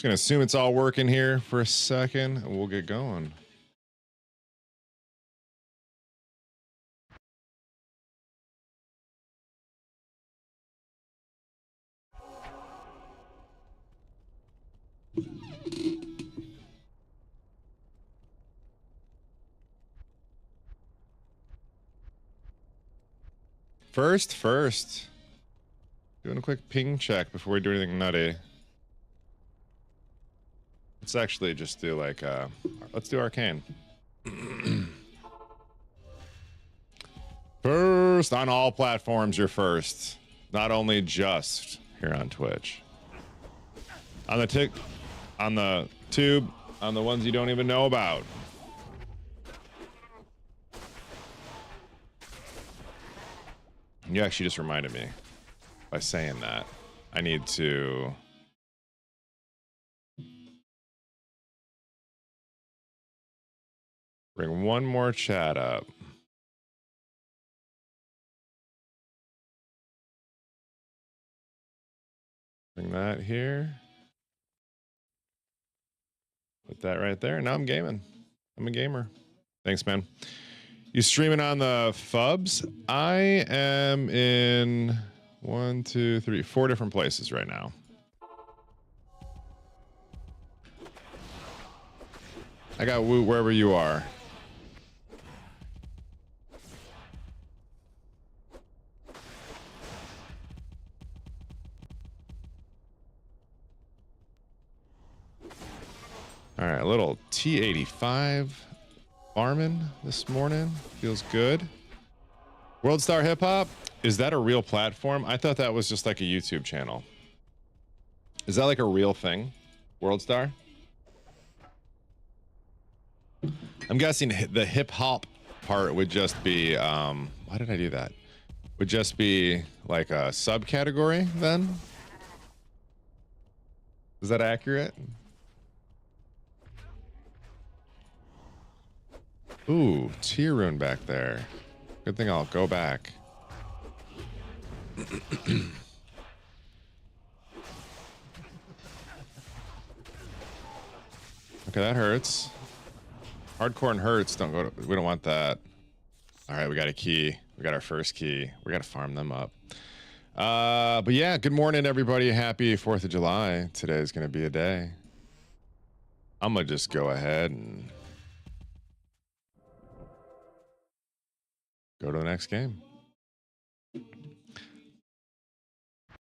Just gonna assume it's all working here for a second, and we'll get going. First. Doing a quick ping check before we do anything nutty. Let's actually just do like, let's do arcane. First on all platforms, you're first. Not only just here on Twitch. On the on the tube, on the ones you don't even know about. You actually just reminded me by saying that. I need to bring one more chat up. Bring that here. Put that right there. Now I'm gaming. I'm a gamer. Thanks, man. You streaming on the Fubs? I am in 1, 2, 3, 4 different places right now. I got Woot wherever you are. All right, a little T85 farming this morning. Feels good. World Star Hip Hop, is that a real platform? I thought that was just like a YouTube channel. Is that like a real thing? World Star? I'm guessing the hip hop part would just be, why did I do that? Would just be like a subcategory then? Is that accurate? Ooh, tier rune back there. Good thing I'll go back. Okay, that hurts. Hardcore and hurts. Don't go to, we don't want that. All right, we got a key. We got our first key. We got to farm them up. But yeah, good morning, everybody. Happy 4th of July. Today is going to be a day. I'm going to just go ahead and go to the next game.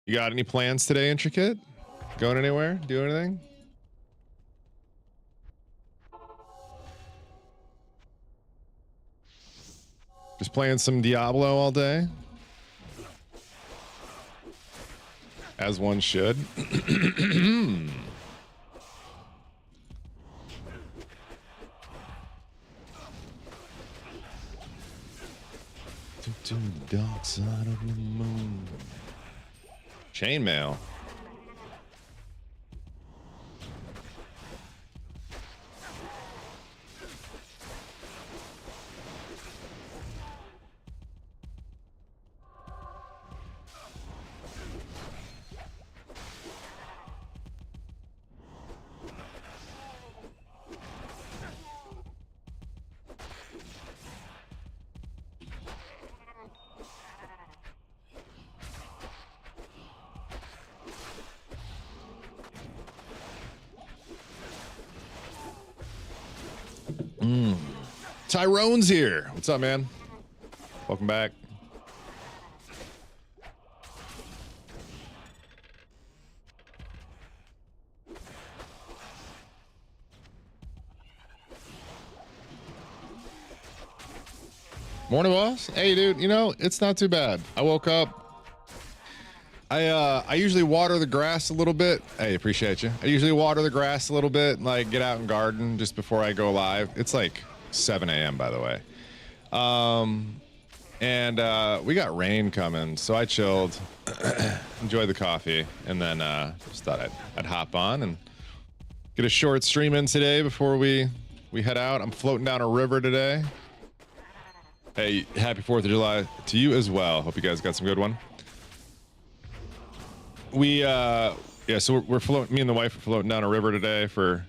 You got any plans today, Intricate? Going anywhere? Do anything? Just playing some Diablo all day? As one should. To the dark side of the moon. Chainmail. Tyrone's here. What's up, man? Welcome back. Morning, boss. Hey, dude. You know, it's not too bad. I woke up. I usually water the grass a little bit. Hey, appreciate you. I usually water the grass a little bit and like get out and garden just before I go live. It's like 7 a.m. by the way. We got rain coming, so I chilled, enjoyed the coffee, and then just thought I'd hop on and get a short stream in today before we head out. I'm floating down a river today. Hey, happy 4th of July to you as well. Hope you guys got some good one. We Yeah, so we're floating. Me and the wife are floating down a river today for.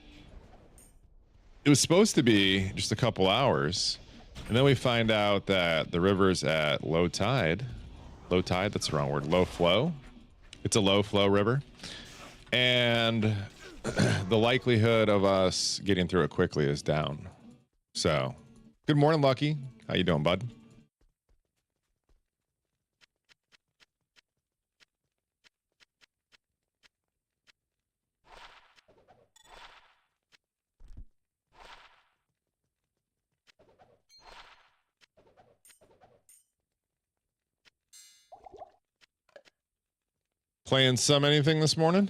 It was supposed to be just a couple hours, and then we find out that the river's at low tide. Low tide. That's the wrong word. Low flow. It's a low flow river, and the likelihood of us getting through it quickly is down. So, good morning, Lucky. How you doing, bud? Playing some anything this morning?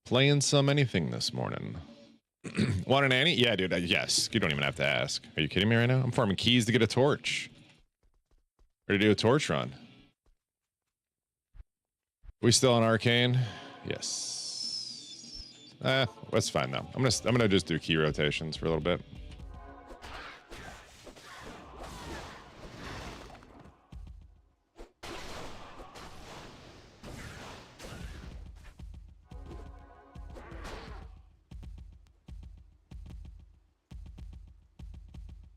Playing some anything this morning. Want an Annie? Yeah, dude. Yes. You don't even have to ask. Are you kidding me right now? I'm farming keys to get a torch. Ready to do a torch run. We still on Arcane? Yes. That's fine though. I'm gonna just do key rotations for a little bit.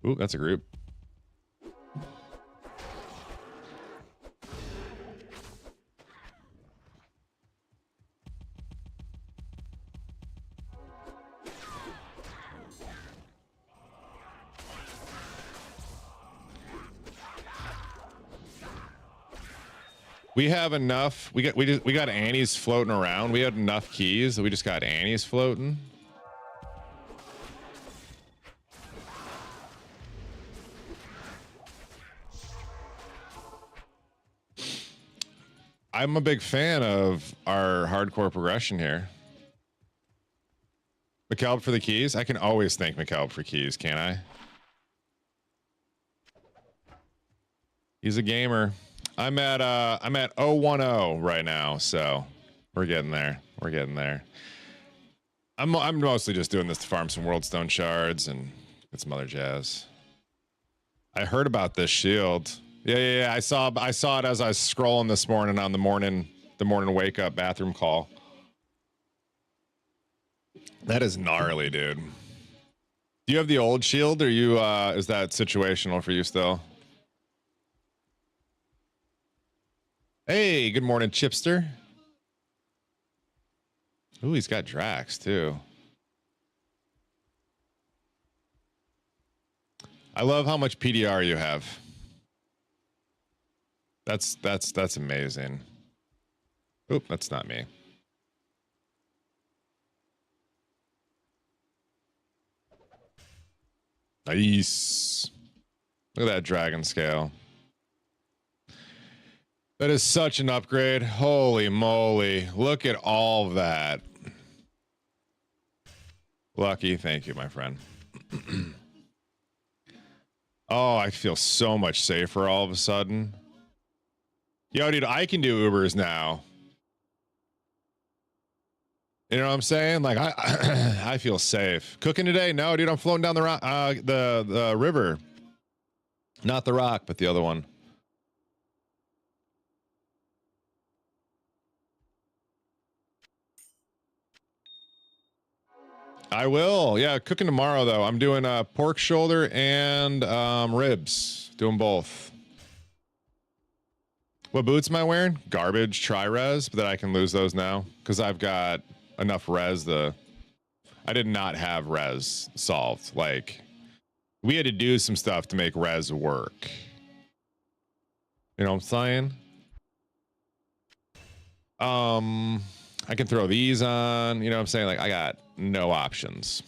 Ooh, that's a group. We have enough. We got Annie's floating around. We had enough keys that we just got Annie's floating. I'm a big fan of our hardcore progression here. McKelb for the keys. I can always thank McKelb for keys, can't I? He's a gamer. I'm at 010 right now, so we're getting there. We're getting there. I'm mostly just doing this to farm some Worldstone shards and get some other jazz. I heard about this shield. Yeah. I saw it as I was scrolling this morning on the morning wake up bathroom call. That is gnarly, dude. Do you have the old shield, or you is that situational for you still? Hey, good morning, Chipster. Ooh, he's got Drax too. I love how much PDR you have. That's amazing. Oop, that's not me. Nice. Look at that dragon scale. That is such an upgrade. Holy moly. Look at all of that. Lucky, thank you, my friend. Oh, I feel so much safer all of a sudden. Yo, dude, I can do Ubers now. You know what I'm saying? Like, I feel safe. Cooking today? No, dude, I'm floating down the rock, the river. Not the rock, but the other one. I will. Yeah, cooking tomorrow though. I'm doing pork shoulder and ribs. Doing both. What boots am I wearing? Garbage tri-res, but that I can lose those now because I've got enough res. I did not have res solved. Like, we had to do some stuff to make res work. You know what I'm saying? I can throw these on. You know what I'm saying? Like, I got no options.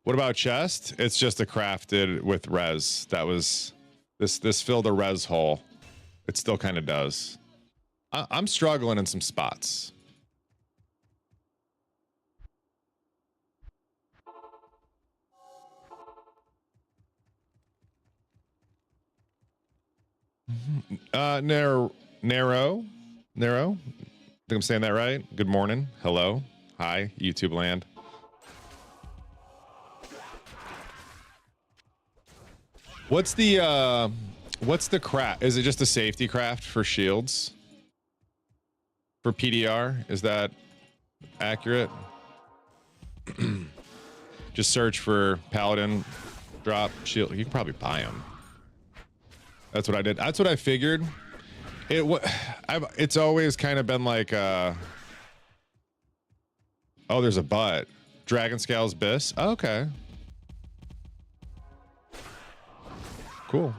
What about chest? It's just a crafted with res. That was this filled a res hole. It still kind of does. I'm struggling in some spots. Narrow. I think I'm saying that right. Good morning. Hello. Hi, YouTube land. What's the What's the craft? Is it just a safety craft for shields? For PDR? Is that accurate? Just search for Paladin, drop, shield. You can probably buy them. That's what I did. That's what I figured. It's always kind of been like, oh, there's a butt. Dragon Scales Biss. Oh, okay. Cool.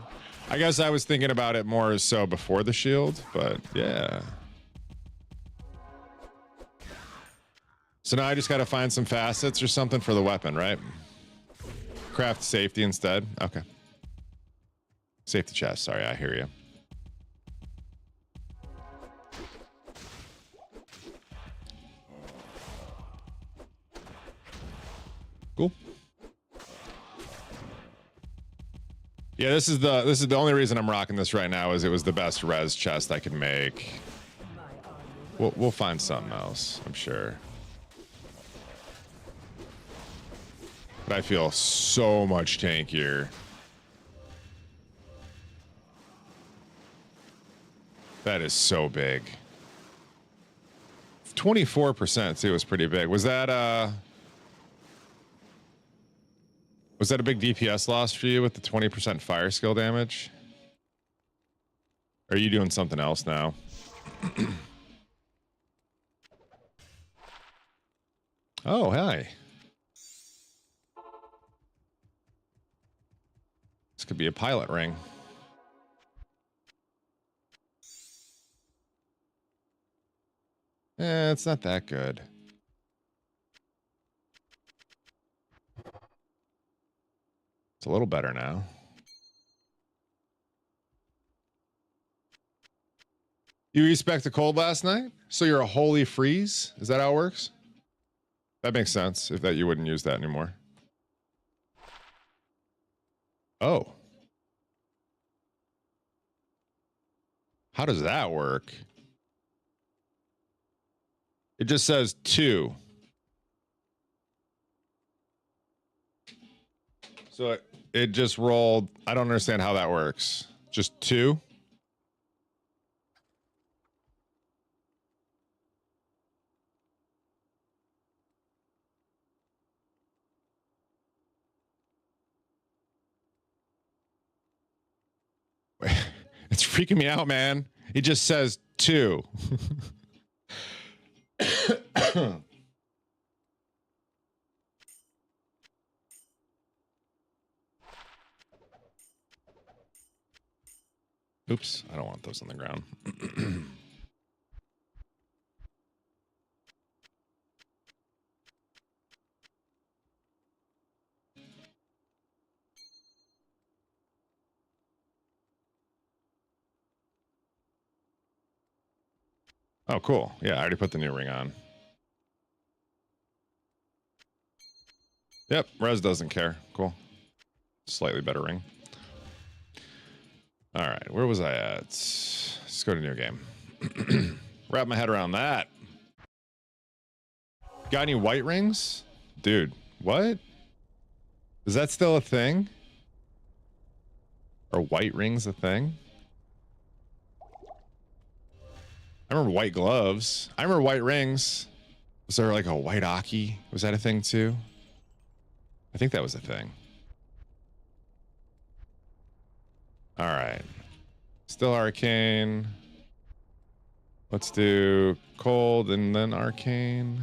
I guess I was thinking about it more so before the shield, but yeah. So now I just got to find some facets or something for the weapon, right? Craft safety instead. Okay. Safety chest. Sorry, I hear you. Cool. Yeah, this is the only reason I'm rocking this right now is it was the best res chest I could make. We'll find something else, I'm sure. But I feel so much tankier. That is so big. 24% too was pretty big. Was that a big DPS loss for you with the 20% fire skill damage? Or are you doing something else now? Oh, hi. This could be a pilot ring. Eh, it's not that good. It's a little better now. You respect the cold last night? So you're a holy freeze? Is that how it works? That makes sense, if that you wouldn't use that anymore. Oh. How does that work? It just says 2. So it just rolled. I don't understand how that works. Just 2? It's freaking me out, man. It just says 2. Oops, I don't want those on the ground. Oh, cool. Yeah, I already put the new ring on. Yep, Res doesn't care. Cool. Slightly better ring. All right, where was I at? Let's go to new game. Wrap my head around that. Got any white rings? Dude, what? Is that still a thing? Are white rings a thing? I remember white gloves. I remember white rings. Was there like a white Aki? Was that a thing too? I think that was a thing. All right. Still arcane. Let's do cold and then arcane.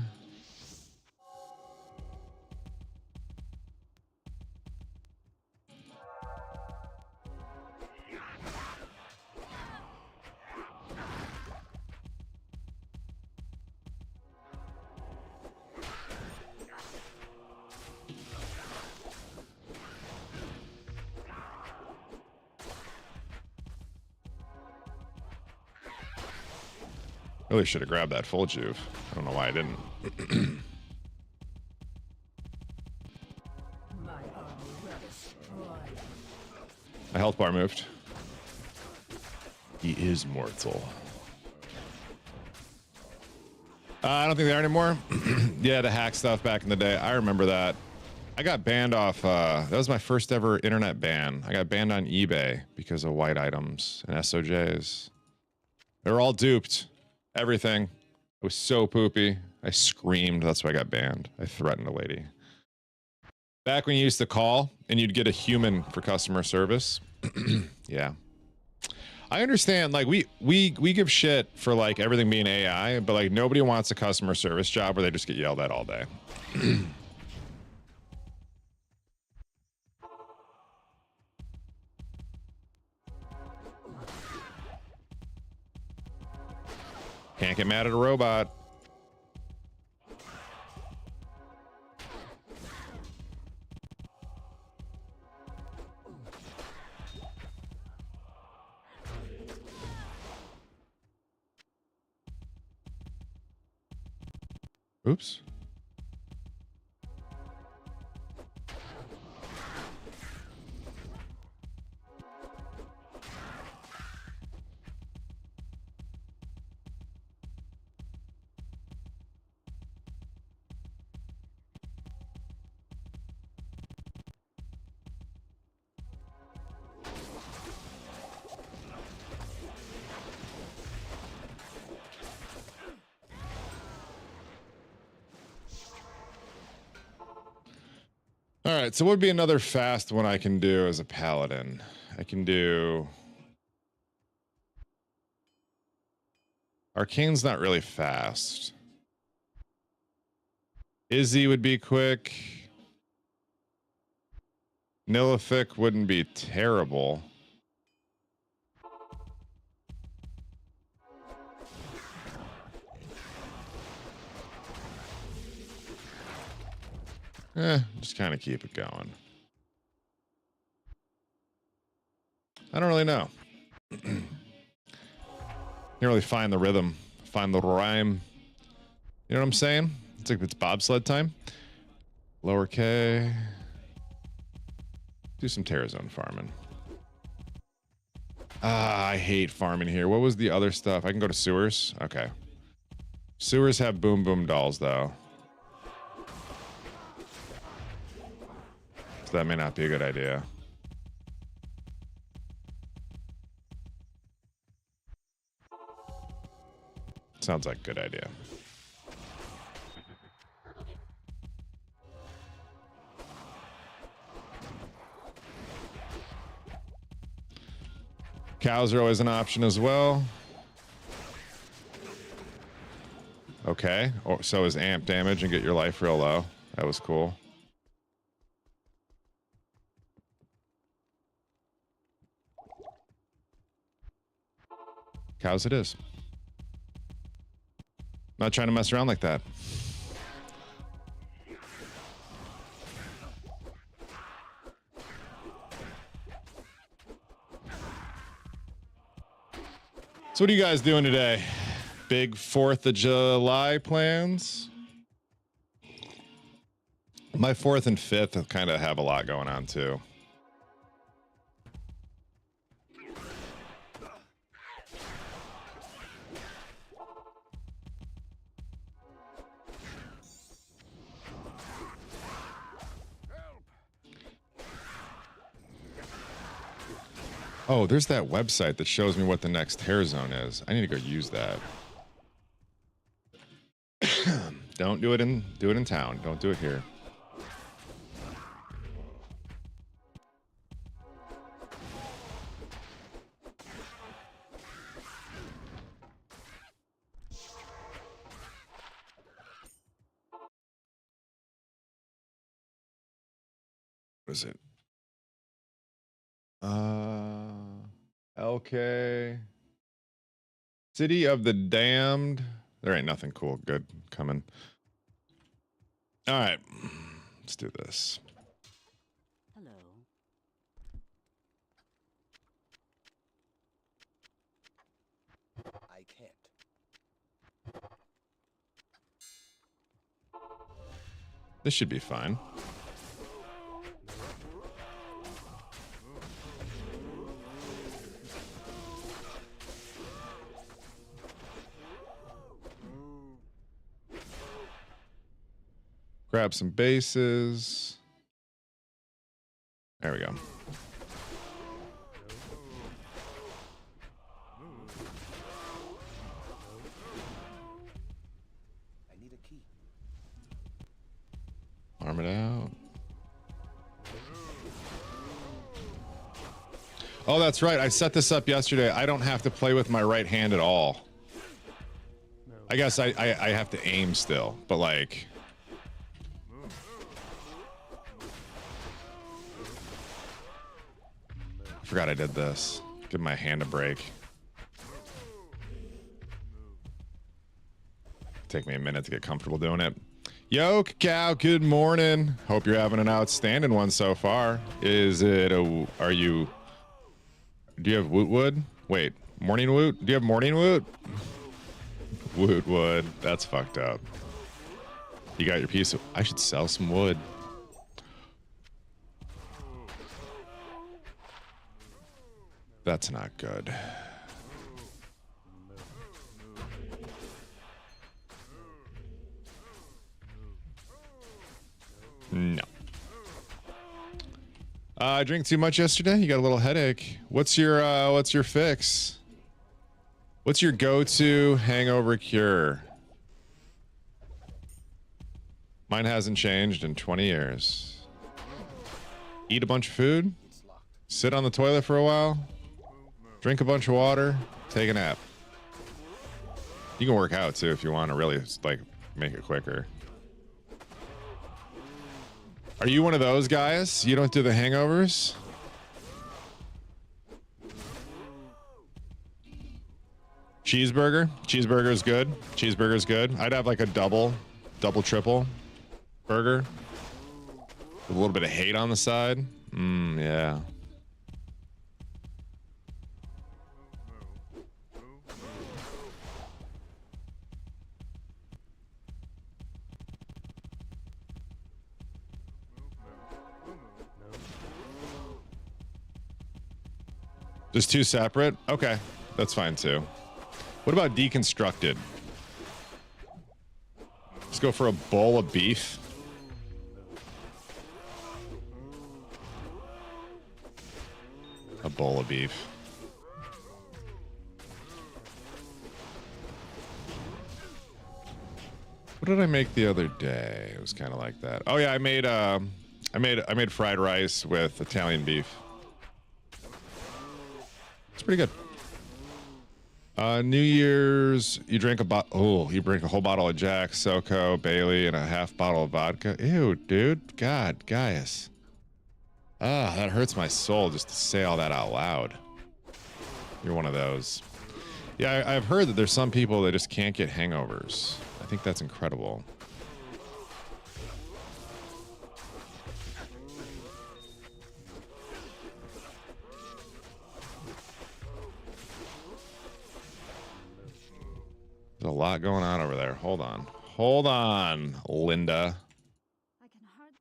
Really should have grabbed that full juve. I don't know why I didn't. My health bar moved. He is mortal. I don't think they are anymore. Yeah, the hack stuff back in the day. I remember that. I got banned off, that was my first ever internet ban. I got banned on eBay because of white items and SOJs. They were all duped. Everything. It was so poopy. I screamed. That's why I got banned. I threatened a lady. Back when you used to call and you'd get a human for customer service. Yeah. I understand, like, we give shit for, like, everything being AI, but, like, nobody wants a customer service job where they just get yelled at all day. Can't get mad at a robot. Oops. All right, so what would be another fast one I can do as a paladin? I can do... Arcane's not really fast. Izzy would be quick. Nilithic wouldn't be terrible. Just kind of keep it going. I don't really know. Can't really find the rhythm, find the rhyme. You know what I'm saying? It's like it's bobsled time. Lower K. Do some Terrazone farming. Ah, I hate farming here. What was the other stuff? I can go to sewers. Okay. Sewers have boom boom dolls though. So that may not be a good idea. Sounds like a good idea. Cows are always an option as well. Okay. Oh, so is amp damage and get your life real low. That was cool. Cows it is. Not trying to mess around like that. So what are you guys doing today? Big 4th of July plans? My 4th and 5th kind of have a lot going on too. Oh, there's that website that shows me what the next hair zone is. I need to go use that. Don't do it in town. Don't do it here. What is it? LK. City of the Damned. There ain't nothing cool good coming. All right. Let's do this. Hello. I can't. This should be fine. Grab some bases. There we go. I need a key. Arm it out. Oh, that's right. I set this up yesterday. I don't have to play with my right hand at all. I guess I have to aim still, but like... I forgot I did this. Give my hand a break. Take me a minute to get comfortable doing it. Yo, Cacao, good morning. Hope you're having an outstanding one so far. Is it a... Are you... Do you have woot wood? Wait, morning woot? Do you have morning woot? Woot wood. That's fucked up. You got your piece of... I should sell some wood. That's not good. No. I drank too much yesterday. You got a little headache. What's your fix? What's your go-to hangover cure? Mine hasn't changed in 20 years. Eat a bunch of food, sit on the toilet for a while, drink a bunch of water, take a nap. You can work out too if you want to really like make it quicker. Are you one of those guys? You don't do the hangovers? Cheeseburger? Cheeseburger is good. Cheeseburger is good. I'd have like a double, triple burger. With a little bit of hate on the side. Yeah. Just two separate? Okay, that's fine too. What about deconstructed? Let's go for a bowl of beef. A bowl of beef. What did I make the other day? It was kind of like that. Oh yeah, I made fried rice with Italian beef. It's pretty good. New Year's, you drink you drink a whole bottle of Jack, SoCo, Bailey, and a half bottle of vodka. Ew, dude. God, Gaius. Ah, that hurts my soul just to say all that out loud. You're one of those. Yeah, I've heard that there's some people that just can't get hangovers. I think that's incredible. There's a lot going on over there. Hold on. Hold on, Linda. I can hardly.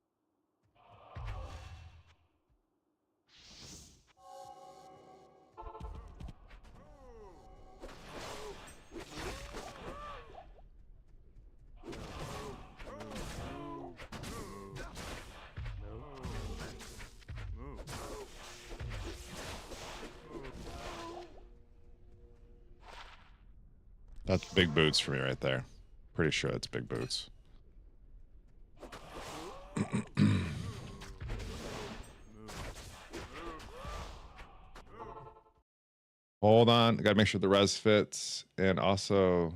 That's big boots for me right there. Pretty sure that's big boots. Hold on. Gotta make sure the res fits. And also...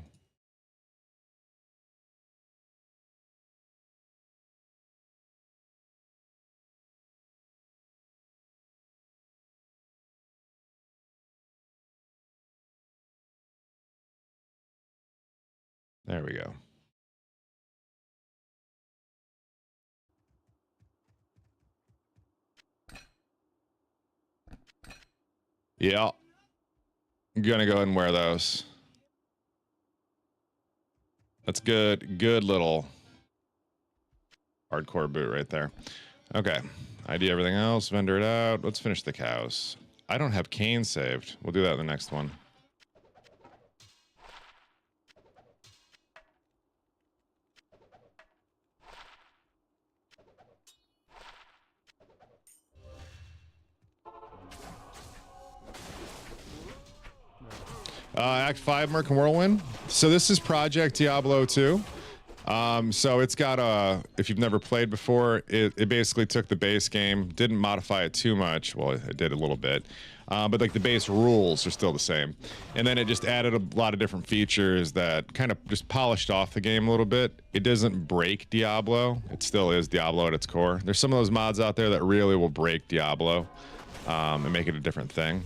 There we go. Yeah. I'm gonna go ahead and wear those. That's good. Good little hardcore boot right there. Okay. ID everything else. Vendor it out. Let's finish the cows. I don't have cane saved. We'll do that in the next one. Act 5 Merc and Whirlwind. So this is Project Diablo 2. So it's got a, if you've never played before, it basically took the base game, didn't modify it too much. Well, it did a little bit. But like the base rules are still the same. And then it just added a lot of different features that kind of just polished off the game a little bit. It doesn't break Diablo. It still is Diablo at its core. There's some of those mods out there that really will break Diablo and make it a different thing.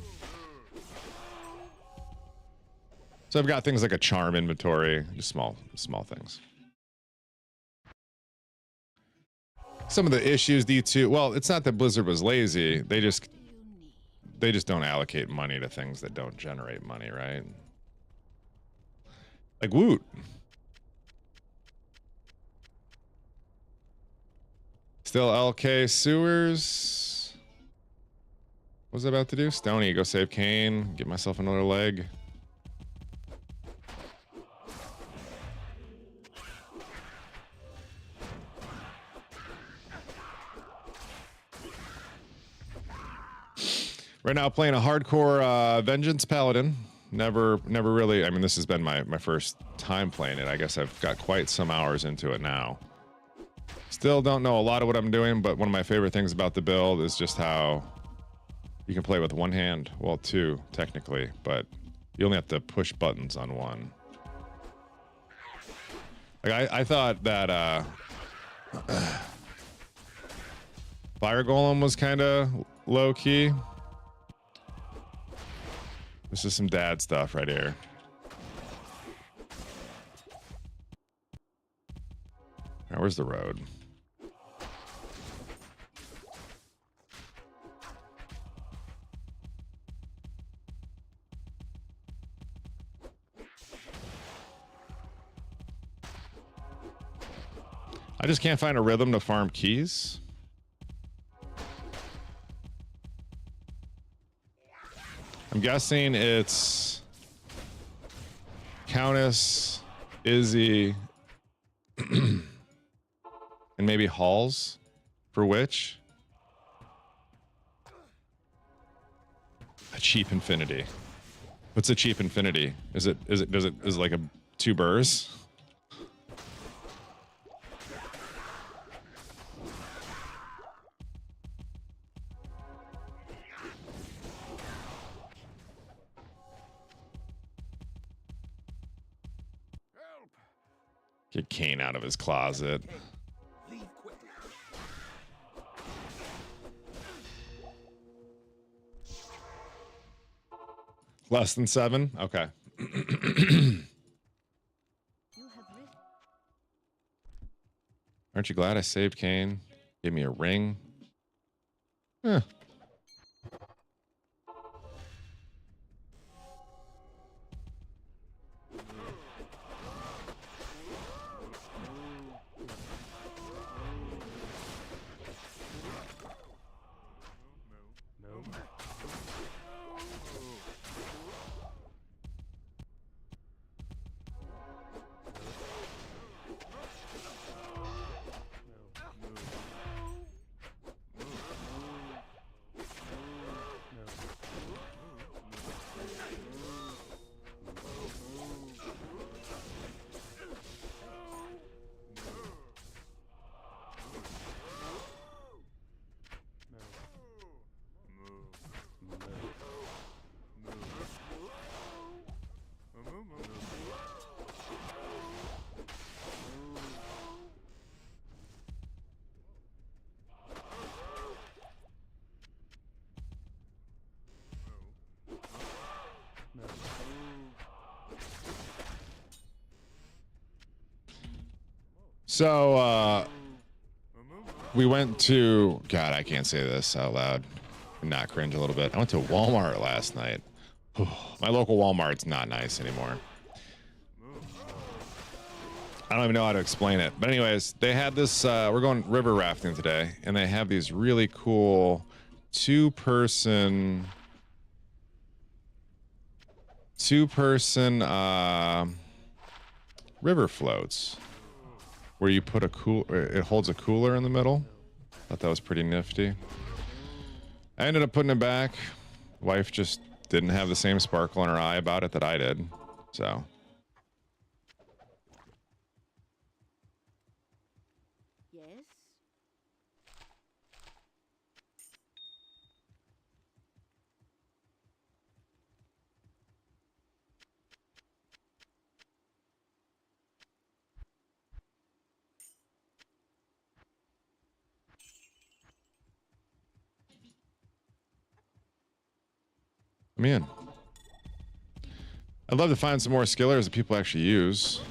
So I've got things like a charm inventory, just small things. Some of the issues D2, well, it's not that Blizzard was lazy. They just don't allocate money to things that don't generate money, right? Like Woot. Still LK sewers. What was I about to do? Stony, go save Kane, get myself another leg. Right now playing a hardcore Vengeance Paladin. Never really, I mean, this has been my first time playing it. I guess I've got quite some hours into it now. Still don't know a lot of what I'm doing, but one of my favorite things about the build is just how you can play with one hand. Well, two, technically, but you only have to push buttons on one. Like I thought that Fire Golem was kind of low key. This is some dad stuff right here. Now, where's the road? I just can't find a rhythm to farm keys. I'm guessing it's Countess, Izzy, and maybe Halls for Witch. A cheap infinity. What's a cheap infinity? Is it like a 2 burrs? Get Kane out of his closet. Leave quickly. Less than 7? Okay. You have written. Aren't you glad I saved Kane? Gave me a ring. Huh. So, we went to, God, I can't say this out loud and not cringe a little bit. I went to Walmart last night. My local Walmart's not nice anymore. I don't even know how to explain it. But anyways, they had this, we're going river rafting today, and they have these really cool two-person river floats where you put it holds a cooler in the middle. Thought that was pretty nifty. I ended up putting it back. Wife just didn't have the same sparkle in her eye about it that I did. So. Yes. I'm in. I'd love to find some more skillers that people actually use.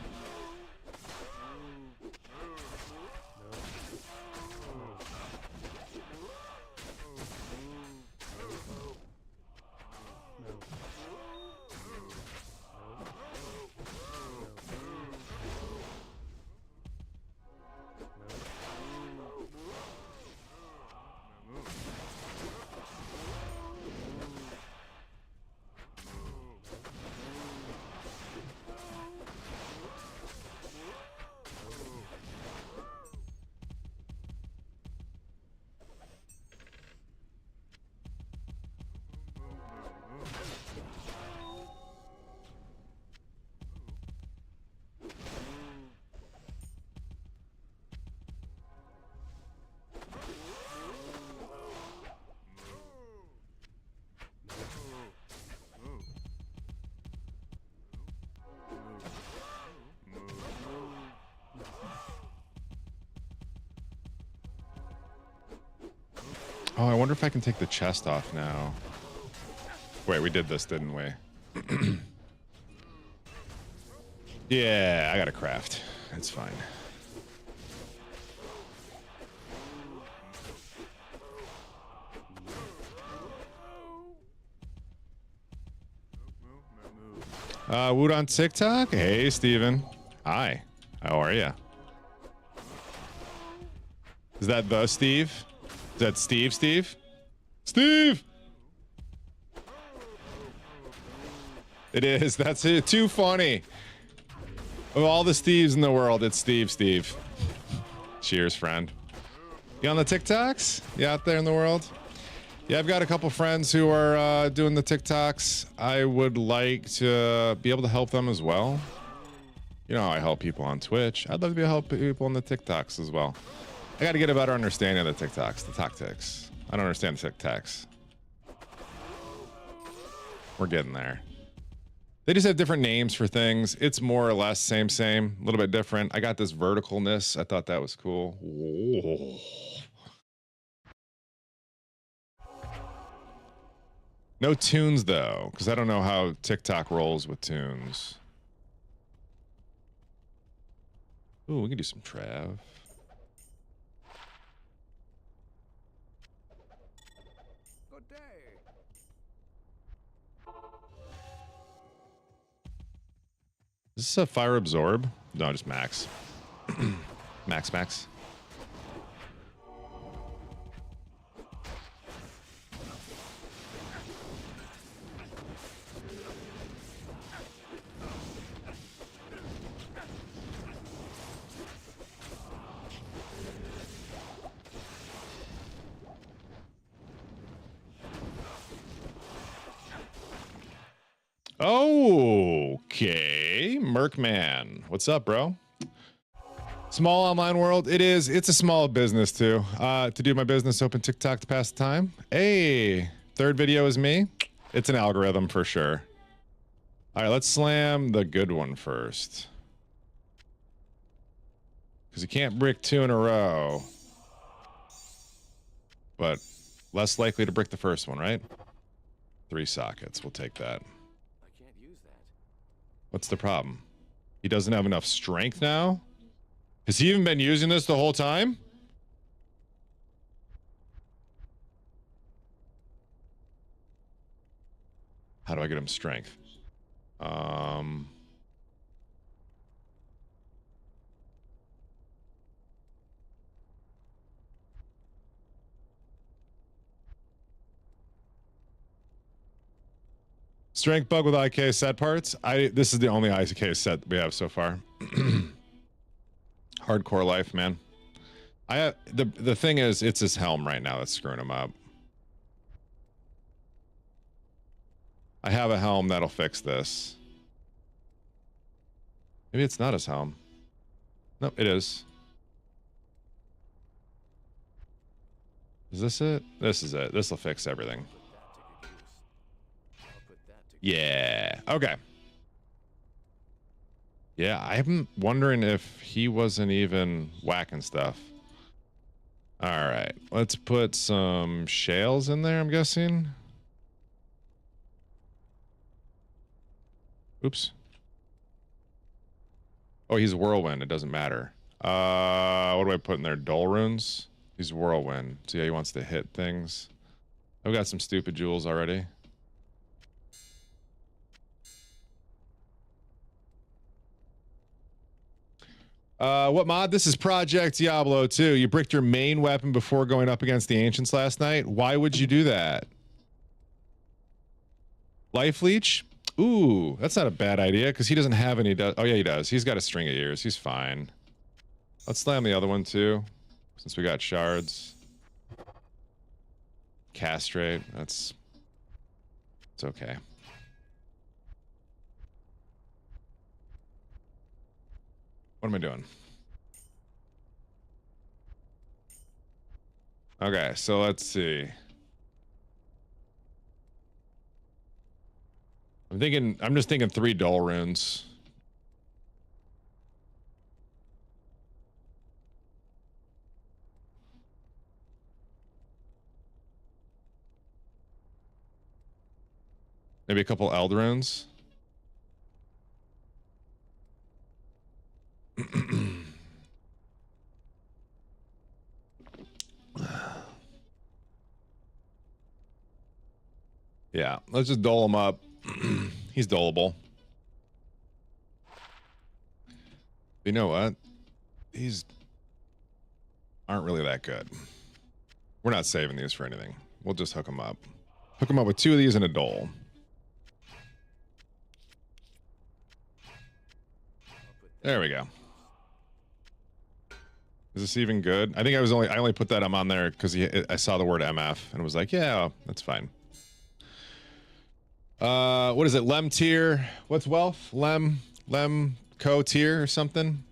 Oh, I wonder if I can take the chest off now. Wait, we did this, didn't we? Yeah, I got a craft. It's fine. Woot on TikTok? Hey, Steven. Hi. How are ya? Is that the Steve? Is that Steve? Steve! It is. That's it. Too funny. Of all the Steves in the world, it's Steve. Cheers, friend. You on the TikToks? You out there in the world? Yeah, I've got a couple friends who are doing the TikToks. I would like to be able to help them as well. You know, I help people on Twitch. I'd love to be able to help people on the TikToks as well. I got to get a better understanding of the TikToks, the tactics. I don't understand the TikToks. We're getting there. They just have different names for things. It's more or less same, a little bit different. I got this verticalness. I thought that was cool. Whoa. No tunes though, because I don't know how TikTok rolls with tunes. Ooh, we can do some Trav. Good day. Is this a fire absorb? No, just max. Max. Okay, Merkman. What's up, bro? Small online world. It's a small business too. To do my business, open TikTok to pass the time. Hey, third video is me. It's an algorithm for sure. All right, let's slam the good one first. Because you can't brick two in a row. But less likely to brick the first one, right? 3 sockets. We'll take that. What's the problem? He doesn't have enough strength now? Has he even been using this the whole time? How do I get him strength? Strength bug with IK set parts. This is the only IK set we have so far. Hardcore life, man. The thing is, it's his helm right now that's screwing him up. I have a helm that'll fix this. Maybe it's not his helm. Nope, it is. Is this it? This is it. This will fix everything. Yeah. Okay. Yeah, I'm wondering if he wasn't even whacking stuff. All right, let's put some shales in there, I'm guessing. Oops. Oh, he's whirlwind. It doesn't matter. What do I put in there? Dull runes? He's whirlwind. So yeah, he wants to hit things. I've got some stupid jewels already. What mod? This is Project Diablo 2. You bricked your main weapon before going up against the Ancients last night. Why would you do that? Life Leech? Ooh, that's not a bad idea because he doesn't have any. Oh, yeah, he does. He's got a string of ears. He's fine. Let's slam the other one too since we got shards. Castrate. It's okay. What am I doing? Okay, so let's see. I'm just thinking 3 dull runes. Maybe a couple eld runes. Yeah, let's just dole him up. He's doleable. You know what? These aren't really that good. We're not saving these for anything. We'll just hook them up. Hook them up with 2 of these and a dole. There we go. Is this even good? I think I only put that on there because I saw the word MF and was like, yeah, that's fine. What is it? Lem tier. What's wealth? Lem co tier or something.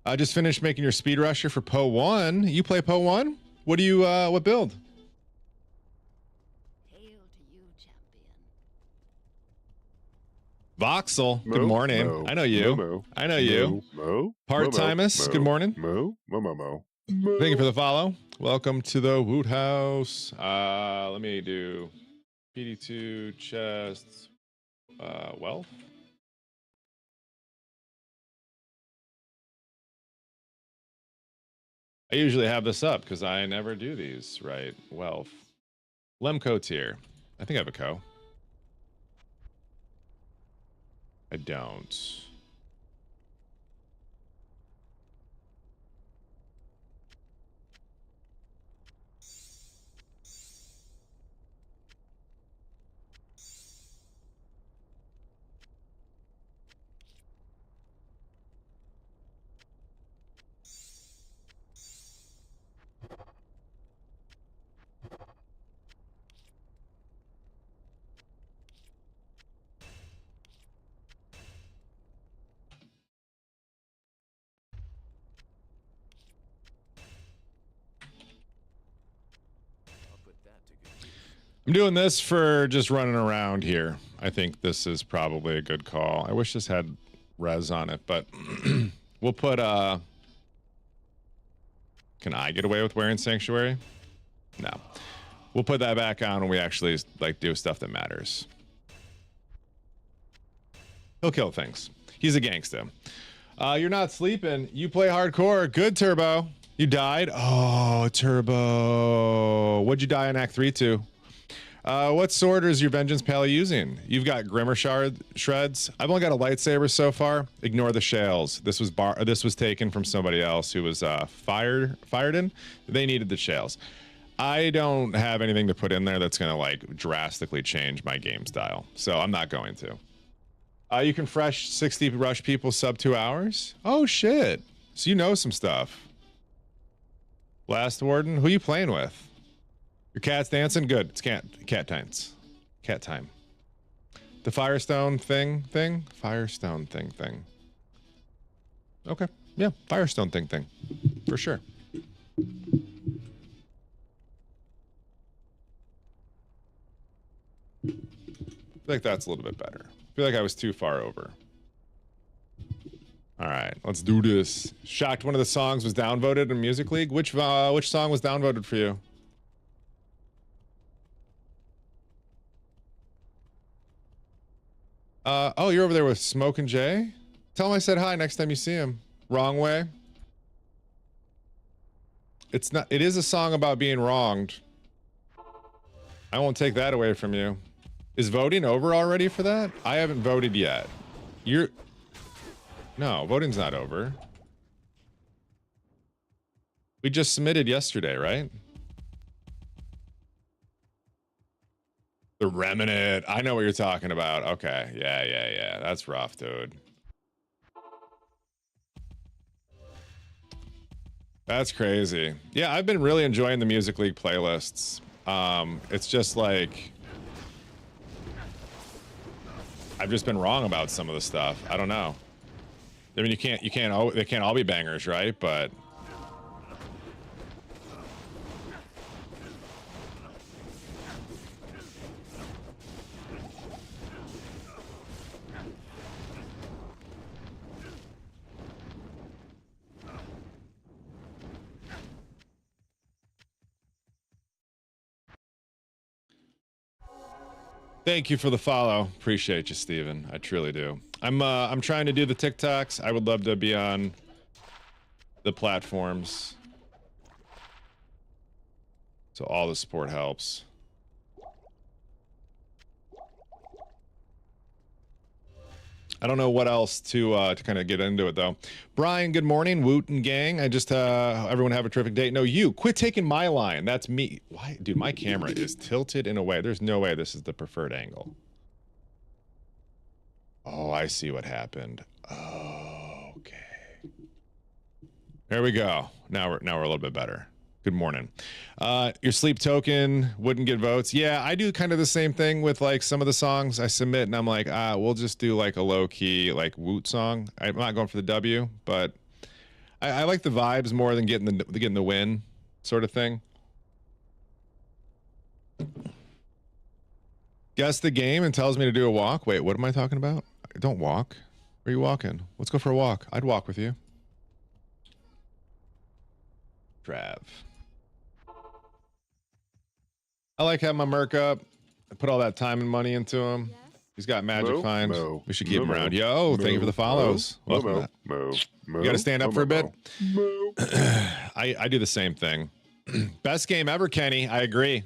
I just finished making your speed rusher for Po 1. You play Po 1? What do you what build? Voxel, good morning. Mo, I know you. Mo, I know you. Part-Timus, good morning. Mo. Thank you for the follow. Welcome to the Woot House. Let me do PD2 chests, wealth. I usually have this up because I never do these, right? Wealth. Lemco tier. I think I have a co. I don't. I'm doing this for just running around here. I think this is probably a good call. I wish this had res on it, but we'll put can I get away with wearing Sanctuary? No. We'll put that back on when we actually like do stuff that matters. He'll kill things. He's a gangsta. You're not sleeping. You play hardcore. Good, Turbo. You died? Oh, Turbo. What'd you die in Act 3 to? What sword is your Vengeance Pally using? You've got Grimmer Shreds. I've only got a lightsaber so far. Ignore the shales. This was taken from somebody else who was fired in. They needed the shales. I don't have anything to put in there that's gonna like drastically change my game style, so I'm not going to. You can fresh 60 rush people sub 2 hours. Oh shit! So you know some stuff. Last Warden, who you playing with? Your cat's dancing? Good. It's cat times. Cat time. The Firestone thing. Firestone thing. Okay. Yeah, Firestone thing. For sure. I feel like that's a little bit better. I feel like I was too far over. All right, let's do this. Shocked one of the songs was downvoted in Music League. Which song was downvoted for you? Oh, you're over there with Smoke and Jay? Tell him I said hi next time you see him. Wrong way. It's not. It is a song about being wronged. I won't take that away from you. Is voting over already for that? I haven't voted yet. No, voting's not over. We just submitted yesterday, right? The Remnant. I know what you're talking about. Okay. Yeah. That's rough, dude. That's crazy. Yeah, I've been really enjoying the Music League playlists. It's just like I've just been wrong about some of the stuff. I don't know. I mean, they can't all be bangers, right? But thank you for the follow. Appreciate you, Steven. I truly do. I'm trying to do the TikToks. I would love to be on the platforms. So all the support helps. I don't know what else to kind of get into it though. Brian, good morning. Woot and gang. I just everyone have a terrific day. No, you quit taking my line. That's me. Why, dude? My camera is tilted in a way. There's no way this is the preferred angle. Oh, I see what happened. Oh, okay. There we go. Now we're a little bit better. Good morning. Your sleep token wouldn't get votes. Yeah, I do kind of the same thing with like some of the songs I submit, and I'm like, we'll just do like a low key like Woot song. I'm not going for the W, but I like the vibes more than getting the win sort of thing. Guess the game and tells me to do a walk. Wait, what am I talking about? Don't walk. Where are you walking? Let's go for a walk. I'd walk with you. Trav. I like having my Merc up. I put all that time and money into him. He's got magic finds. We should keep him around. Yo, thank you for the follows. You got to stand up for a bit. I do the same thing. Best game ever, Kenny. I agree.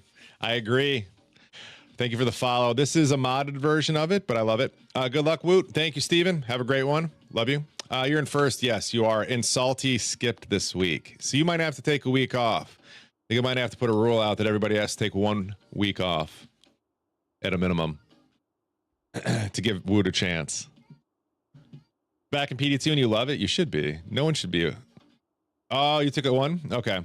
Thank you for the follow. This is a modded version of it, but I love it. Good luck, Woot. Thank you, Steven. Have a great one. Love you. You're in first. Yes, you are. And Salty skipped this week. So you might have to take a week off. I think I might have to put a rule out that everybody has to take 1 week off at a minimum to give Woot a chance. Back in PD2 and you love it? You should be. No one should be. Oh, you took it 1? Okay.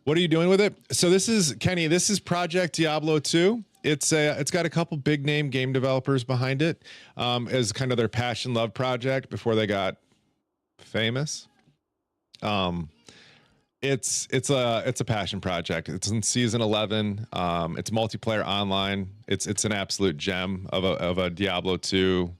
What are you doing with it? So this is, Kenny, this is Project Diablo 2. It's got a couple big name game developers behind it as kind of their passion love project before they got famous. It's a passion project. It's in season 11. It's multiplayer online. It's an absolute gem of a Diablo 2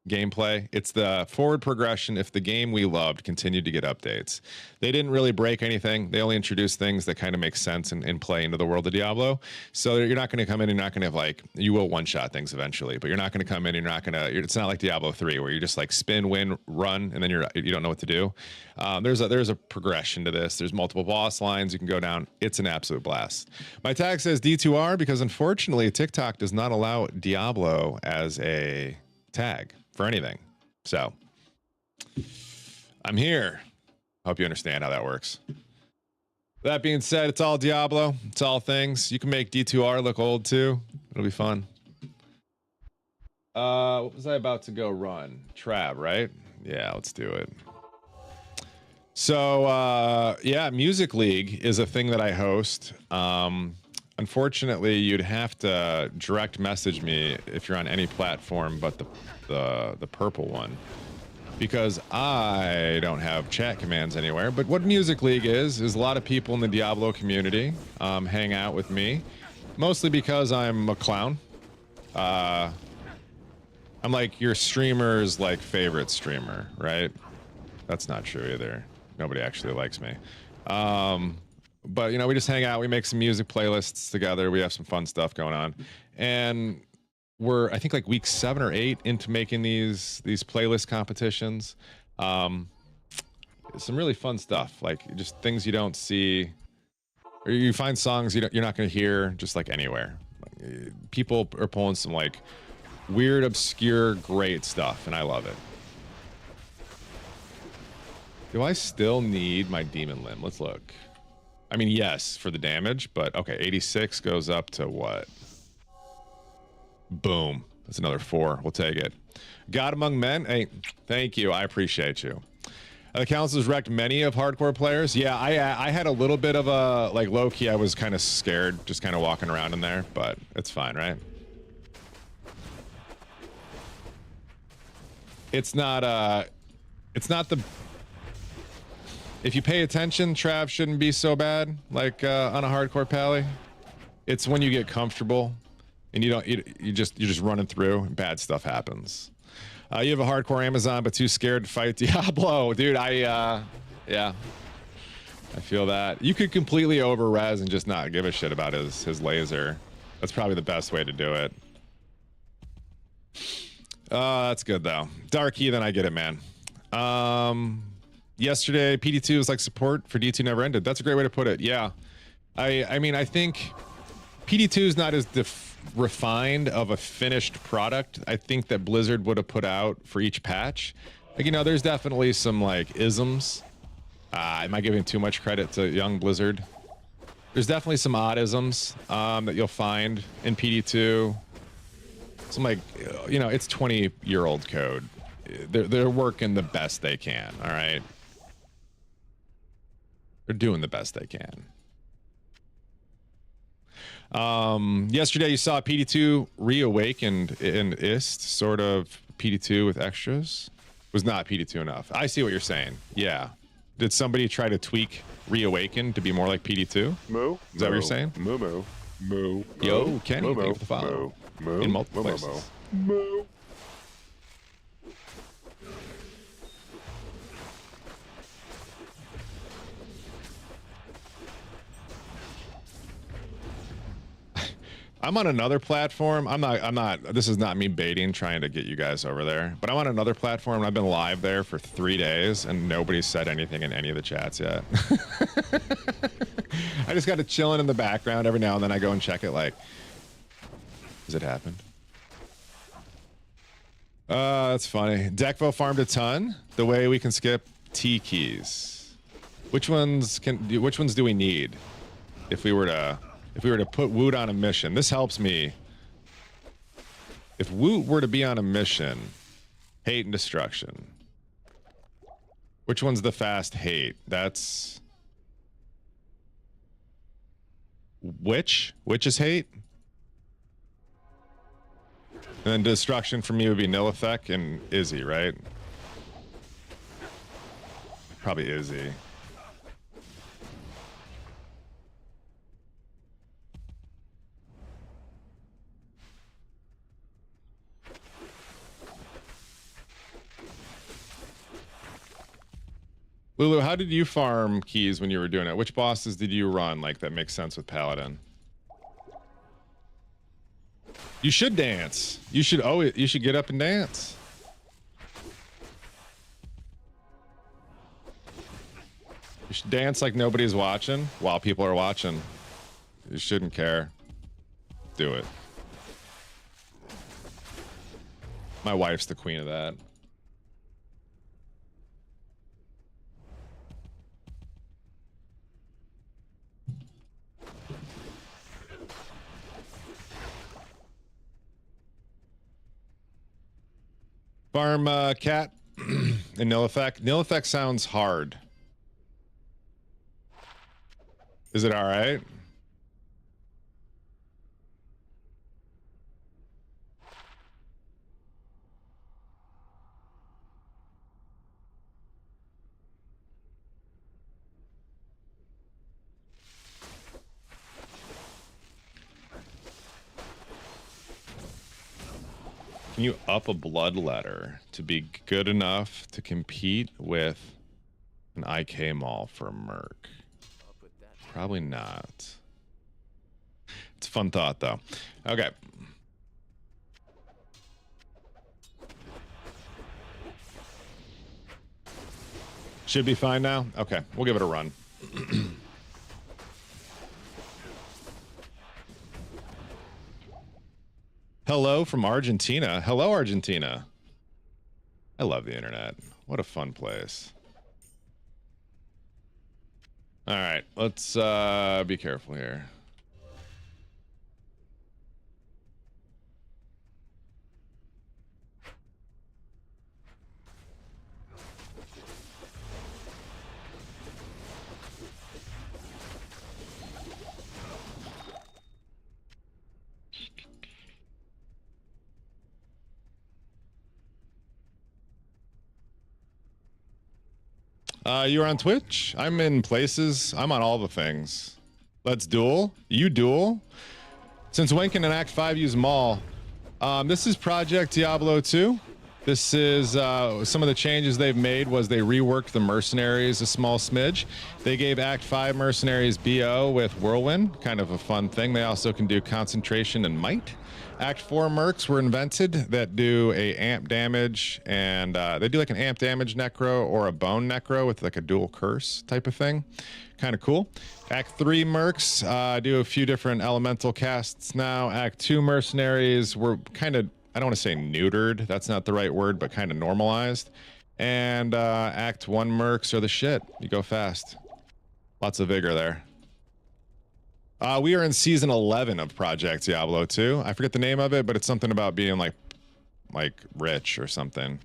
gameplay. It's the forward progression if the game we loved continued to get updates. They didn't really break anything. They only introduced things that kind of make sense and play into the world of Diablo. So you're not going to come in and you're not going to have like, you will one-shot things eventually, but you're not going to come in and you're not going to, it's not like Diablo 3 where you just like spin, win, run, and then you don't know what to do. There's a progression to this. There's multiple boss lines you can go down. It's an absolute blast. My tag says D2R because unfortunately TikTok does not allow Diablo as a tag for anything. So I'm here. Hope you understand how that works. That being said, it's all Diablo. It's all things. You can make D2R look old too. It'll be fun. What was I about to go run? Trav, right? Yeah, let's do it. So yeah, Music League is a thing that I host. Unfortunately, you'd have to direct message me if you're on any platform but the purple one, because I don't have chat commands anywhere. But what Music League is a lot of people in the Diablo community hang out with me, mostly because I'm a clown. I'm like your streamer's like favorite streamer, right? That's not true either. Nobody actually likes me. But you know, we just hang out, we make some music playlists together, we have some fun stuff going on, and we're I think like week 7 or 8 into making these playlist competitions. Some really fun stuff, like just things you don't see, or you find songs you're not going to hear just like anywhere. People are pulling some like weird, obscure, great stuff, and I love it. Do I still need my demon limb? Let's look. I mean, yes, for the damage, but okay, 86 goes up to what? Boom. That's another 4. We'll take it. God Among Men? Hey, thank you. I appreciate you. The council's wrecked many of hardcore players. Yeah, I had a little bit of a, like, low-key, I was kind of scared, just kind of walking around in there, but it's fine, right? It's not the... If you pay attention, Trav shouldn't be so bad, like on a hardcore pally. It's when you get comfortable and you're just running through and bad stuff happens. You have a hardcore Amazon but too scared to fight Diablo. Dude, yeah. I feel that. You could completely over-res and just not give a shit about his laser. That's probably the best way to do it. That's good though. Darky, then I get it, man. Yesterday, PD2 was like support for D2 never ended. That's a great way to put it. Yeah. I mean, I think PD2 is not as refined of a finished product I think that Blizzard would have put out for each patch. Like, you know, there's definitely some like isms. Am I giving too much credit to young Blizzard? There's definitely some odd isms that you'll find in PD2. Some like, you know, it's 20-year-old code. They're working the best they can, all right? They're doing the best they can. Yesterday you saw PD2 reawakened in IST, sort of PD2 with extras. Was not PD2 enough. I see what you're saying. Yeah. Did somebody try to tweak reawaken to be more like PD2? Moo. Is that what you're saying? Moo moo. Moo. Yo, Kenny, moo, thank you for the follow. Moo. In multiple moo, places. Moo. Moo. I'm on another platform. I'm not, this is not me baiting, trying to get you guys over there, but I'm on another platform and I've been live there for 3 days and nobody's said anything in any of the chats yet. I just got to chilling in the background every now and then. I go and check it like, has it happened? That's funny. Deckvo farmed a ton. The way we can skip T keys. Which ones do we need? If we were to put Woot on a mission, this helps me. If Woot were to be on a mission, hate and destruction. Which one's the fast hate? That's which is hate? And then destruction for me would be Nilithek and Izzy, right? Probably Izzy. Lulu, how did you farm keys when you were doing it? Which bosses did you run like that makes sense with Paladin? You should dance. You should get up and dance. You should dance like nobody's watching while people are watching. You shouldn't care. Do it. My wife's the queen of that. Farm cat and Nilithek. Nilithek sounds hard. Is it all right? Can you up a bloodletter to be good enough to compete with an IK mall for a Merc? Probably not. It's a fun thought, though. Okay. Should be fine now? Okay, we'll give it a run. Hello from Argentina. Hello, Argentina. I love the internet. What a fun place. All right, let's be careful here. You're on Twitch? I'm in places. I'm on all the things. Let's duel. You duel. Since when can an Act 5 use Maul? This is Project Diablo 2. This is some of the changes they've made was they reworked the mercenaries a small smidge. They gave Act 5 mercenaries BO with Whirlwind, kind of a fun thing. They also can do concentration and might. Act 4 mercs were invented that do a amp damage, and they do like an amp damage necro or a bone necro with like a dual curse type of thing. Kind of cool. Act 3 mercs do a few different elemental casts now. Act 2 mercenaries were kind of, I don't want to say neutered, that's not the right word, but kind of normalized. And Act 1 mercs are the shit. You go fast. Lots of vigor there. We are in season 11 of Project Diablo 2. I forget the name of it, but it's something about being like rich or something.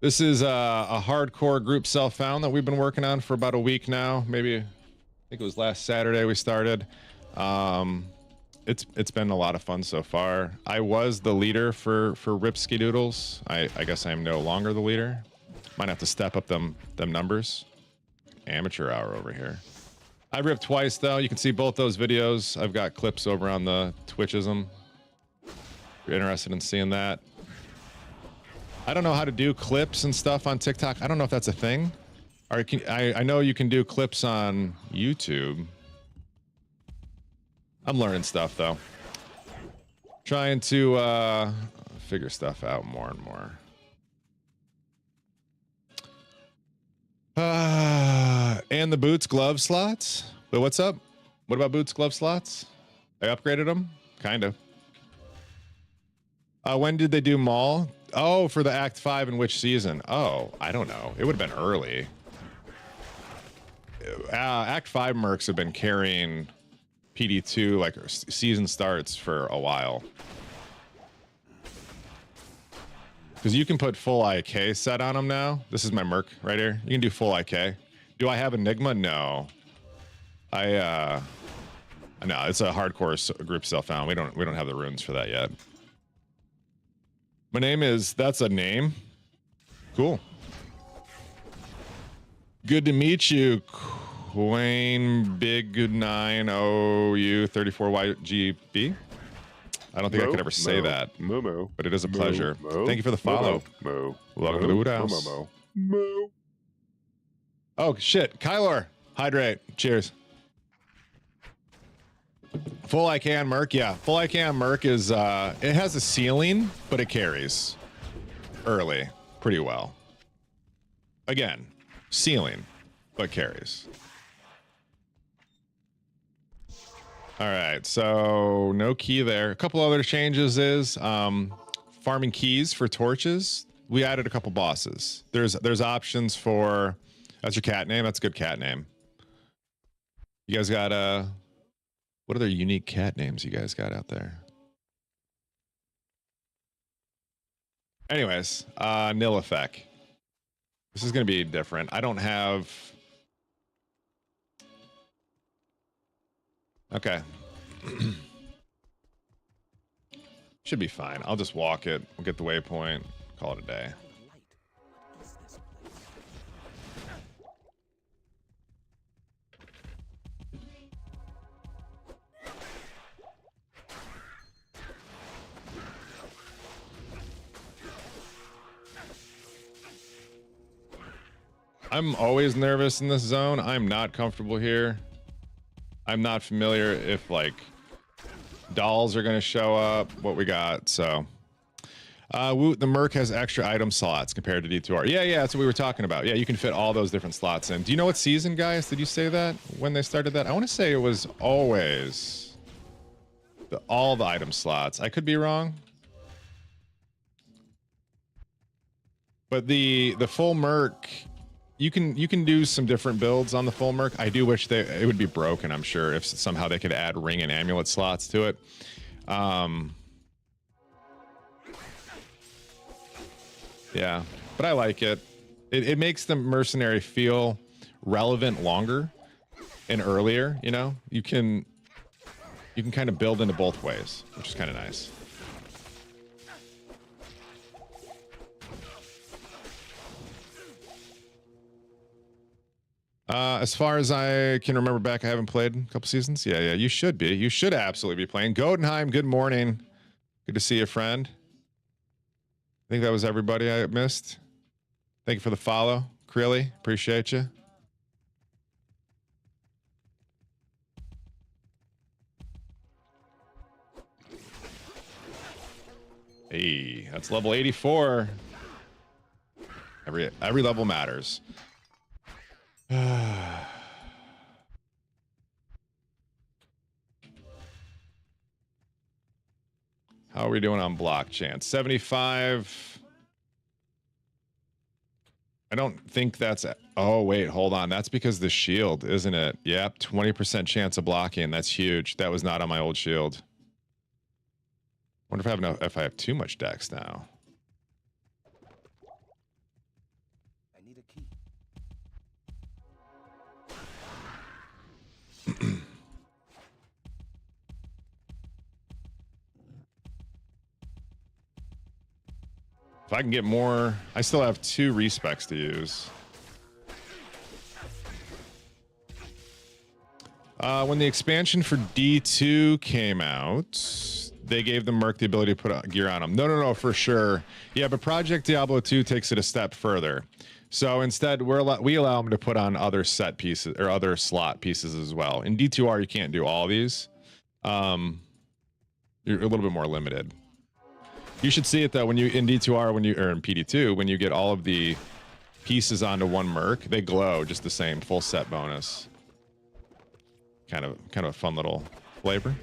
This is a hardcore group self-found that we've been working on for about a week now. Maybe, I think it was last Saturday we started. It's been a lot of fun so far. I was the leader for Ripski Doodles. I guess I am no longer the leader. Might have to step up them numbers. Amateur hour over here. I ripped twice though. You can see both those videos. I've got clips over on the Twitchism. If you're interested in seeing that. I don't know how to do clips and stuff on TikTok. I don't know if that's a thing. Or I know you can do clips on YouTube. I'm learning stuff though. Trying to figure stuff out more and more. And the boots glove slots. But what's up? What about boots glove slots? I upgraded them? Kind of. When did they do Maul? Oh, for the Act 5 in which season? Oh, I don't know. It would have been early. Act 5 mercs have been carrying PD2 like season starts for a while. Because you can put full IK set on them now. This is my merc right here. You can do full IK. Do I have Enigma? No. No, it's a hardcore group self-found. We don't have the runes for that yet. My name is, that's a name. Cool. Good to meet you, Quain Big 9OU34YGB. I don't think I could ever say that, but it is a pleasure. Thank you for the follow. Welcome to the Wood House. Oh shit, Kylor, hydrate. Cheers. Full IK on Merc, yeah. Full IK on Merc is it has a ceiling, but it carries early pretty well. Again, ceiling, but carries. All right, so no key there. A couple other changes is farming keys for torches. We added a couple bosses. There's options for, that's your cat name. That's a good cat name. You guys got what other unique cat names you guys got out there? Anyways, nil effect. This is gonna be different. I don't have. Okay. Should be fine. I'll just walk it. We'll get the waypoint. Call it a day. I'm always nervous in this zone. I'm not comfortable here. I'm not familiar if like dolls are going to show up, what we got. So Woot, the Merc has extra item slots compared to D2R. Yeah, that's what we were talking about. Yeah, you can fit all those different slots in. Do you know what season, guys? Did you say that when they started that? I want to say it was always all the item slots. I could be wrong. But the full Merc, you can do some different builds on the full Merc. I do wish it would be broken, I'm sure, if somehow they could add ring and amulet slots to it. Yeah, but I like it. It makes the mercenary feel relevant longer and earlier, you know? You can kind of build into both ways, which is kind of nice. As far as I can remember back, I haven't played a couple seasons. Yeah, you should be. You should absolutely be playing. Godenheim, good morning. Good to see you, friend. I think that was everybody I missed. Thank you for the follow. Krilly, appreciate you. Hey, that's level 84. Every level matters. How are we doing on block chance? 75. I don't think that's... Oh, wait, hold on. That's because the shield, isn't it? Yep, 20% chance of blocking. That's huge. That was not on my old shield. Wonder if I have too much dex now. I need a key. If I can get more... I still have 2 respecs to use. When the expansion for D2 came out, they gave the Merc the ability to put gear on them. No, for sure. Yeah, but Project Diablo 2 takes it a step further. So instead, we allow them to put on other set pieces or other slot pieces as well. In D2R, you can't do all these. You're a little bit more limited. You should see it though when you in D2R or in PD2 when you get all of the pieces onto one Merc, they glow just the same, full set bonus. Kind of a fun little flavor.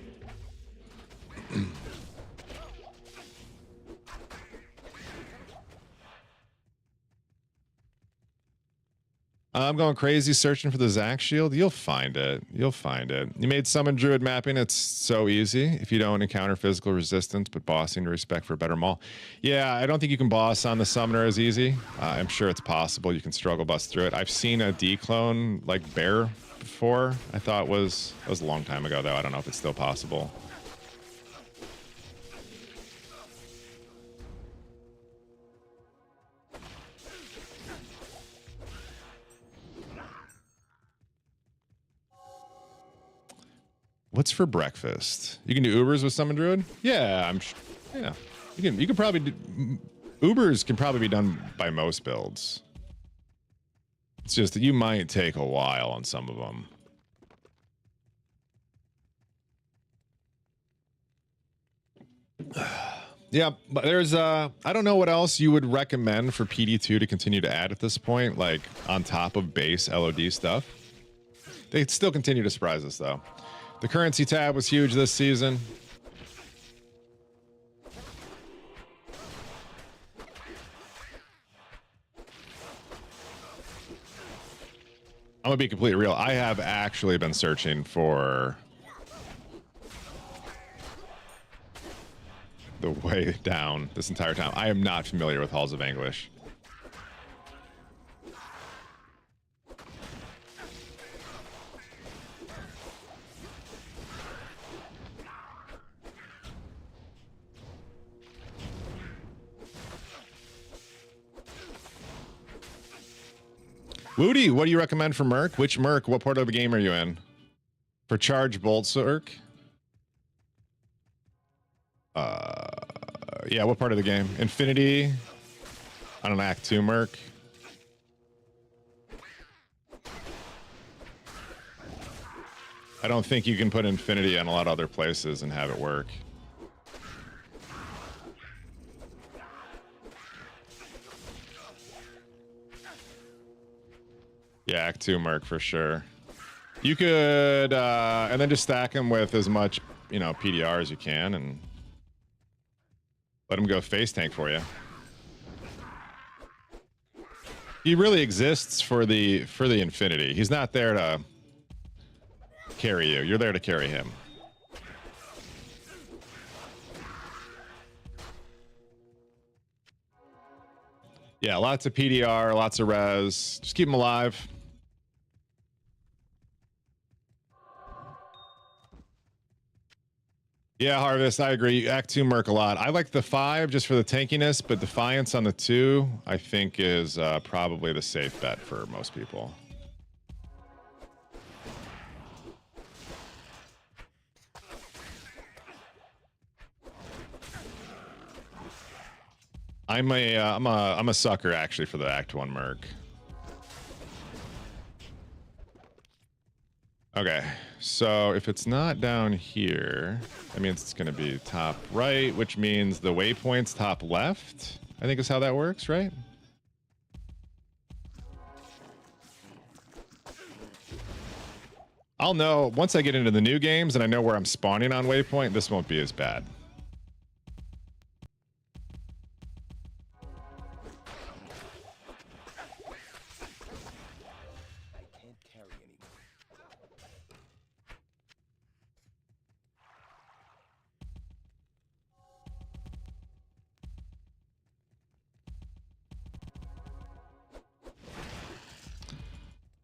I'm going crazy searching for the Zac shield. You'll find it. You'll find it. You made summon druid mapping. It's so easy if you don't encounter physical resistance, but bossing to respect for a better maul. Yeah, I don't think you can boss on the summoner as easy. I'm sure it's possible. You can struggle bust through it. I've seen a declone like bear before. I thought that was a long time ago though. I don't know if it's still possible. What's for breakfast? You can do Ubers with Summon Druid? Yeah, yeah. You can probably do Ubers can probably be done by most builds. It's just that you might take a while on some of them. Yeah, but there's I don't know what else you would recommend for PD2 to continue to add at this point, like on top of base LOD stuff. They still continue to surprise us though. The currency tab was huge this season. I'm gonna be completely real. I have actually been searching for the way down this entire time. I am not familiar with Halls of Anguish. Woody, what do you recommend for Merc? Which Merc? What part of the game are you in? For Charge Bolt Circ? Yeah, what part of the game? Infinity? On an Act 2 Merc? I don't think you can put infinity in a lot of other places and have it work. Yeah, Act 2 Merc for sure. You could, and then just stack him with as much, you know, PDR as you can, and let him go face tank for you. He really exists for the infinity. He's not there to carry you. You're there to carry him. Yeah, lots of PDR, lots of res. Just keep him alive. Yeah, Harvest, I agree. Act 2 Merc a lot. I like the 5 just for the tankiness, but Defiance on the 2, I think, is probably the safe bet for most people. I'm a sucker actually for the Act 1 Merc. Okay, so if it's not down here, that means it's going to be top right, which means the waypoint's top left, I think is how that works, right? I'll know once I get into the new games and I know where I'm spawning on waypoint, this won't be as bad.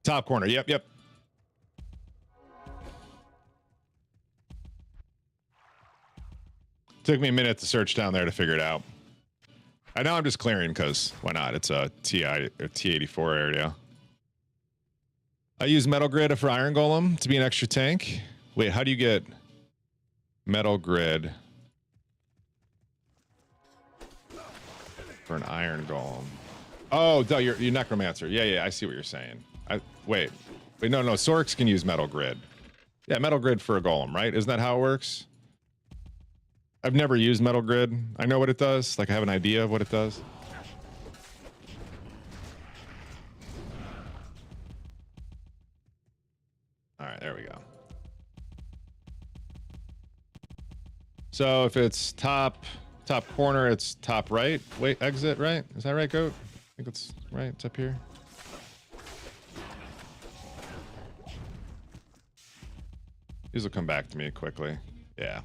Top corner. Yep, yep. Took me a minute to search down there to figure it out. I know I'm just clearing because why not? It's a T84 area. I use Metal Grid for Iron Golem to be an extra tank. Wait, how do you get Metal Grid for an Iron Golem? Oh, duh, you're Necromancer. Yeah, yeah, I see what you're saying. Wait, no, Sorks can use Metal Grid. Yeah, Metal Grid for a Golem, right? Isn't that how it works? I've never used Metal Grid. I know what it does. Like, I have an idea of what it does. All right, there we go. So if it's top corner, it's top right. Wait, exit right? Is that right, Goat? I think it's right. It's up here. These will come back to me quickly. Yeah.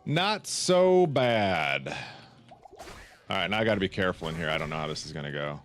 Not so bad. All right, now I got to be careful in here. I don't know how this is going to go.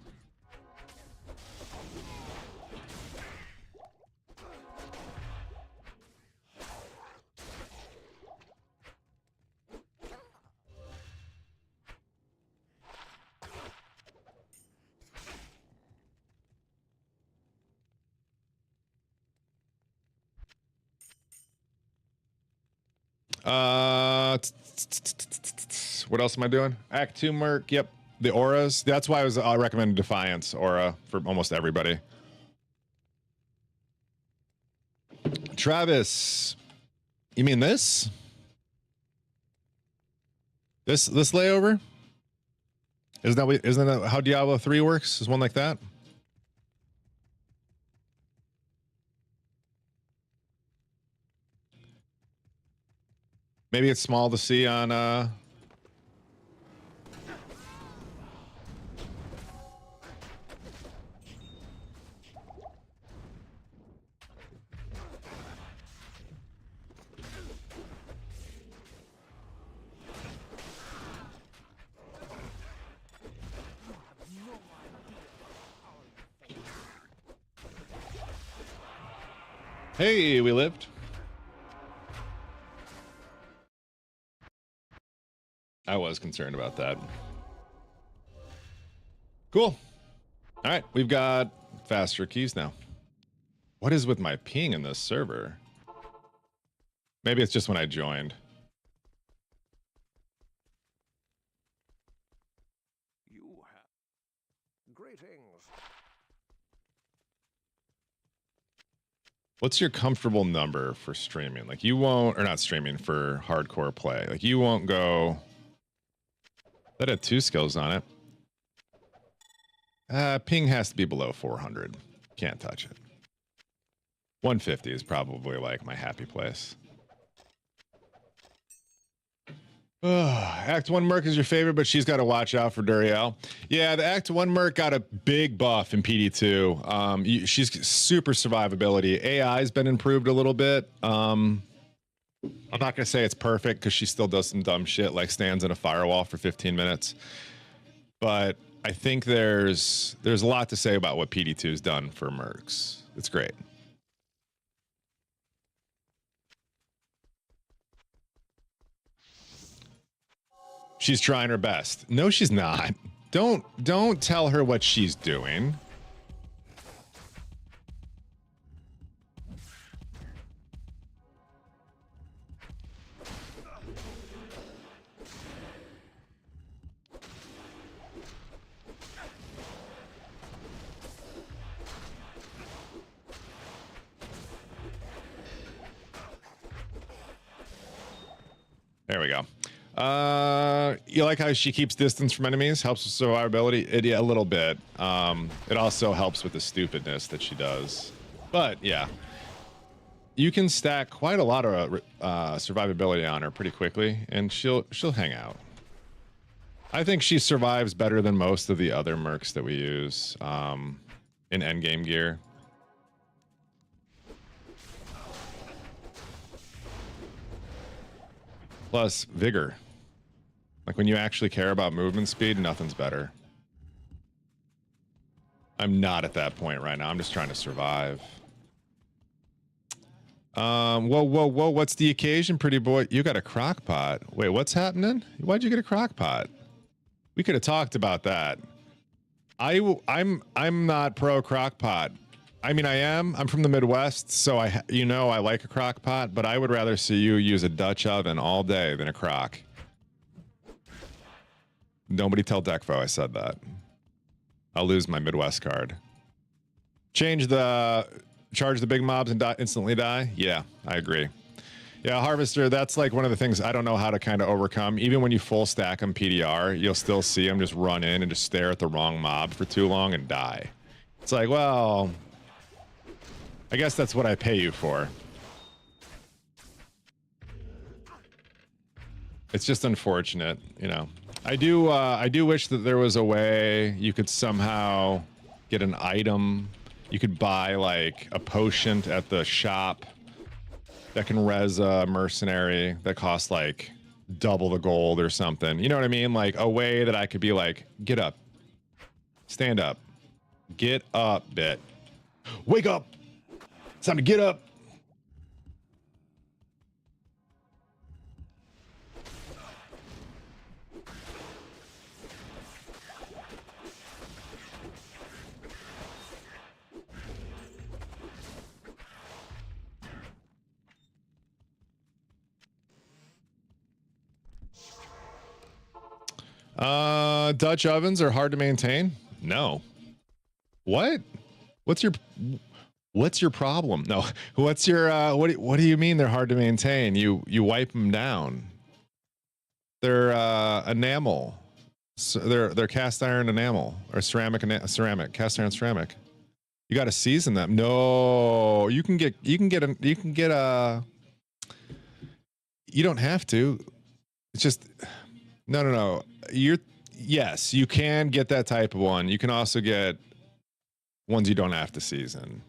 What else am I doing? Act 2 Merc. Yep. The auras. That's why I recommend Defiance aura for almost everybody. Travis, you mean this? This layover? Isn't that how Diablo 3 works? Is one like that? Maybe it's small to see on Hey, we lived. I was concerned about that. Cool. All right, we've got faster keys now. What is with my ping in this server? Maybe it's just when I joined. You have greetings. What's your comfortable number for streaming? Like you won't, or not streaming, for hardcore play. Like you won't go. That had 2 skills on it. Ping has to be below 400. Can't touch it. 150 is probably like my happy place. Act 1 Merc is your favorite, but she's got to watch out for Duriel. Yeah, the Act 1 Merc got a big buff in PD2. She's super survivability. AI's been improved a little bit. I'm not going to say it's perfect because she still does some dumb shit like stands in a firewall for 15 minutes. But I think there's a lot to say about what PD2's done for Mercs. It's great. She's trying her best. No, she's not. Don't tell her what she's doing. There we go. You like how she keeps distance from enemies? Helps with survivability? Yeah, a little bit. It also helps with the stupidness that she does. But yeah, you can stack quite a lot of survivability on her pretty quickly, and she'll hang out. I think she survives better than most of the other mercs that we use in endgame gear. Plus vigor. Like when you actually care about movement speed, nothing's better. I'm not at that point right now. I'm just trying to survive. Whoa, what's the occasion, pretty boy? You got a crock pot. Wait, what's happening? Why'd you get a crock pot? We could have talked about that. I'm not pro crock pot. I mean, I am. I'm from the Midwest, so I like a crock pot, but I would rather see you use a Dutch oven all day than a crock. Nobody tell Decvo I said that. I'll lose my Midwest card. Charge the big mobs and instantly die? Yeah, I agree. Yeah, Harvester, that's like one of the things I don't know how to kind of overcome. Even when you full stack them PDR, you'll still see them just run in and just stare at the wrong mob for too long and die. It's like, well, I guess that's what I pay you for. It's just unfortunate, you know. I do wish that there was a way you could somehow get an item. You could buy like a potion at the shop that can res a mercenary that costs like double the gold or something. You know what I mean? Like a way that I could be like, get up, stand up, get up, bit, wake up. It's time to get up. Dutch ovens are hard to maintain? No. What? What's your problem? No. What's your what do you mean they're hard to maintain? You wipe them down. They're enamel. So they're cast iron enamel or ceramic cast iron ceramic. You got to season them. No, you can get a. You don't have to. It's just no. Yes, you can get that type of one. You can also get ones you don't have to season.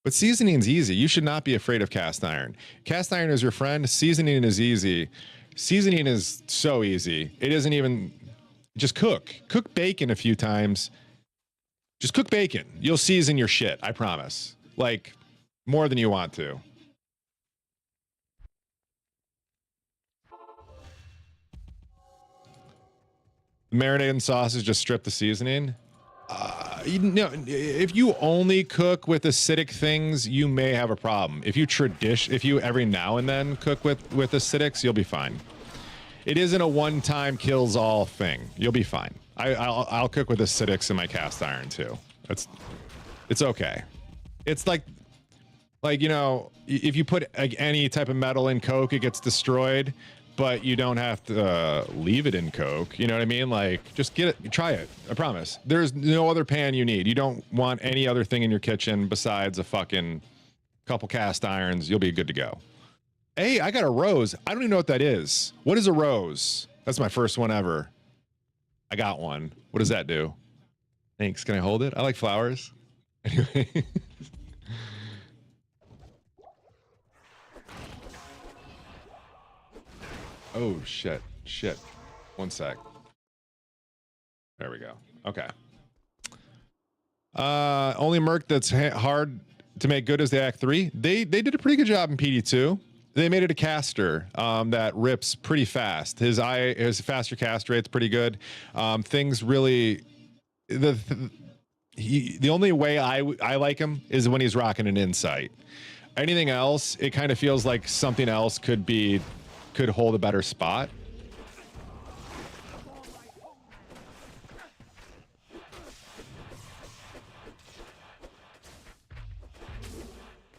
But seasoning's easy. You should not be afraid of cast iron. Cast iron is your friend. Seasoning is easy. Seasoning is so easy. It isn't even just cook. Cook bacon a few times. Just cook bacon. You'll season your shit, I promise. Like more than you want to. Marinated sauces just strip the seasoning. If you only cook with acidic things, you may have a problem. If you every now and then cook with acidics, you'll be fine. It isn't a one-time kills all thing. You'll be fine. I'll cook with acidics in my cast iron too. It's okay. It's like Like, you know, if you put like any type of metal in Coke, it gets destroyed, but you don't have to leave it in Coke. You know what I mean? Like, just get it, try it. I promise. There's no other pan you need. You don't want any other thing in your kitchen besides a fucking couple cast irons. You'll be good to go. Hey, I got a rose. I don't even know what that is. What is a rose? That's my first one ever. I got one. What does that do? Thanks. Can I hold it? I like flowers. Anyway. Oh, shit. Shit. One sec. There we go. Okay. Only Merc that's hard to make good is the Act 3. They did a pretty good job in PD2. They made it a caster that rips pretty fast. His faster cast rate's pretty good. Things really... The only way I like him is when he's rocking an insight. Anything else, it kind of feels like something else could hold a better spot.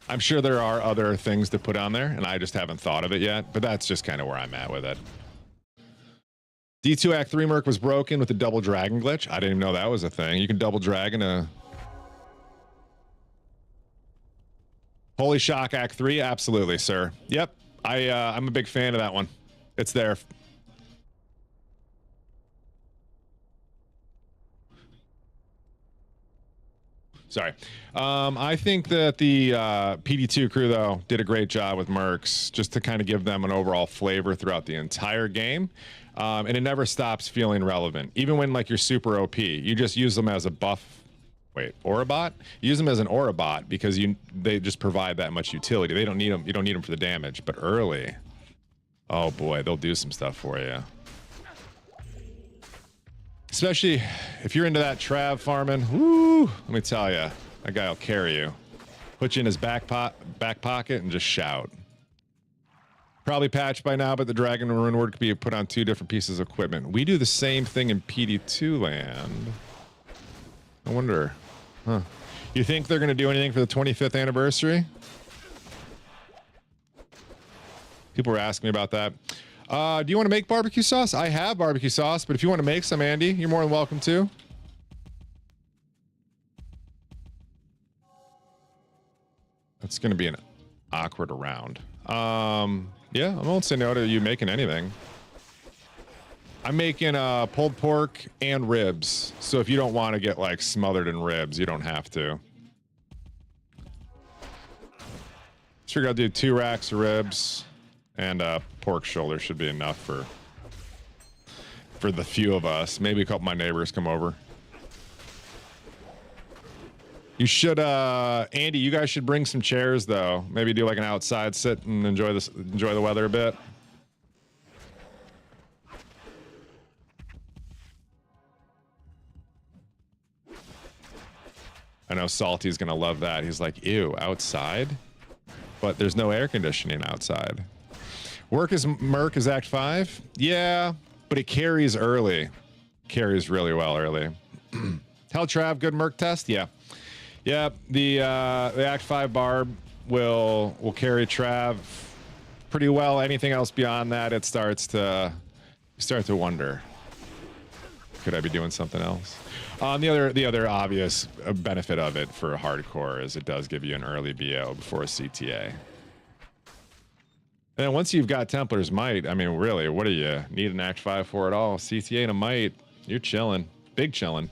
I'm sure there are other things to put on there, and I just haven't thought of it yet, but that's just kind of where I'm at with it. D2 Act 3 Merc was broken with the double dragon glitch. I didn't even know that was a thing. You can double dragon a... Holy Shock Act 3? Absolutely, sir. Yep. I'm a big fan of that one. It's there. Sorry. I think that the PD2 crew, though, did a great job with Mercs, just to kind of give them an overall flavor throughout the entire game. And it never stops feeling relevant. Even when, like, you're super OP, you just use them as a buff. Wait, Aura bot? Use them as an Aura bot because they just provide that much utility. They don't need them. You don't need them for the damage. But early, oh boy, they'll do some stuff for you. Especially if you're into that Trav farming. Woo! Let me tell you, that guy will carry you. Put you in his back pocket and just shout. Probably patched by now, but the Dragon Rune Word could be put on 2 different pieces of equipment. We do the same thing in PD2 land. I wonder. Huh. You think they're going to do anything for the 25th anniversary? People were asking me about that. Do you want to make barbecue sauce? I have barbecue sauce, but if you want to make some, Andy, you're more than welcome to. That's going to be an awkward round. Yeah, I won't say no to you making anything. I'm making pulled pork and ribs. So if you don't want to get like smothered in ribs, you don't have to. Sure, I'll do 2 racks of ribs and pork shoulder should be enough for the few of us. Maybe a couple of my neighbors come over. You should, Andy, you guys should bring some chairs though. Maybe do like an outside sit and enjoy the weather a bit. I know Salty's gonna love that. He's like, ew, outside? But there's no air conditioning outside. Merc is Act 5? Yeah, but it carries early. Carries really well early. Tell Trav, good Merc test? Yeah. Yeah, the Act 5 barb will carry Trav pretty well. Anything else beyond that, you start to wonder, could I be doing something else? The other obvious benefit of it for hardcore is it does give you an early BO before a CTA. And then once you've got Templar's Might, I mean, really, what do you need an Act 5 for at all? CTA and a Might, you're chilling. Big chilling.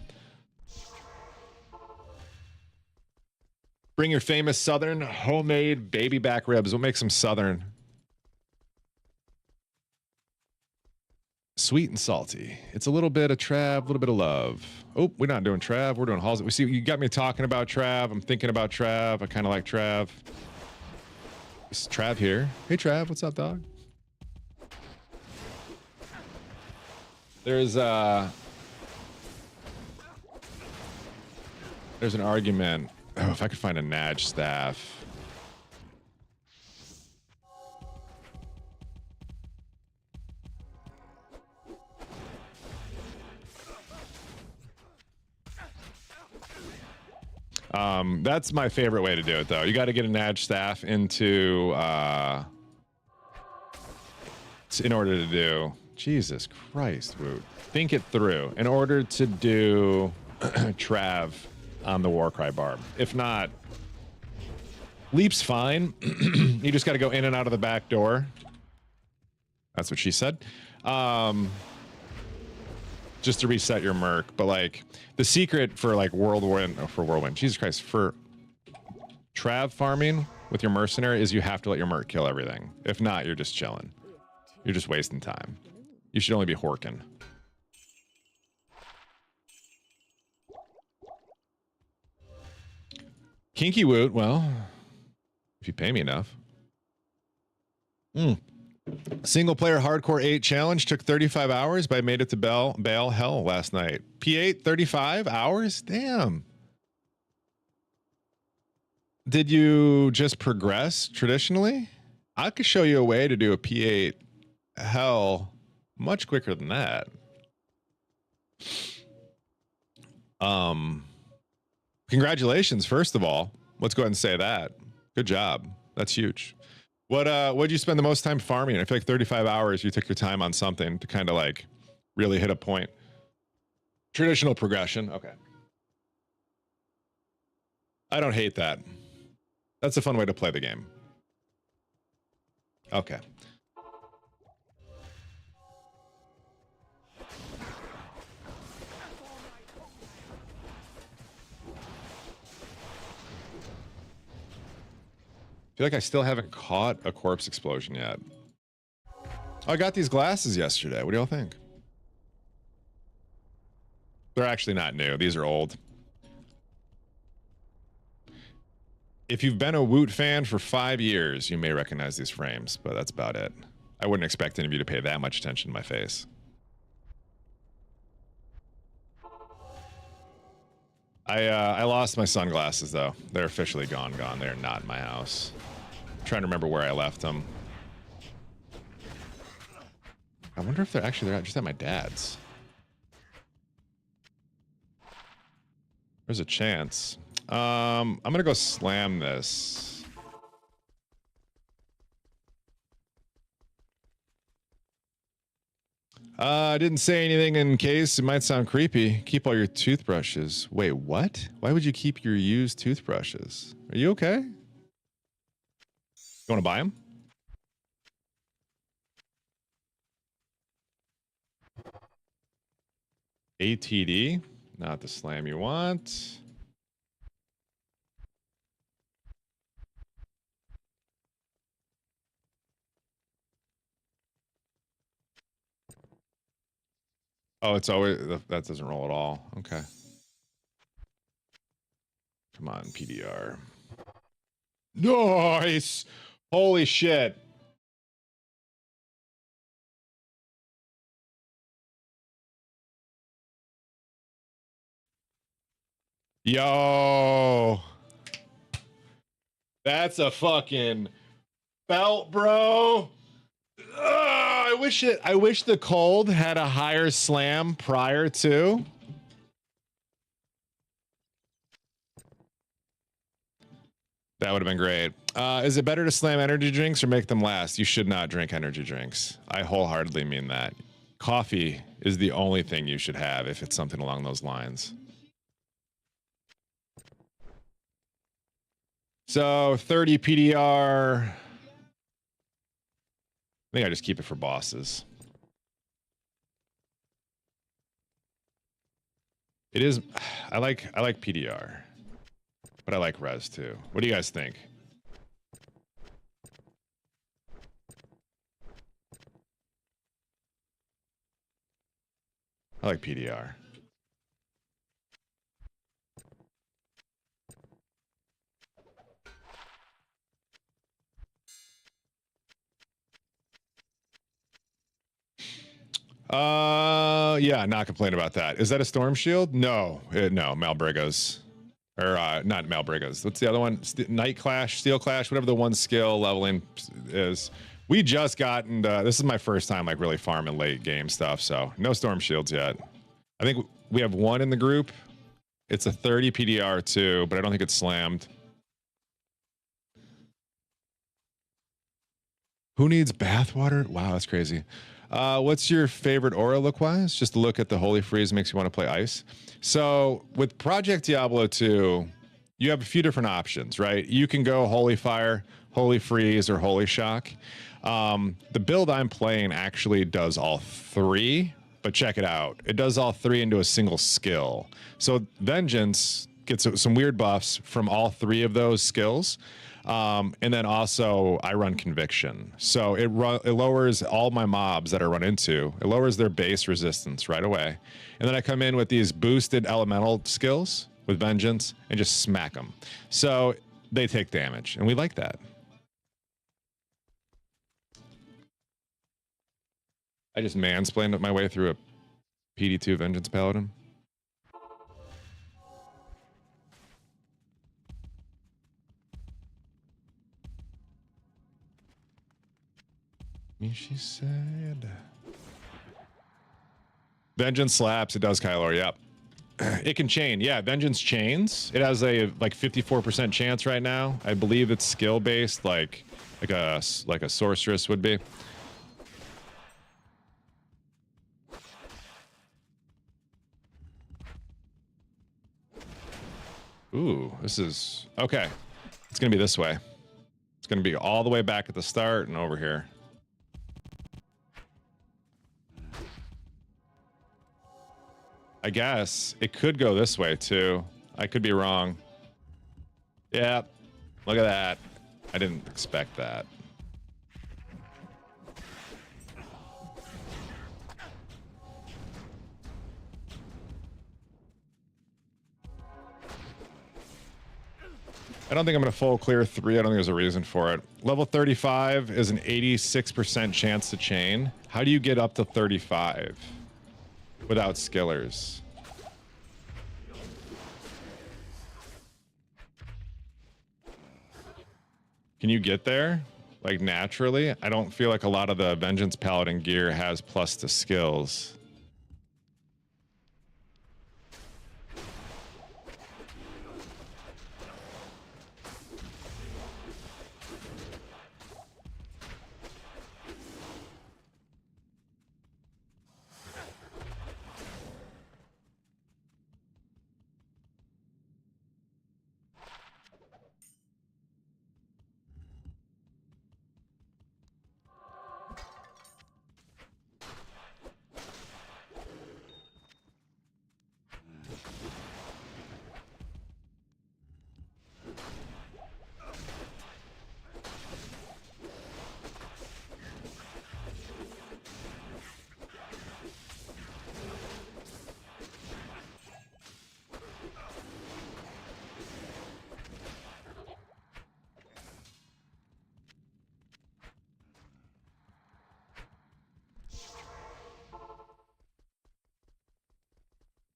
Bring your famous Southern homemade baby back ribs. We'll make some Southern. Sweet and salty. It's a little bit of Trav, a little bit of love. Oh, we're not doing Trav. We're doing Halsey. We see you got me talking about Trav. I'm thinking about Trav. I kind of like Trav. Is Trav here? Hey, Trav. What's up, dog? There's an argument. Oh, if I could find a Naj staff. That's my favorite way to do it, though. You got to get an edge staff into in order to do. Jesus Christ, Woot. Think it through. In order to do Trav on the Warcry Barb. If not, Leap's fine. You just got to go in and out of the back door. That's what she said. Just to reset your Merc. But like the secret for like Whirlwind, Jesus Christ, for Trav farming with your mercenary is you have to let your Merc kill everything. If not, you're just chilling. You're just wasting time. You should only be horking. Kinky Woot, well, if you pay me enough. Single player hardcore 8 challenge took 35 hours, but I made it to Bale Hell last night. P8, 35 hours? Damn. Did you just progress traditionally? I could show you a way to do a P8 Hell much quicker than that. Congratulations, first of all. Let's go ahead and say that. Good job. That's huge. What'd you spend the most time farming? I feel like 35 hours you took your time on something to kind of like really hit a point. Traditional progression. Okay. I don't hate that. That's a fun way to play the game. Okay. I feel like I still haven't caught a corpse explosion yet. Oh, I got these glasses yesterday. What do y'all think? They're actually not new. These are old. If you've been a Woot fan for 5 years, you may recognize these frames, but that's about it. I wouldn't expect any of you to pay that much attention to my face. I lost my sunglasses, though. They're officially gone. They're not in my house. I'm trying to remember where I left them. I wonder if they're just at my dad's. There's a chance. I'm gonna go slam this. I didn't say anything in case it might sound creepy. Keep all your toothbrushes. Wait, what? Why would you keep your used toothbrushes? Are you okay? You want to buy them? ATD, not the slam you want. Oh, it's always, that doesn't roll at all. Okay. Come on, PDR. Nice. Holy shit. Yo. That's a fucking belt, bro. I wish the cold had a higher slam prior to. That would have been great. Is it better to slam energy drinks or make them last? You should not drink energy drinks. I wholeheartedly mean that. Coffee is the only thing you should have if it's something along those lines. So 30 PDR. I think I just keep it for bosses. It is, I like PDR, but I like res too. What do you guys think? I like PDR. Yeah, not complaining about that. Is that a storm shield? No, no, Malbriga's. Or not Malbriga's. What's the other one? Night Clash, Steel Clash, whatever the one skill leveling is. We just gotten, this is my first time like really farming late game stuff, so no storm shields yet. I think we have one in the group. It's a 30 PDR too, but I don't think it's slammed. Who needs bathwater? Wow, that's crazy. What's your favorite aura look-wise? Just to look at the Holy Freeze makes you want to play ice. So with Project Diablo 2, you have a few different options, right? You can go Holy Fire, Holy Freeze, or Holy Shock. The build I'm playing actually does all three, but check it out. It does all three into a single skill. So Vengeance gets some weird buffs from all three of those skills. And then also I run Conviction. So it lowers all my mobs that I run into. It lowers their base resistance right away. And then I come in with these boosted elemental skills with Vengeance and just smack them. So they take damage, and we like that. I just mansplained my way through a PD2 Vengeance Paladin. She said. Vengeance slaps. It does, Kylor. Yep. It can chain. Yeah, Vengeance chains. It has a like 54% chance right now. I believe it's skill based, like a sorceress would be. Ooh, this is okay. It's gonna be this way. It's gonna be all the way back at the start and over here. I guess it could go this way too. I could be wrong. Yeah, look at that. I didn't expect that. I don't think I'm going to full clear 3. I don't think there's a reason for it. Level 35 is an 86% chance to chain. How do you get up to 35 without skillers? Can you get there? Like naturally? I don't feel like a lot of the Vengeance Paladin gear has plus to skills.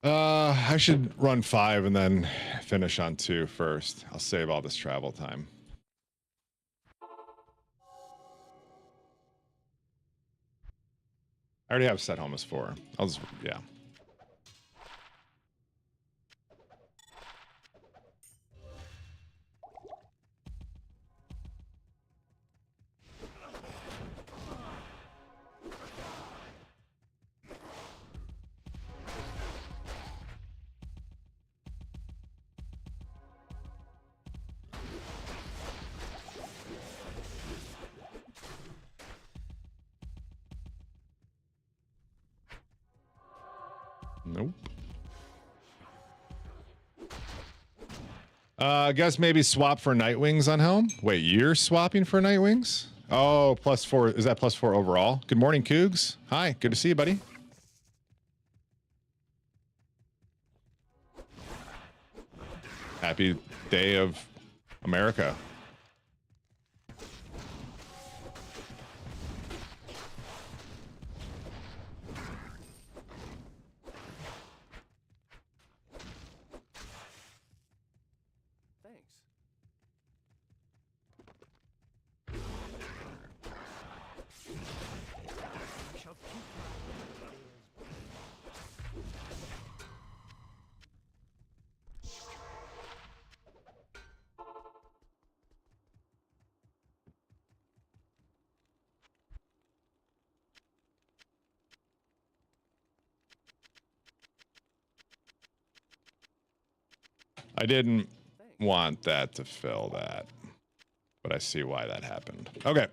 I should run 5 and then finish on 2 first. I'll save all this travel time. I already have set home as 4. I'll just, yeah. Nope. I guess maybe swap for Nightwings on Helm. Wait, you're swapping for Nightwings? Oh, +4. Is that +4 overall? Good morning, Cougs. Hi, good to see you, buddy. Happy Day of America. I didn't want that to fill that, but I see why that happened. Okay.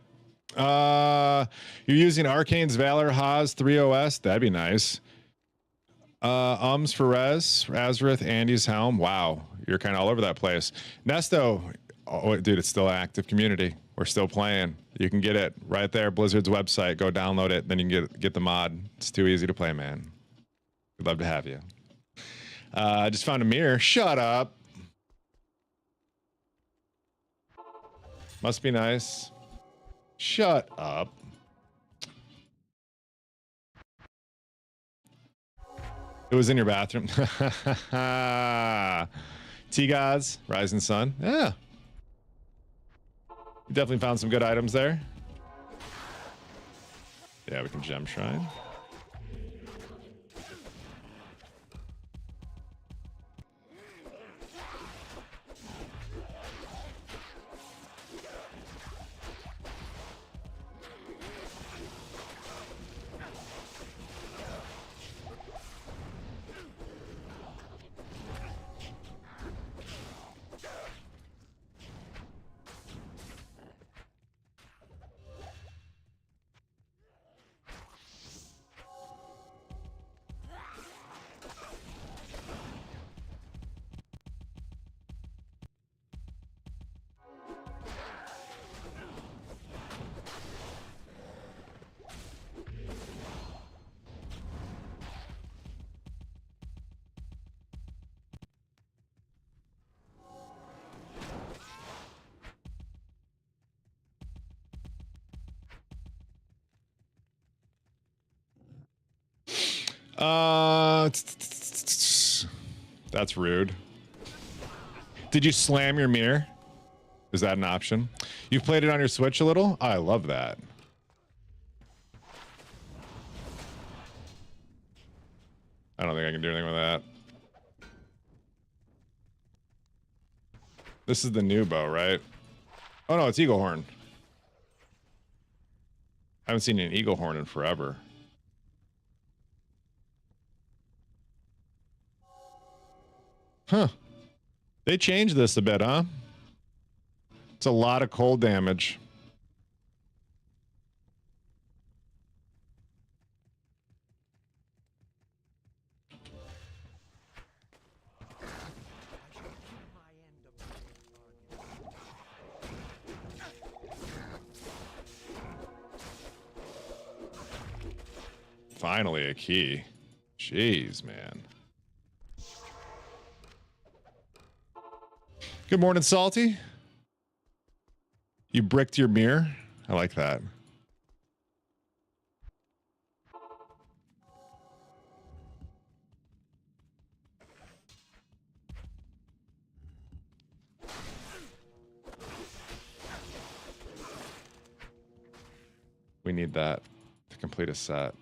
You're using Arcane's Valor Haas 3OS. That'd be nice. For Rez, Azareth, Andy's Helm. Wow, you're kind of all over that place. Nesto, oh, dude, it's still an active community. We're still playing. You can get it right there, Blizzard's website. Go download it, then you can get the mod. It's too easy to play, man. We'd love to have you. I just found a mirror. Shut up. Must be nice. Shut up. It was in your bathroom. T-Gods, Rising Sun. Yeah. You definitely found some good items there. Yeah, we can gem shrine. That's rude. Did you slam your mirror? Is that an option? You've played it on your Switch a little? I love that. I don't think I can do anything with that. This is the new bow, right? Oh no, it's Eagle Horn. I haven't seen an Eagle Horn in forever. Huh. They changed this a bit, huh? It's a lot of cold damage. Finally a key. Jeez, man. Good morning, Salty. You bricked your mirror? I like that. We need that to complete a set.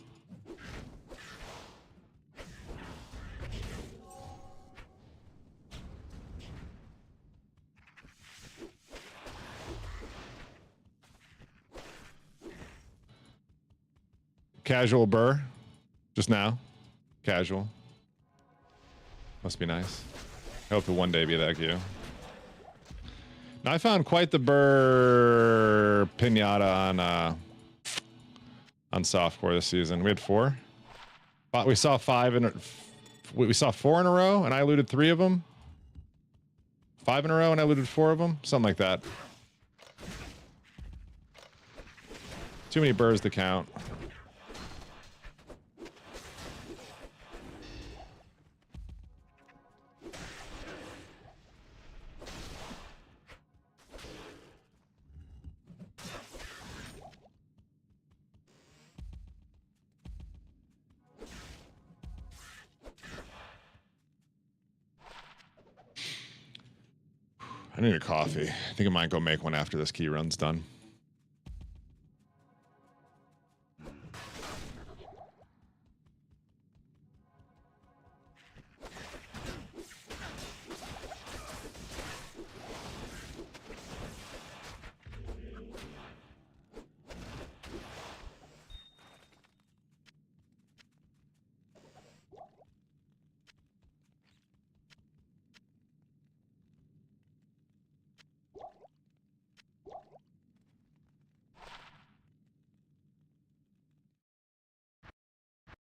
Casual burr. Just now. Casual. Must be nice. I hope to one day be that cute. Now, I found quite the burr pinata on softcore this season. We had 4. We saw 5 and we saw 4 in a row, and I looted 3 of them. 5 in a row, and I looted 4 of them. Something like that. Too many burrs to count. I need a coffee. I think I might go make one after this key run's done.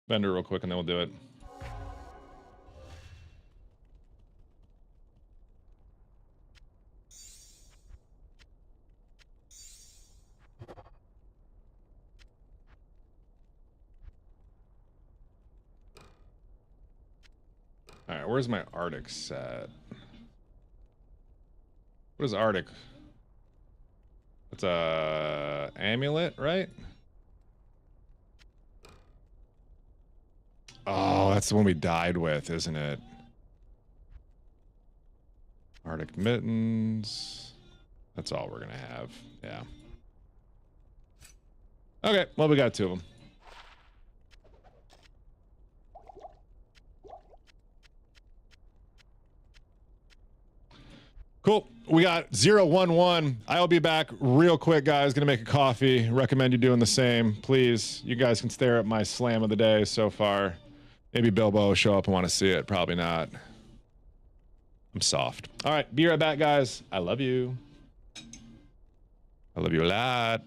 vendor real quick and then we'll do it. All right, where's my Arctic set? What is Arctic? It's a amulet, right? Oh, that's the one we died with, isn't it? Arctic mittens. That's all we're gonna have. Yeah. Okay, well, we got 2 of them. Cool. We got 011. I'll be back real quick, guys. Gonna make a coffee. Recommend you doing the same, please. You guys can stare at my slam of the day so far. Maybe Bilbo will show up and want to see it. Probably not. I'm soft. All right, be right back, guys. I love you. I love you a lot.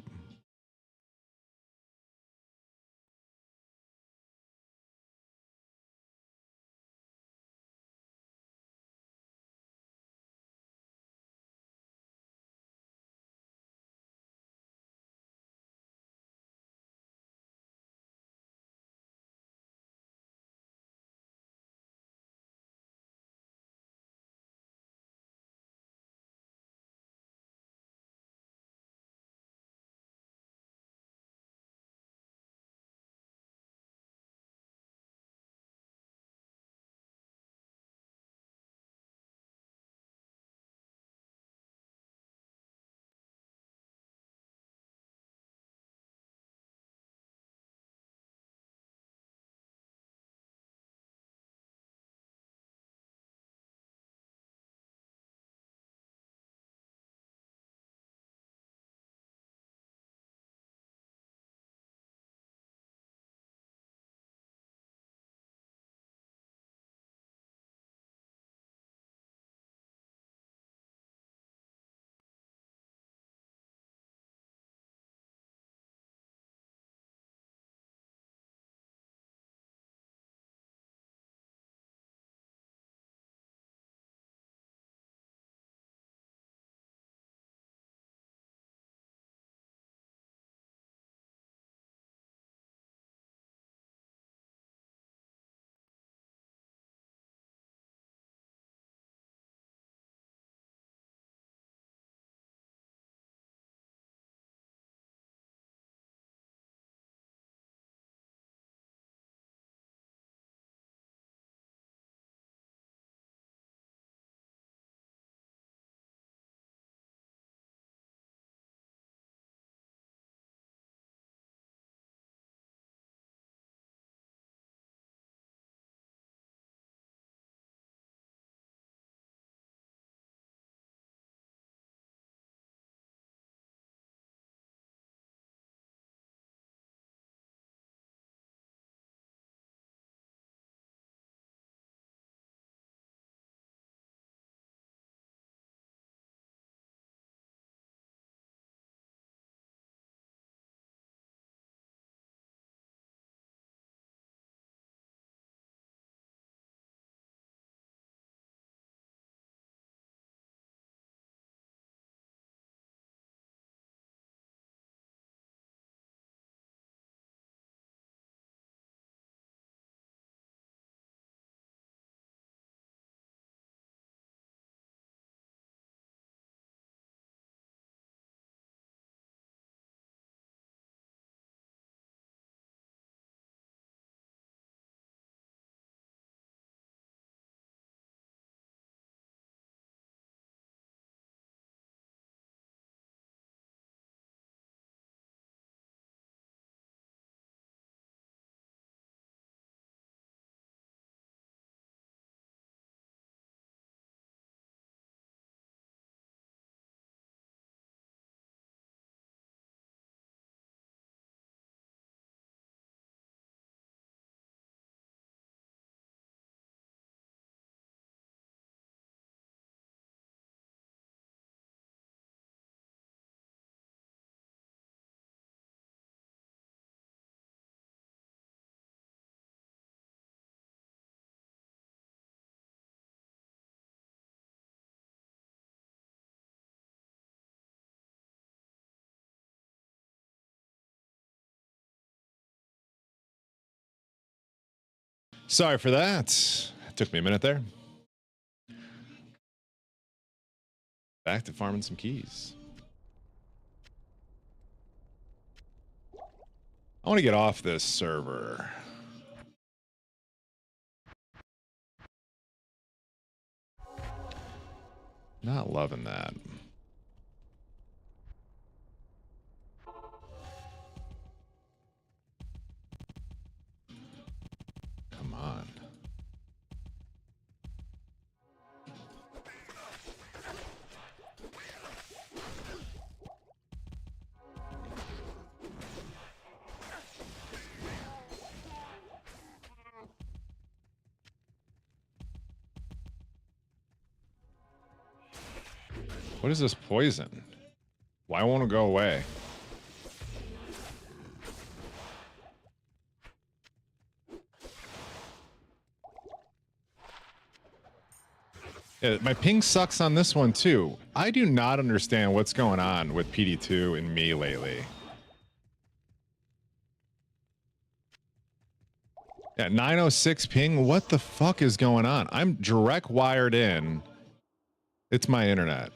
Sorry for that. It took me a minute there. Back to farming some keys. I want to get off this server. Not loving that. Come on. What is this poison? Why won't it go away? Yeah, my ping sucks on this one too. I do not understand what's going on with PD2 and me lately. Yeah, 906 ping. What the fuck is going on? I'm direct wired in. It's my internet.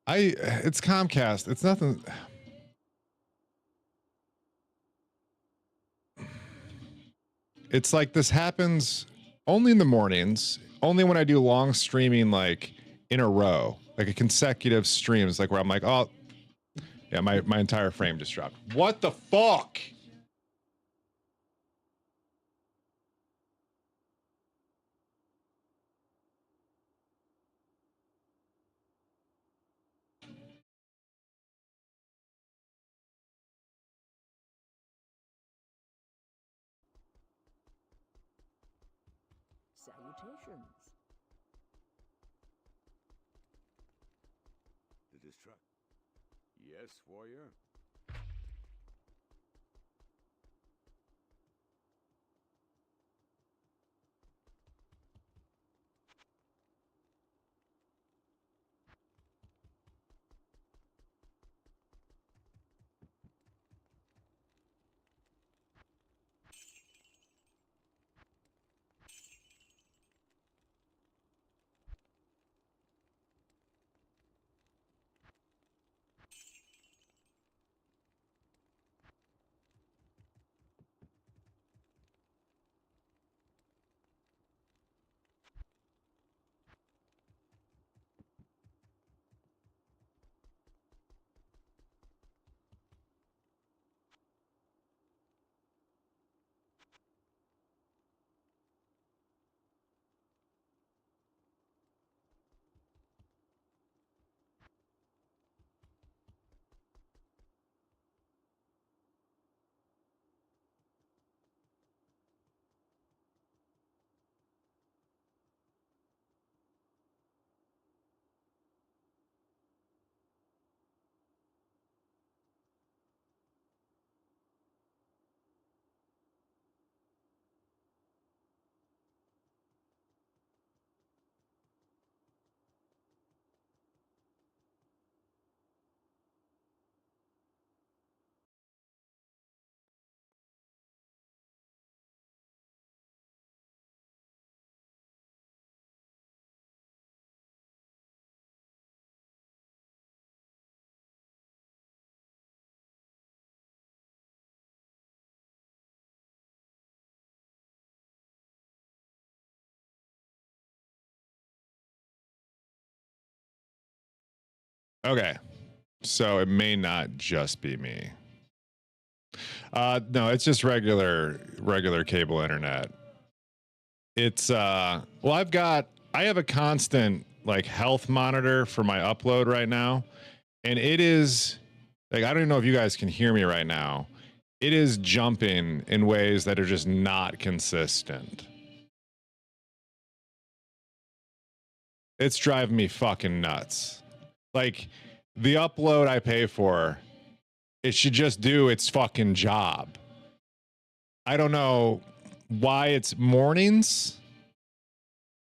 It's Comcast. It's nothing. It's like this happens only in the mornings, only when I do long streaming, like in a row, like a consecutive streams, like where I'm like, oh, yeah, my entire frame just dropped. What the fuck? Salutations. The destruct. Yes, warrior. Okay. So it may not just be me. No, it's just regular cable internet. It's well, I have a constant like health monitor for my upload right now, and it is like, I don't even know if you guys can hear me right now. It is jumping in ways that are just not consistent. It's driving me fucking nuts. Like, the upload I pay for, it should just do its fucking job. I don't know why it's mornings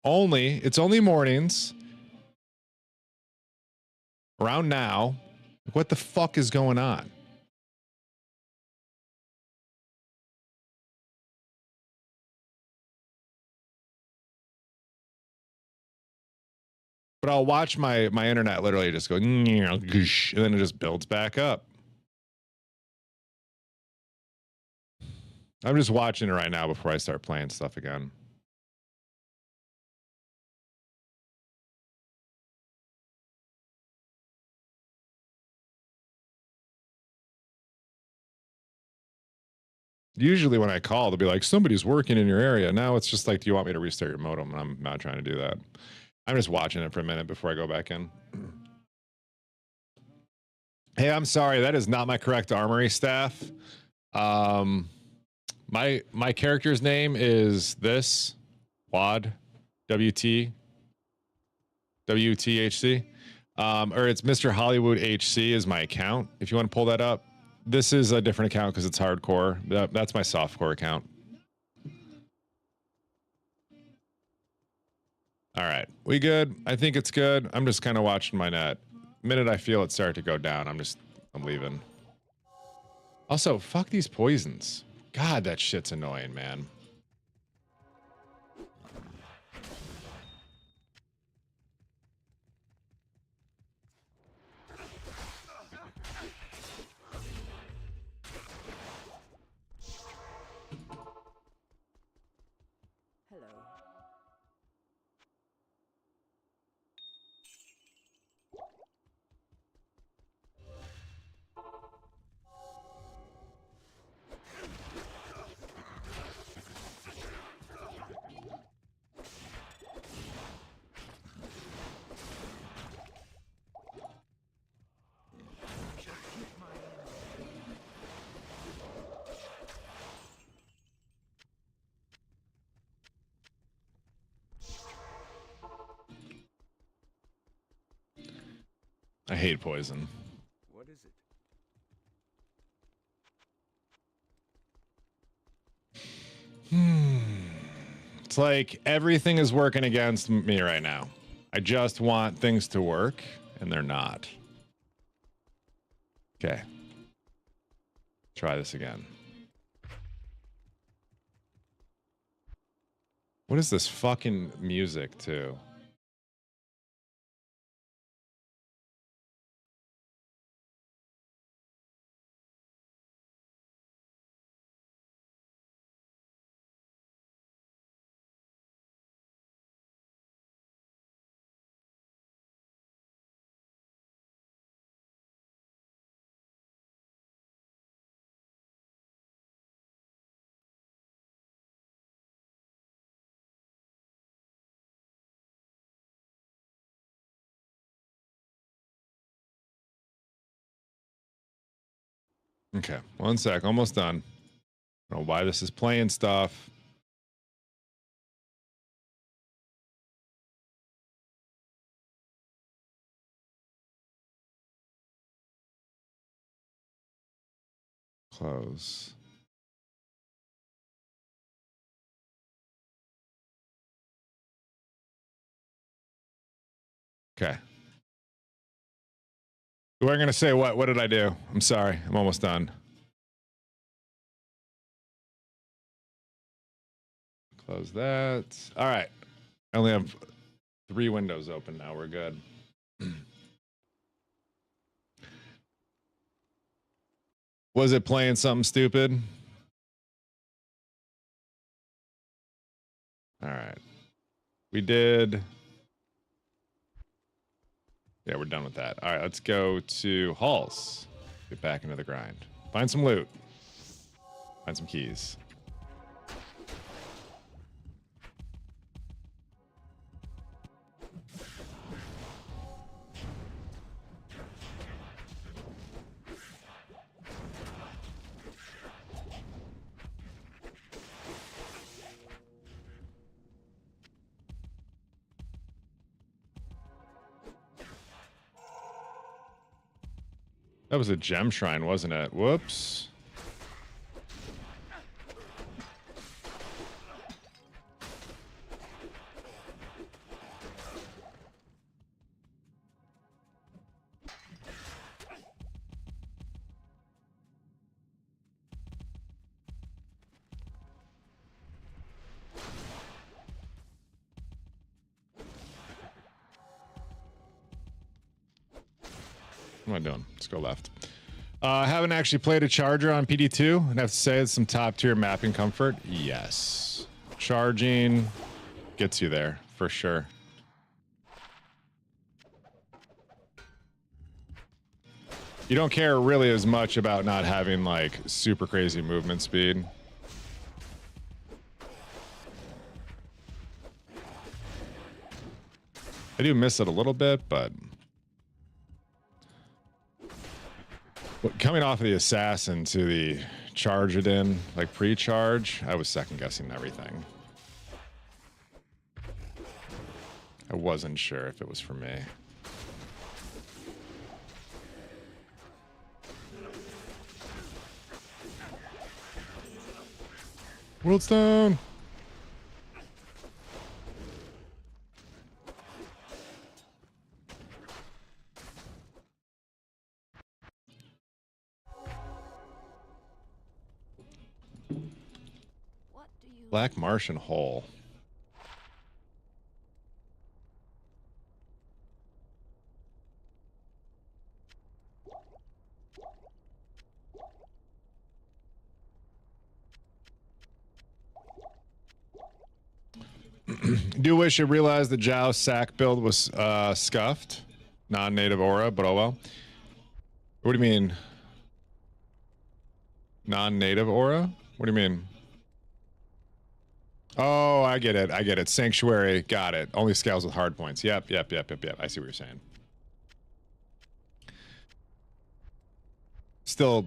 It's only mornings. Around now. What the fuck is going on? But I'll watch my internet literally just go, and then it just builds back up. I'm just watching it right now before I start playing stuff again. Usually when I call, they'll be like, somebody's working in your area. Now it's just like, do you want me to restart your modem? And I'm not trying to do that. I'm just watching it for a minute before I go back in. Hey, I'm sorry. That is not my correct armory staff. My character's name is this WOD WT WTHC. Or it's MrHollywoot HC is my account. If you want to pull that up. This is a different account because it's hardcore. That's my softcore account. All right, we good? I think it's good. I'm just kind of watching my net. The minute I feel it start to go down, I'm leaving. Also, fuck these poisons. God, that shit's annoying, man. I hate poison. What is it? It's like everything is working against me right now. I just want things to work, and they're not. Okay. Try this again. What is this fucking music, too? Okay, 1 sec, almost done. I don't know why this is playing stuff. Close. Okay. We're gonna say what? What did I do? I'm sorry. I'm almost done. Close that. All right. I only have 3 windows open now. We're good. Was it playing something stupid? All right. We did. Yeah, we're done with that. All right, let's go to halls. Get back into the grind. Find some loot. Find some keys. That was a gem shrine, wasn't it? Whoops. What am I doing? Let's go left. I haven't actually played a charger on PD2. And I have to say it's some top tier mapping comfort. Yes. Charging gets you there for sure. You don't care really as much about not having like super crazy movement speed. I do miss it a little bit, but coming off of the assassin to the charge it in, like pre-charge, I was second guessing everything. I wasn't sure if it was for me. World Stone! Black Martian Hole. Do wish I realized the Joust sack build was scuffed. Non-native aura, but oh well. What do you mean? Non-native aura? What do you mean? Oh, I get it. I get it. Sanctuary. Got it. Only scales with hard points. Yep. I see what you're saying. Still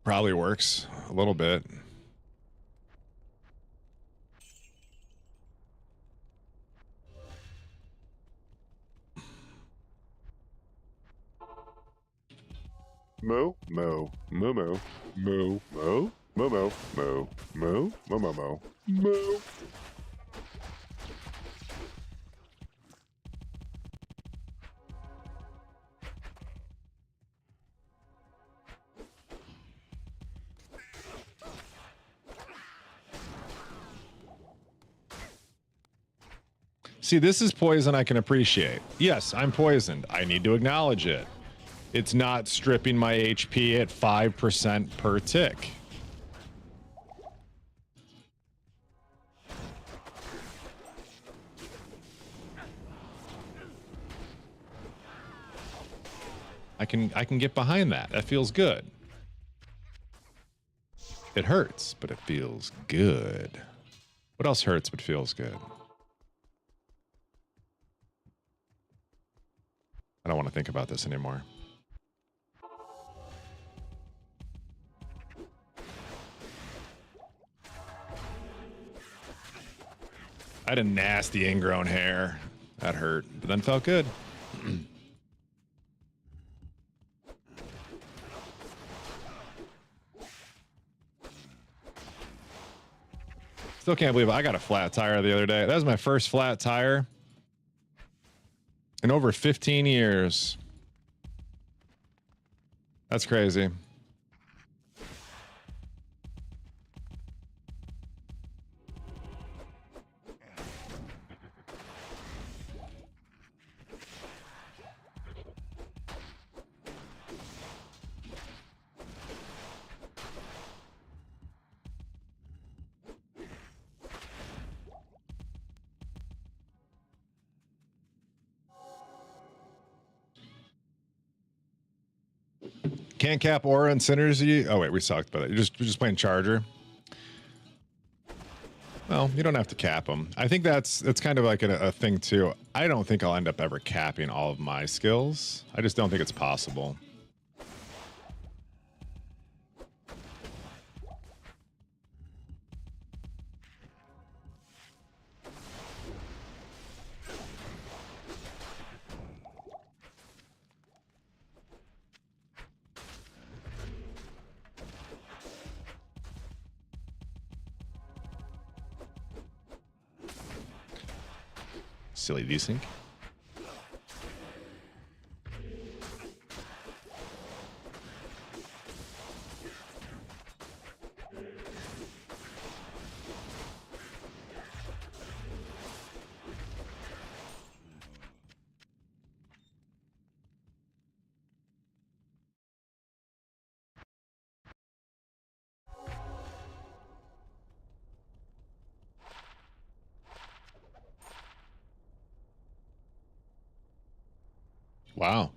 probably works a little bit. Moo, moo, moo, moo, moo, moo, moo, moo, moo, moo, moo, moo, moo, moo. See, this is poison I can appreciate. Yes, I'm poisoned. I need to acknowledge it. It's not stripping my HP at 5% per tick. I can get behind that. That feels good. It hurts, but it feels good. What else hurts but feels good? I don't want to think about this anymore. I had a nasty ingrown hair. That hurt, but then felt good. Still can't believe I got a flat tire the other day. That was my first flat tire in over 15 years. That's crazy. Can't cap aura and synergy. Oh wait, we talked about it. You're just playing charger. Well, you don't have to cap them. I think that's kind of like a thing too. I don't think I'll end up ever capping all of my skills. I just don't think it's possible. Silly desync. Wow.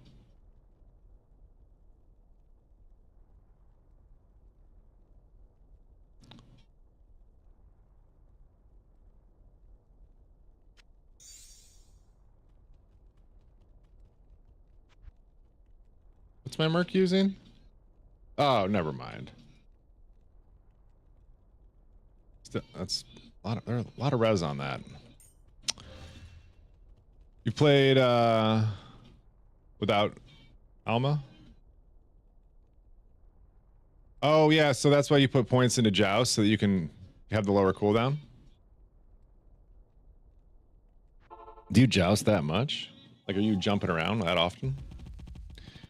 What's my Merc using? Oh, never mind. That's there's a lot of res on that. You played without Alma? Oh yeah, so that's why you put points into Joust so that you can have the lower cooldown. Do you Joust that much? Like, are you jumping around that often?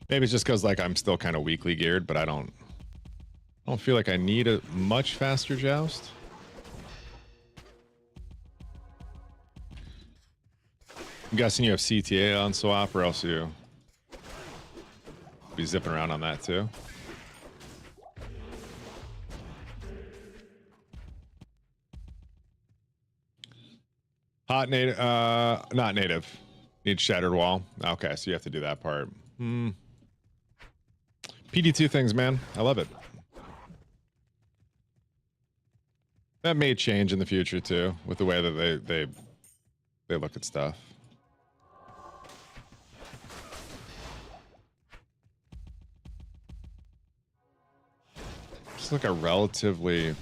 Maybe it's just because like I'm still kind of weakly geared, but I don't feel like I need a much faster Joust. I'm guessing you have CTA on swap, or else you be zipping around on that too. Hot native, not native. Need shattered wall. Okay, so you have to do that part. PD2 things, man. I love it. That may change in the future too, with the way that they look at stuff. Just like a relatively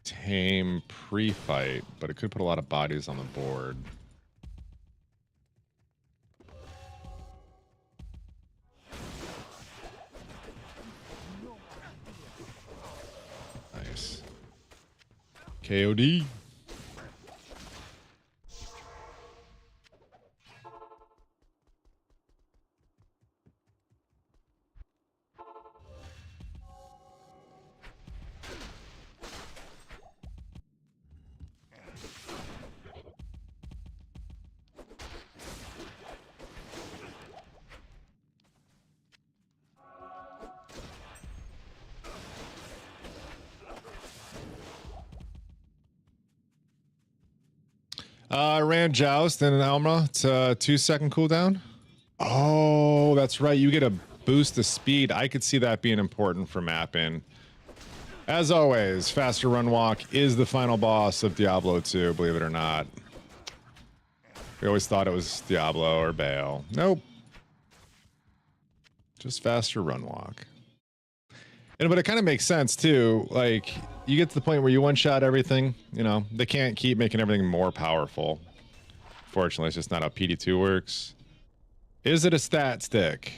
tame pre-fight, but it could put a lot of bodies on the board. Nice. KOD. I ran Joust and an Alma to 2-second cooldown. Oh, that's right. You get a boost of speed. I could see that being important for mapping. As always, faster run walk is the final boss of Diablo 2, believe it or not. We always thought it was Diablo or Baal. Nope. Just faster run walk. But it kind of makes sense too. Like, you get to the point where you one-shot everything, you know, they can't keep making everything more powerful. Fortunately, it's just not how PD2 works. Is it a stat stick?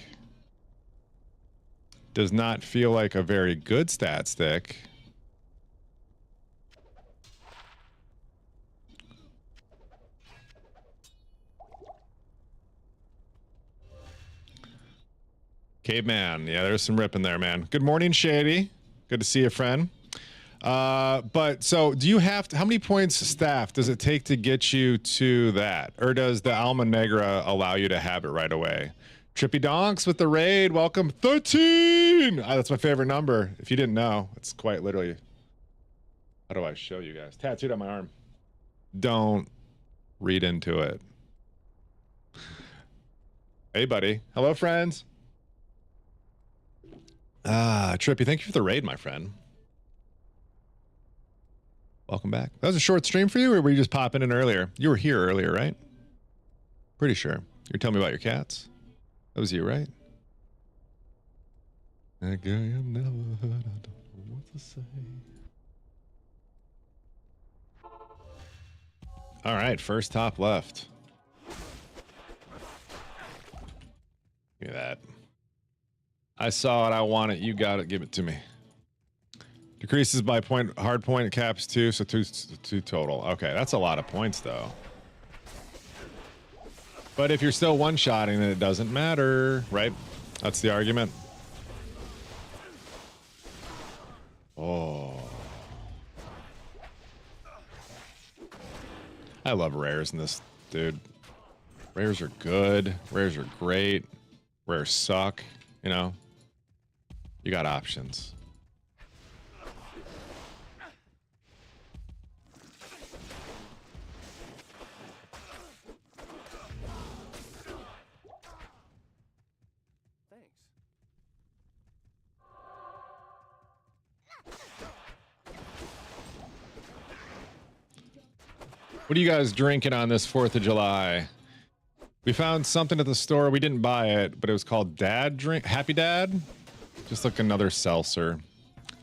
Does not feel like a very good stat stick. Caveman, yeah, there's some rip in there, man. Good morning, Shady. Good to see you, friend. But so do you have to, how many points staff does it take to get you to that? Or does the Alma Negra allow you to have it right away? Trippy Donks with the raid. Welcome. 13. That's my favorite number. If you didn't know, it's quite literally. How do I show you guys? Tattooed on my arm. Don't read into it. Hey, buddy. Hello, friends. Trippy, thank you for the raid, my friend. Welcome back. That was a short stream for you, or were you just popping in earlier? You were here earlier, right? Pretty sure. You're telling me about your cats. That was you, right? That guy I've never heard. I don't know what to say. All right, first top left. Look at that. I saw it. I want it. You got it. Give it to me. Decreases by point, hard point caps 2, so two total. Okay, that's a lot of points though. But if you're still one-shotting, then it doesn't matter, right? That's the argument. Oh. I love rares in this, dude. Rares are good. Rares are great. Rares suck, you know? You got options. What are you guys drinking on this 4th of July? We found something at the store. We didn't buy it, but it was called Dad Drink. Happy Dad? Just like another seltzer.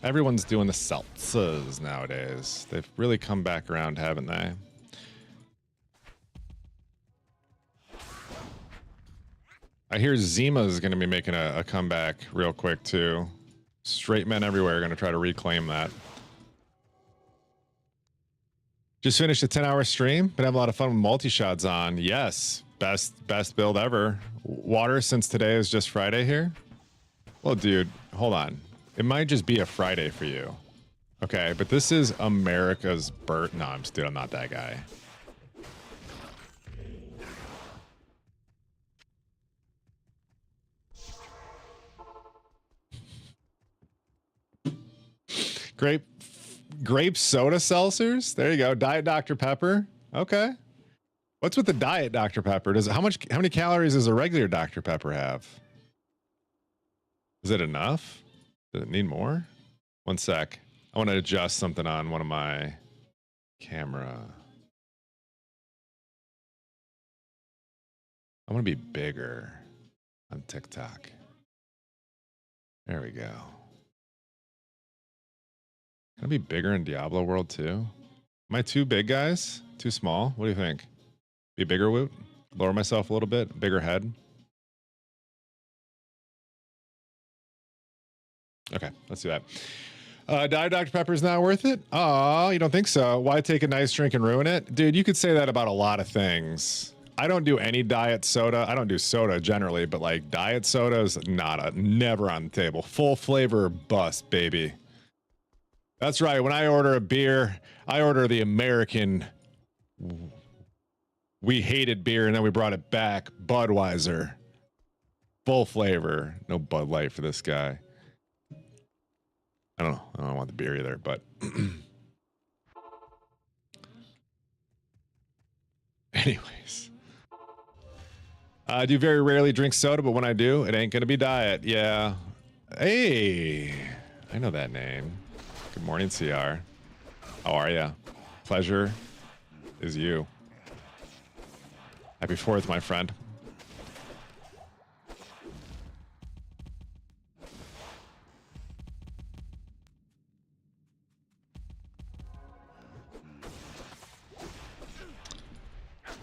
Everyone's doing the seltzers nowadays. They've really come back around, haven't they? I hear Zima's going to be making a comeback real quick, too. Straight men everywhere are going to try to reclaim that. Just finished a 10-hour stream. Been having a lot of fun with multi-shots on. Yes, best build ever. Water, since today is just Friday here. Well, dude, hold on. It might just be a Friday for you. Okay, but this is America's birth. No, I'm not that guy. Grape soda seltzers. There you go. Diet Dr. Pepper. Okay. What's with the Diet Dr. Pepper? How many calories does a regular Dr. Pepper have? Is it enough? Does it need more? One sec. I want to adjust something on one of my camera. I want to be bigger on TikTok. There we go. Can I be bigger in Diablo World too? Am I too big, guys? Too small? What do you think? Be bigger, Woot? Lower myself a little bit? Bigger head? Okay, let's do that. Diet Dr. Pepper is not worth it? Aw, you don't think so? Why take a nice drink and ruin it? Dude, you could say that about a lot of things. I don't do any diet soda. I don't do soda generally, but like diet soda is never on the table. Full flavor bust, baby. That's right. When I order a beer, I order the American. We hated beer and then we brought it back. Budweiser. Full flavor. No Bud Light for this guy. I don't know. I don't want the beer either, but. Anyways. I do very rarely drink soda, but when I do, it ain't going to be diet. Yeah. Hey. I know that name. Good morning, CR. How are ya? Pleasure is you. Happy 4th, my friend.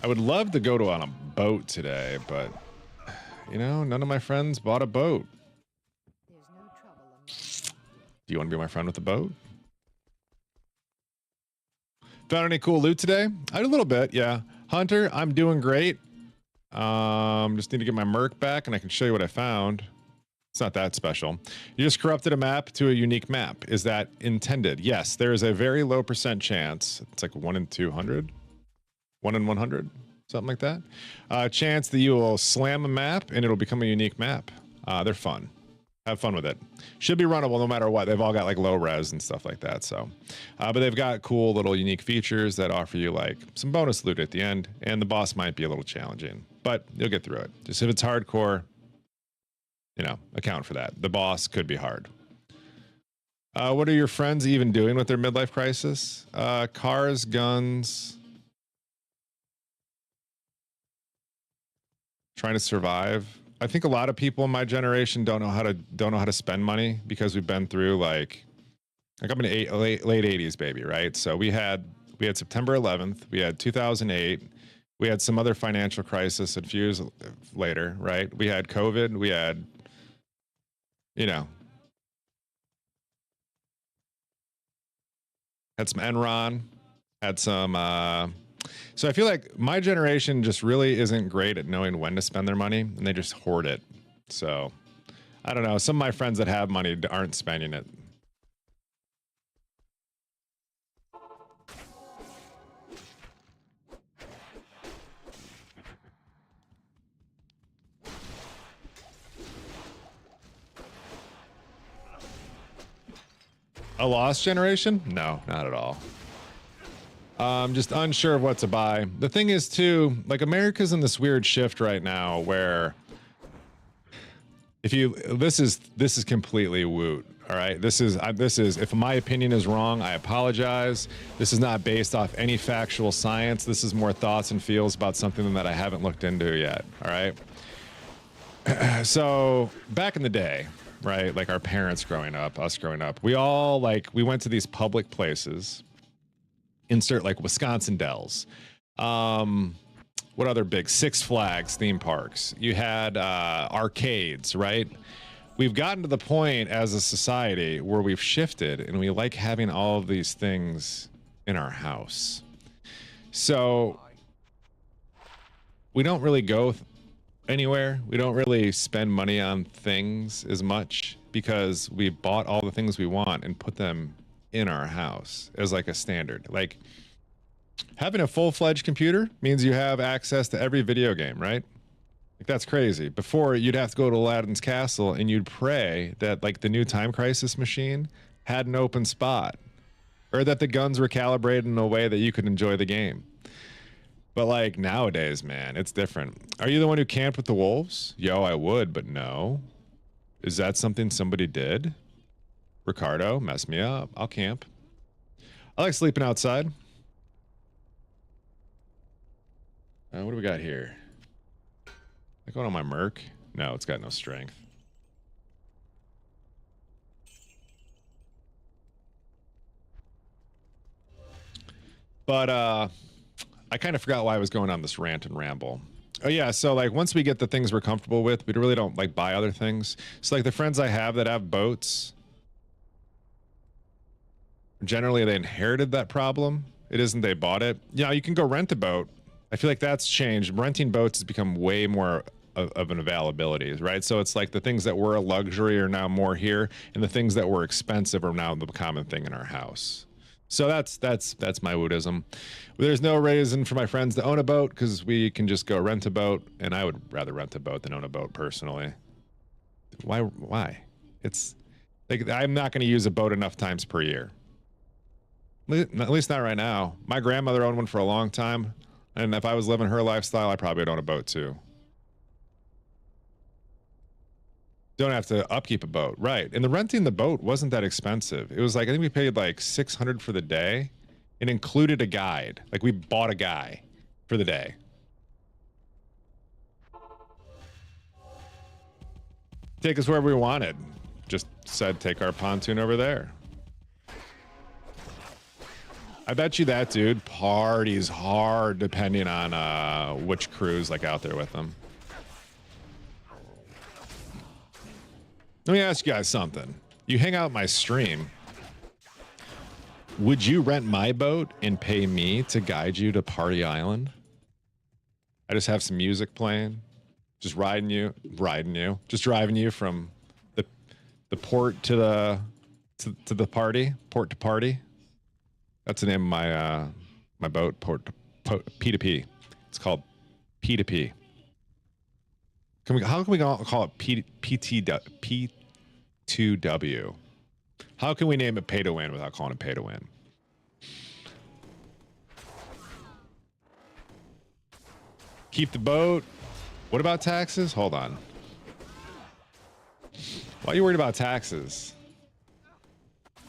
I would love to go on a boat today, but, you know, none of my friends bought a boat. Do you want to be my friend with a boat? Found any cool loot today? I did a little bit, yeah. Hunter, I'm doing great. Just need to get my Merc back and I can show you what I found. It's not that special. You just corrupted a map to a unique map. Is that intended? Yes, there is a very low % chance. It's like 1 in 200? 1 in 100? Something like that. Chance that you will slam a map and it'll become a unique map. They're fun. Have fun with it. Should be runnable no matter what. They've all got like low res and stuff like that. So, but they've got cool little unique features that offer you like some bonus loot at the end. And the boss might be a little challenging, but you'll get through it. Just if it's hardcore, you know, account for that. The boss could be hard. What are your friends even doing with their midlife crisis? Cars, guns, trying to survive. I think a lot of people in my generation don't know how to spend money because we've been through like I'm in late 80s baby, right? So we had September 11th, we had 2008, we had some other financial crisis a few years later, right? We had COVID, we had, you know, had some Enron, had some so I feel like my generation just really isn't great at knowing when to spend their money, and they just hoard it. So I don't know. Some of my friends that have money aren't spending it. A lost generation? No, not at all. I'm just unsure of what to buy. The thing is too, like America's in this weird shift right now where if you, this is completely woot. All right, this is if my opinion is wrong, I apologize. This is not based off any factual science. This is more thoughts and feels about something that I haven't looked into yet. All right. So back in the day, right, like our parents growing up, us growing up, we all we went to these public places. Insert like Wisconsin Dells. What other big Six Flags theme parks? You had arcades, right? We've gotten to the point as a society where we've shifted and we like having all of these things in our house. So we don't really go anywhere. We don't really spend money on things as much because we bought all the things we want and put them in our house as like a standard. Like having a full-fledged computer means you have access to every video game, right? Like that's crazy. Before you'd have to go to Aladdin's castle and you'd pray that like the new Time Crisis machine had an open spot or that the guns were calibrated in a way that you could enjoy the game. But like nowadays, man, it's different. Are you the one who camped with the wolves? Yo, I would, but no. Is that something somebody did? Ricardo, mess me up. I'll camp. I like sleeping outside. What do we got here? I going on my Merc? No, it's got no strength. But I kind of forgot why I was going on this rant and ramble. Oh yeah, so like once we get the things we're comfortable with, we really don't like buy other things. So like the friends I have that have boats, generally they inherited that problem. It isn't they bought it. Yeah, you can go rent a boat. I feel like that's changed. Renting boats has become way more of an availability, right? So it's like the things that were a luxury are now more here, and the things that were expensive are now the common thing in our house. So that's my woodism. There's no reason for my friends to own a boat because we can just go rent a boat, and I would rather rent a boat than own a boat personally. Why? It's like I'm not going to use a boat enough times per year. At least not right now. My grandmother owned one for a long time, and if I was living her lifestyle, I probably would own a boat too. Don't have to upkeep a boat, right? And the renting the boat wasn't that expensive. It was like I think we paid like $600 for the day. It included a guide. Like we bought a guy for the day. Take us wherever we wanted. Just said take our pontoon over there. I bet you that dude parties hard depending on which crew's like out there with them. Let me ask you guys something. You hang out my stream. Would you rent my boat and pay me to guide you to Party Island? I just have some music playing, just riding you, just driving you from the port to the party, port to party. That's the name of my my boat, P2P. It's called P2P. How can we call it P2W? How can we name it pay to win without calling it pay to win? Keep the boat. What about taxes? Hold on. Why are you worried about taxes?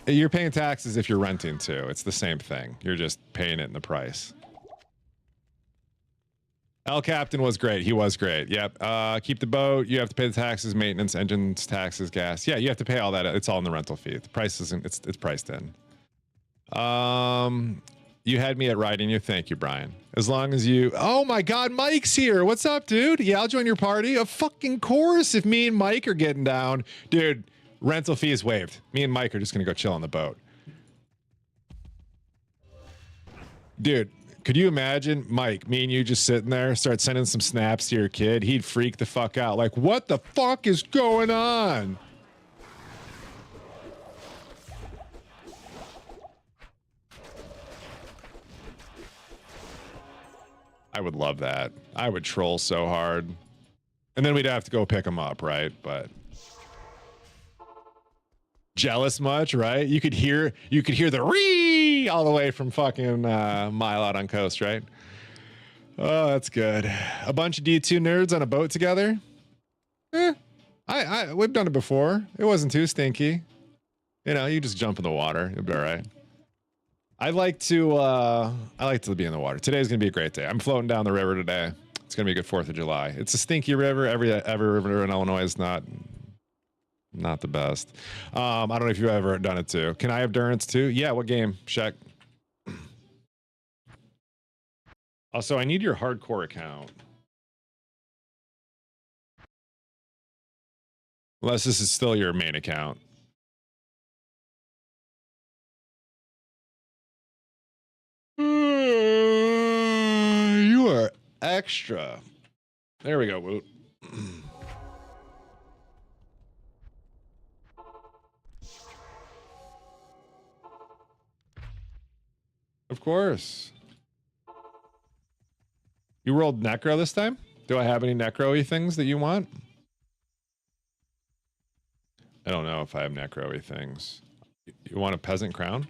You're paying taxes if you're renting too. It's the same thing. You're just paying it in the price. El Captain was great. He was great. Yep. Keep the boat. You have to pay the taxes, maintenance, engines, taxes, gas. Yeah, you have to pay all that. It's all in the rental fee. The price isn't. It's priced in. You had me at riding you. Thank you, Brian. As long as you. Oh my God, Mike's here. What's up, dude? Yeah, I'll join your party. Of fucking course. If me and Mike are getting down, dude. Rental fee is waived. Me and Mike are just gonna go chill on the boat, dude. Could you imagine, Mike, me and you just sitting there, start sending some snaps to your kid? He'd freak the fuck out. Like, what the fuck is going on? I would love that. I would troll so hard. And then we'd have to go pick him up, right? But jealous much, right? You could hear the ree all the way from fucking mile out on coast, right? Oh, that's good. A bunch of D2 nerds on a boat together. We've done it before. It wasn't too stinky. You know, you just jump in the water. You'll be all right. I like to be in the water. Today's gonna be a great day. I'm floating down the river today. It's gonna be a good 4th of July. It's a stinky river. Every river in Illinois is not the best. I don't know if you've ever done it too. Can I have Durance too? Yeah, what game? Check. Also, I need your hardcore account. Unless this is still your main account. You are extra. There we go, Woot. Of course. You rolled Necro this time? Do I have any Necro-y things that you want? I don't know if I have Necro-y things. You want a peasant crown?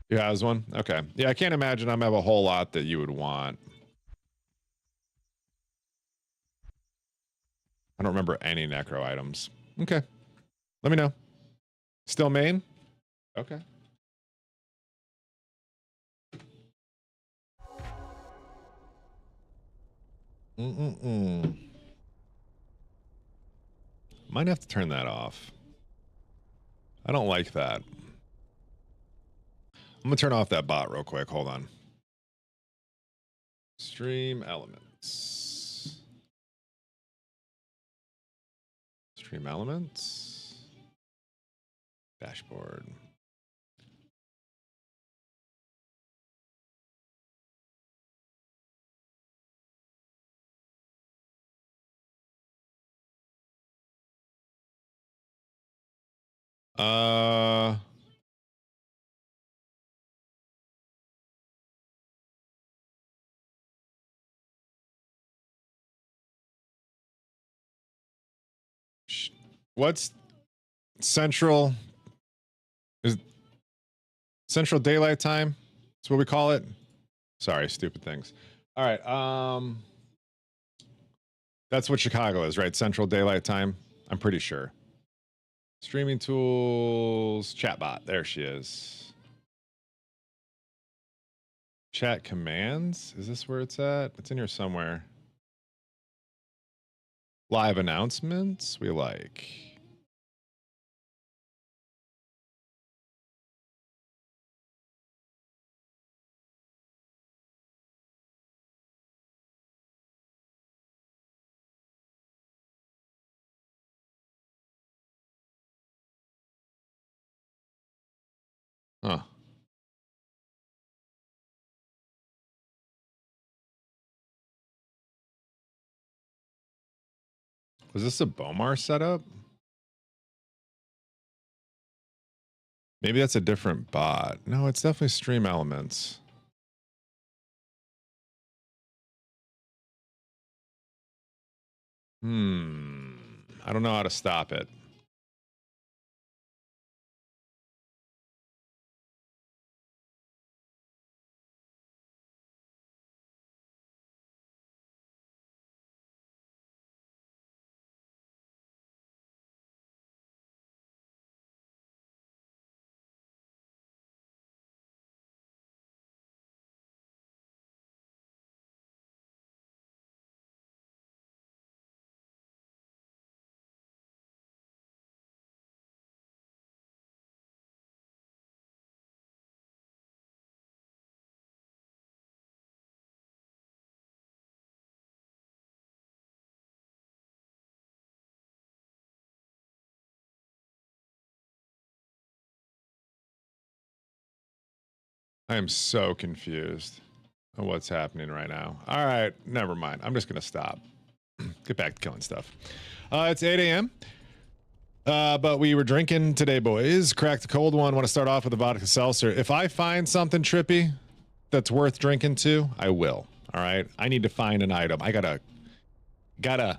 You has one? Okay. Yeah, I can't imagine I'm have a whole lot that you would want. I don't remember any Necro items. Okay. Let me know. Still main? Okay. Might have to turn that off. I don't like that. I'm gonna turn off that bot real quick. Hold on. Stream elements. Stream elements. Dashboard. What's Central? Is Central Daylight Time? That's what we call it. Sorry, stupid things. All right. That's what Chicago is, right? Central Daylight Time. I'm pretty sure. Streaming tools, chatbot. There she is. Chat commands. Is this where it's at? It's in here somewhere. Live announcements. We like. Huh. Was this a Bomar setup? Maybe that's a different bot. No, it's definitely Stream Elements. I don't know how to stop it. I am so confused on what's happening right now. All right, never mind. I'm just going to stop. Get back to killing stuff. It's 8 a.m. But we were drinking today, boys. Cracked the cold one. Want to start off with a vodka seltzer. If I find something trippy that's worth drinking to, I will. All right. I need to find an item. I gotta. I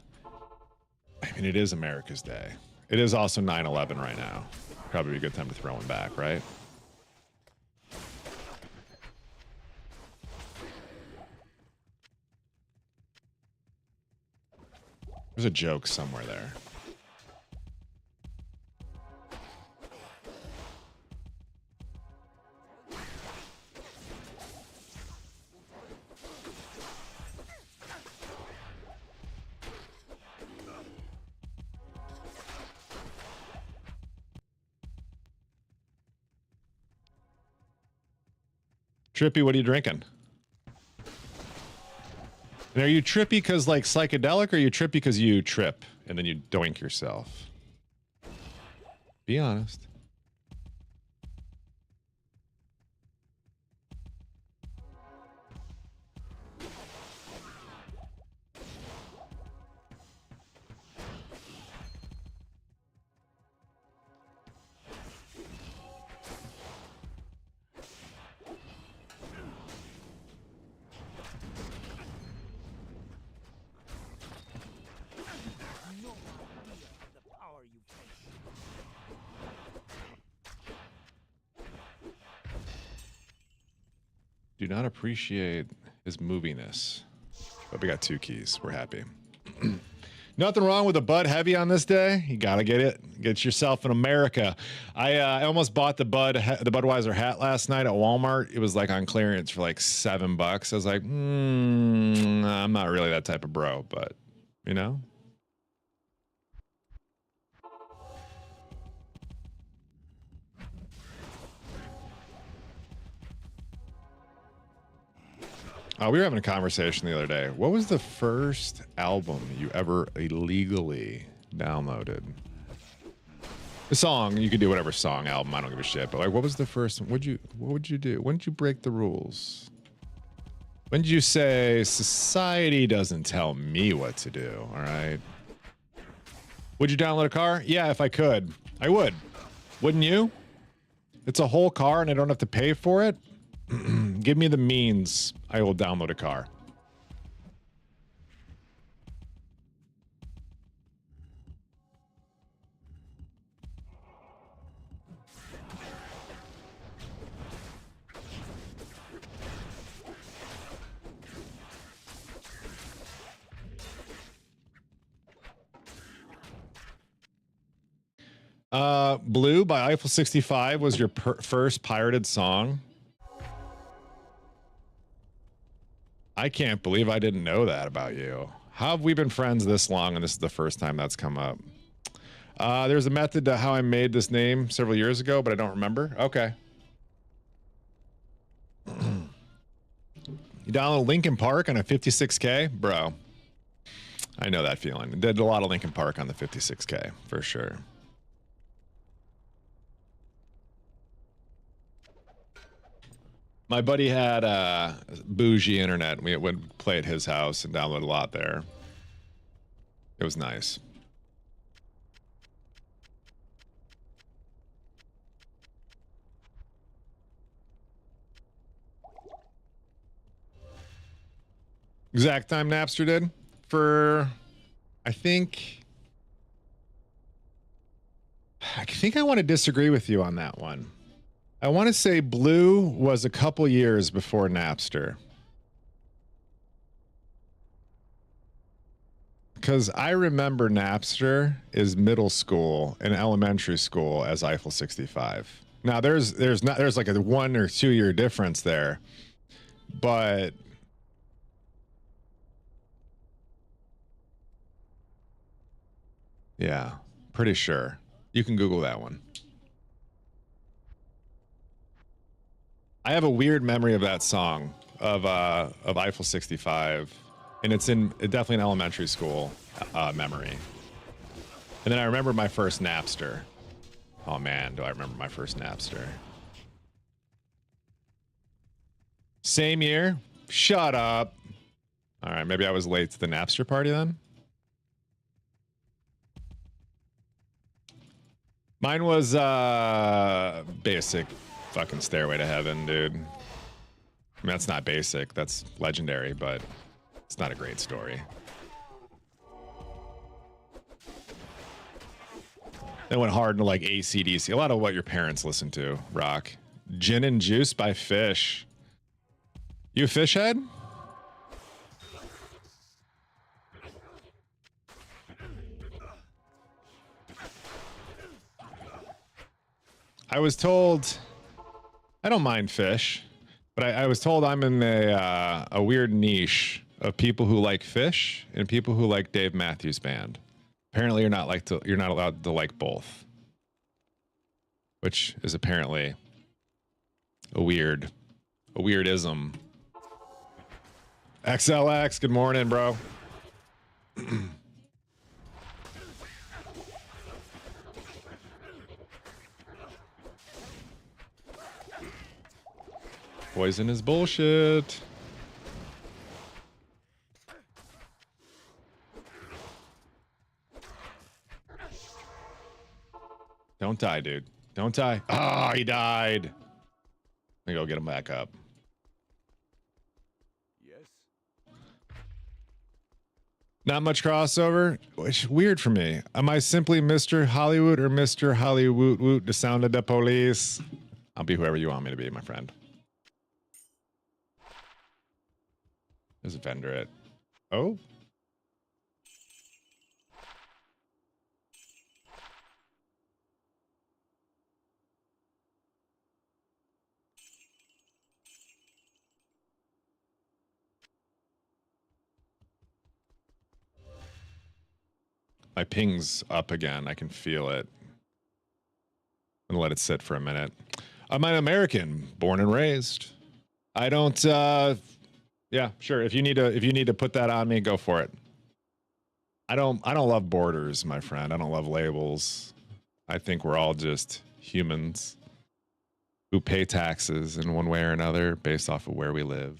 mean, it is America's Day. It is also 9/11 right now. Probably a good time to throw one back, right? There's a joke somewhere there. Trippy, what are you drinking? And are you trippy because like psychedelic, or are you trippy because you trip and then you doink yourself? Be honest. Do not appreciate his moviness. But we got 2 keys. We're happy. Nothing wrong with a Bud Heavy on this day. You gotta get it. Get yourself in America. I almost bought the Budweiser hat last night at Walmart. It was like on clearance for like $7. I was like, I'm not really that type of bro, but you know. We were having a conversation the other day. What was the first album you ever illegally downloaded? A song, you could do whatever song, album, I don't give a shit. But like, what was the first? What would you do? When did you break the rules? When did you say society doesn't tell me what to do? All right. Would you download a car? Yeah, if I could, I would. Wouldn't you? It's a whole car and I don't have to pay for it. Give me the means, I will download a car. Blue by Eiffel 65 was your first pirated song. I can't believe I didn't know that about you. How have we been friends this long and this is the first time that's come up? There's a method to how I made this name several years ago, but I don't remember. Okay. You download Linkin Park on a 56K? Bro, I know that feeling. Did a lot of Linkin Park on the 56K, for sure. My buddy had bougie internet. We would play at his house and download a lot there. It was nice. Exact time Napster did for, I think I want to disagree with you on that one. I want to say Blue was a couple years before Napster. Because I remember Napster is middle school and elementary school as Eiffel 65. Now there's like a 1 or 2 year difference there, but yeah, pretty sure. You can Google that one. I have a weird memory of that song of Eiffel 65, and it's definitely an elementary school memory. And then I remember my first Napster. Oh man, do I remember my first Napster? Same year? Shut up. All right, maybe I was late to the Napster party then. Mine was basic. Fucking Stairway to Heaven, dude. I mean, that's not basic. That's legendary, but it's not a great story. Then went hard into like AC/DC. A lot of what your parents listen to. Rock. Gin and Juice by Fish. You a Fish head? I was told I don't mind fish, but I was told I'm in a weird niche of people who like fish and people who like Dave Matthews Band. Apparently, you're not allowed to like both, which is apparently a weirdism. XLX, good morning, bro. Poison is bullshit. Don't die, dude. Don't die. Oh, he died. Let me go get him back up. Yes. Not much crossover, which is weird for me. Am I simply MrHollywoot or MrHollywoot the sound of the police? I'll be whoever you want me to be, my friend. There's a vendor at... Oh? My ping's up again. I can feel it. I'm gonna let it sit for a minute. I'm an American, born and raised. I don't yeah, sure. If you need to put that on me, go for it. I don't love borders, my friend. I don't love labels. I think we're all just humans who pay taxes in one way or another based off of where we live.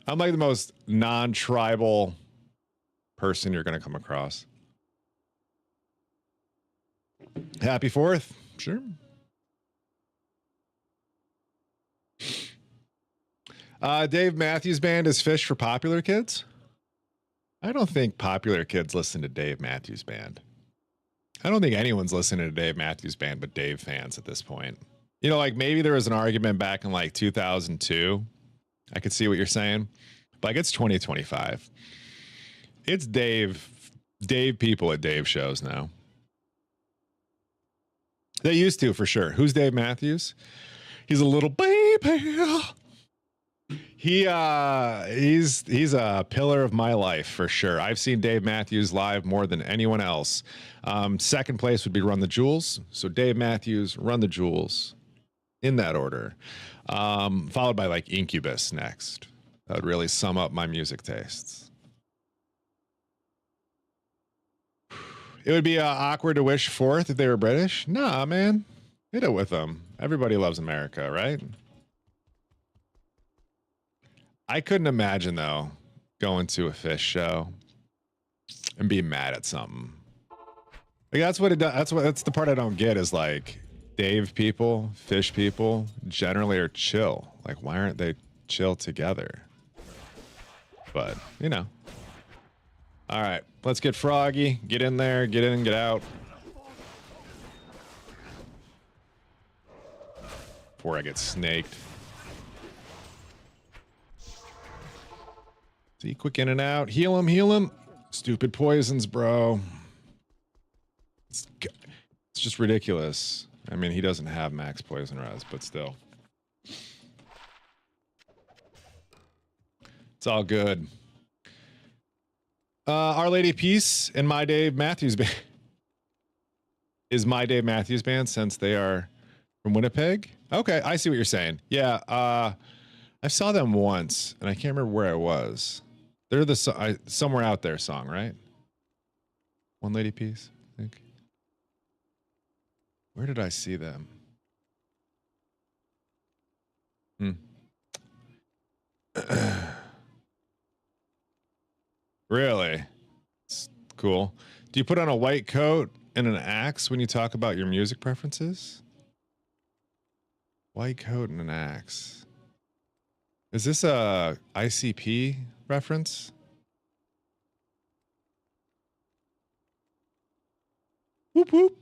I'm like the most non-tribal person you're going to come across. Happy 4th. Sure. Dave Matthews Band is fish for popular kids. I don't think popular kids listen to Dave Matthews Band. I don't think anyone's listening to Dave Matthews Band but Dave fans at this point. You know, like maybe there was an argument back in like 2002. I could see what you're saying. But like it's 2025. It's Dave people at Dave shows now. They used to, for sure. Who's Dave Matthews? He's a little baby. He's a pillar of my life for sure. I've seen Dave Matthews live more than anyone else. Second place would be Run the Jewels. So Dave Matthews, Run the Jewels, in that order. Followed by like Incubus next. That would really sum up my music tastes. It would be awkward to wish 4th if they were British. Nah, man. Hit it with them. Everybody loves America, right? I couldn't imagine, though, going to a fish show and being mad at something. Like, that's what it does. That's the part I don't get is like Dave people, fish people generally are chill. Like, why aren't they chill together? But, you know. All right, let's get froggy. Get in there, get in, get out. Before I get snaked. See, quick in and out. Heal him, heal him. Stupid poisons, bro. It's just ridiculous. I mean, he doesn't have max poison res, but still. It's all good. Our Lady Peace and My Dave Matthews Band. Is My Dave Matthews Band since they are from Winnipeg? Okay, I see what you're saying. Yeah, I saw them once, and I can't remember where I was. They're the Somewhere Out There song, right? One Lady Peace, I think. Where did I see them? Really? It's cool. Do you put on a white coat and an axe when you talk about your music preferences? White coat and an axe. Is this a ICP reference? Whoop whoop.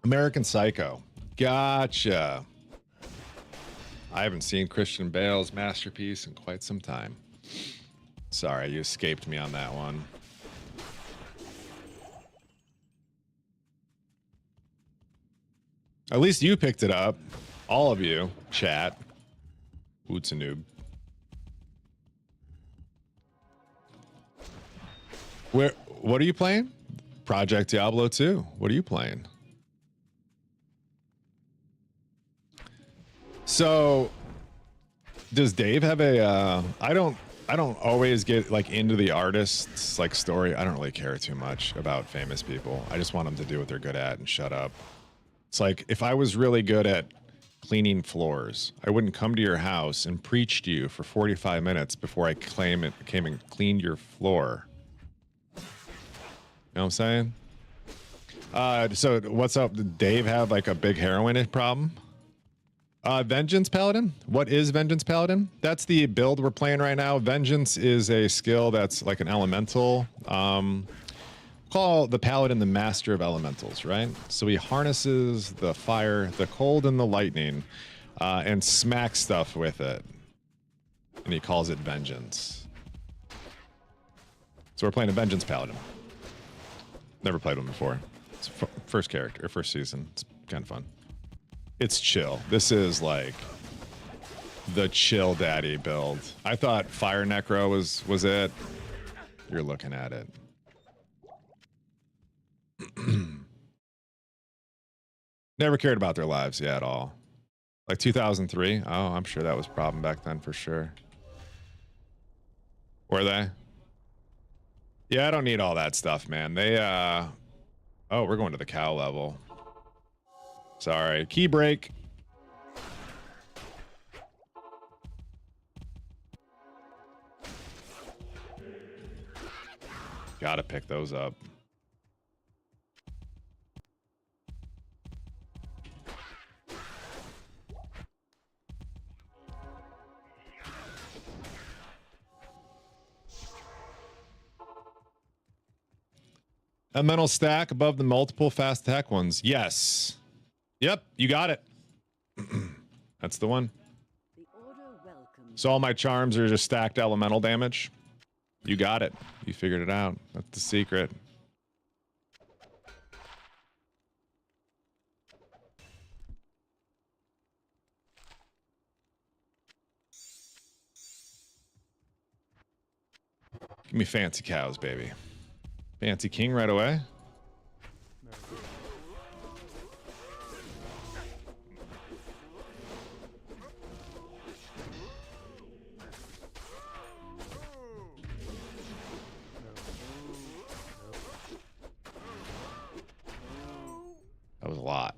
American Psycho. Gotcha. I haven't seen Christian Bale's masterpiece in quite some time. Sorry, you escaped me on that one. At least you picked it up. All of you. Chat. Woot's a noob. What are you playing? Project Diablo 2. What are you playing? So, does Dave have a? I don't always get like into the artist's like story. I don't really care too much about famous people. I just want them to do what they're good at and shut up. It's like if I was really good at cleaning floors, I wouldn't come to your house and preach to you for 45 minutes before I came and cleaned your floor. You know what I'm saying? So what's up? Did Dave have like a big heroin problem? Vengeance Paladin? What is Vengeance Paladin? That's the build we're playing right now. Vengeance is a skill that's like an elemental. Call the Paladin the master of elementals, right? So he harnesses the fire, the cold, and the lightning, and smacks stuff with it. And he calls it Vengeance. So we're playing a Vengeance Paladin. Never played one before. It's first character, or first season. It's kind of fun. It's chill. This is like the chill daddy build. I thought Fire Necro was it. You're looking at it. Never cared about their lives, yeah, at all. Like 2003. Oh, I'm sure that was a problem back then for sure. Were they? Yeah, I don't need all that stuff, man. They oh, we're going to the cow level. Sorry. Key break. Gotta pick those up. A mental stack above the multiple fast attack ones. Yes. Yep, you got it. That's the one. So all my charms are just stacked elemental damage. You got it. You figured it out. That's the secret. Give me fancy cows, baby. Fancy king right away. That was a lot.